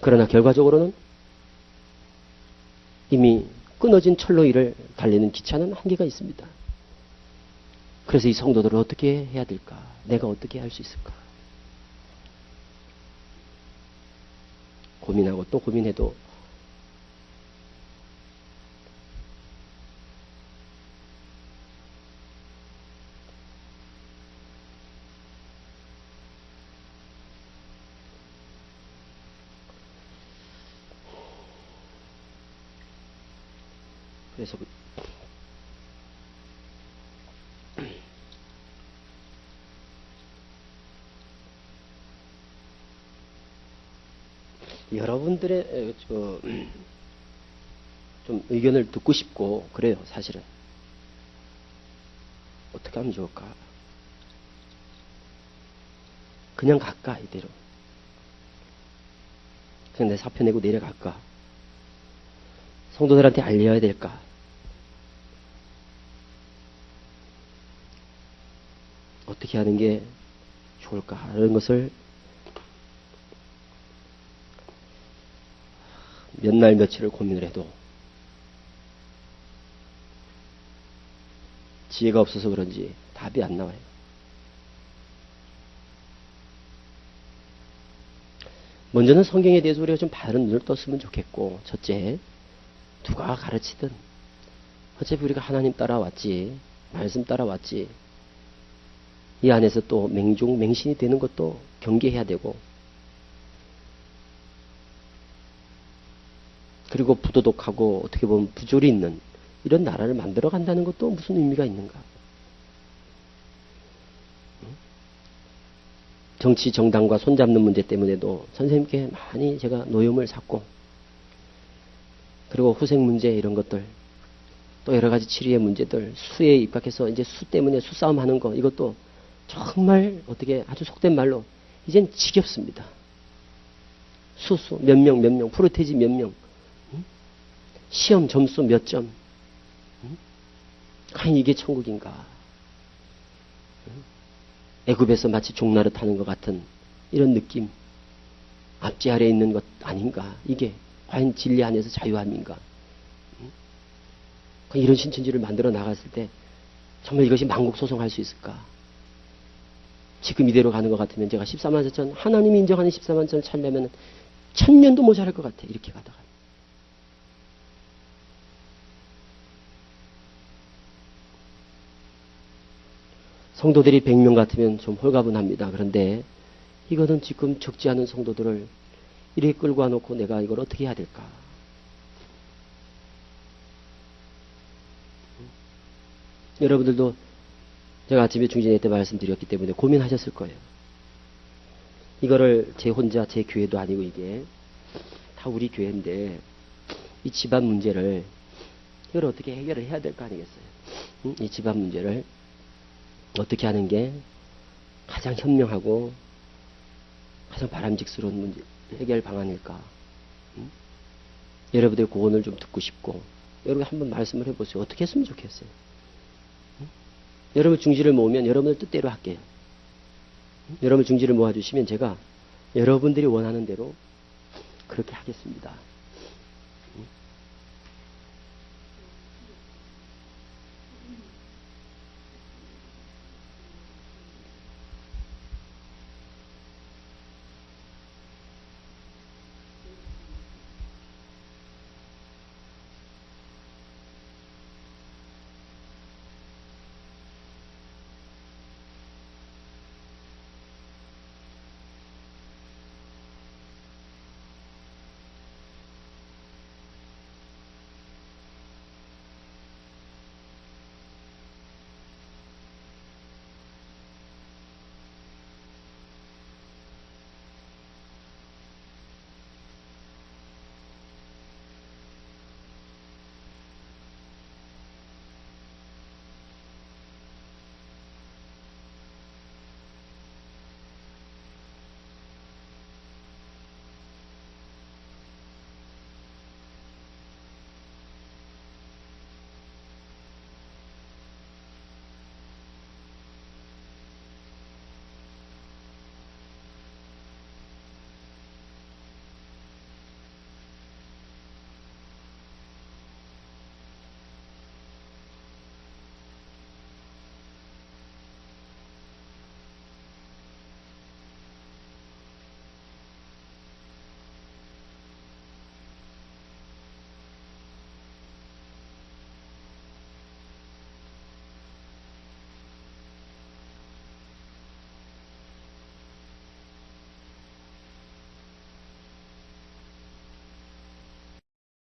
A: 그러나 결과적으로는 이미 끊어진 철로 위를 달리는 기차는 한계가 있습니다. 그래서 이 성도들을 어떻게 해야 될까? 내가 어떻게 할 수 있을까? 고민하고 또 고민해도 그래서 여러분들의 좀 의견을 듣고 싶고 그래요. 사실은 어떻게 하면 좋을까? 그냥 갈까 이대로? 그냥 내 사표 내고 내려갈까? 성도들한테 알려야 될까? 어떻게 하는 게 좋을까? 이런 것을 몇 날 며칠을 고민을 해도 지혜가 없어서 그런지 답이 안 나와요. 먼저는 성경에 대해서 우리가 좀 바른 눈을 떴으면 좋겠고, 첫째, 누가 가르치든 어차피 우리가 하나님 따라왔지, 말씀 따라왔지, 이 안에서 또 맹신이 되는 것도 경계해야 되고, 그리고 부도덕하고 어떻게 보면 부조리 있는 이런 나라를 만들어 간다는 것도 무슨 의미가 있는가? 정치 정당과 손잡는 문제 때문에도 선생님께 많이 제가 노여움을 샀고, 그리고 후생 문제 이런 것들, 또 여러 가지 치리의 문제들, 수에 입각해서 이제 수 때문에 수싸움 하는 거, 이것도 정말 어떻게 아주 속된 말로 이젠 지겹습니다. 몇 명, 프로테지 몇 명, 시험 점수 몇 점, 과연 이게 천국인가? 애굽에서 마치 종나릇 하는 것 같은 이런 느낌, 앞지 아래에 있는 것 아닌가? 이게 과연 진리 안에서 자유함인가? 이런 신천지를 만들어 나갔을 때 정말 이것이 만국소송할 수 있을까? 지금 이대로 가는 것 같으면 제가 14만 4천, 하나님이 인정하는 14만 4천을 찾려면 1000년도 모자랄 것 같아. 이렇게 가다가. 성도들이 100명 같으면 좀 홀가분합니다. 그런데 이거는 지금 적지 않은 성도들을 이렇게 끌고 와놓고 내가 이걸 어떻게 해야 될까? 여러분들도 제가 아침에 중진회 때 말씀드렸기 때문에 고민하셨을 거예요. 이거를 제 혼자 제 교회도 아니고 이게 다 우리 교회인데 이 집안 문제를 이걸 어떻게 해결을 해야 될 거 아니겠어요? 이 집안 문제를 어떻게 하는 게 가장 현명하고 가장 바람직스러운 문제, 해결 방안일까? 여러분들의 고언을 좀 듣고 싶고, 여러분 한번 말씀을 해보세요. 어떻게 했으면 좋겠어요? 여러분 중지를 모으면 여러분들 뜻대로 할게요. 여러분 중지를 모아주시면 제가 여러분들이 원하는 대로 그렇게 하겠습니다.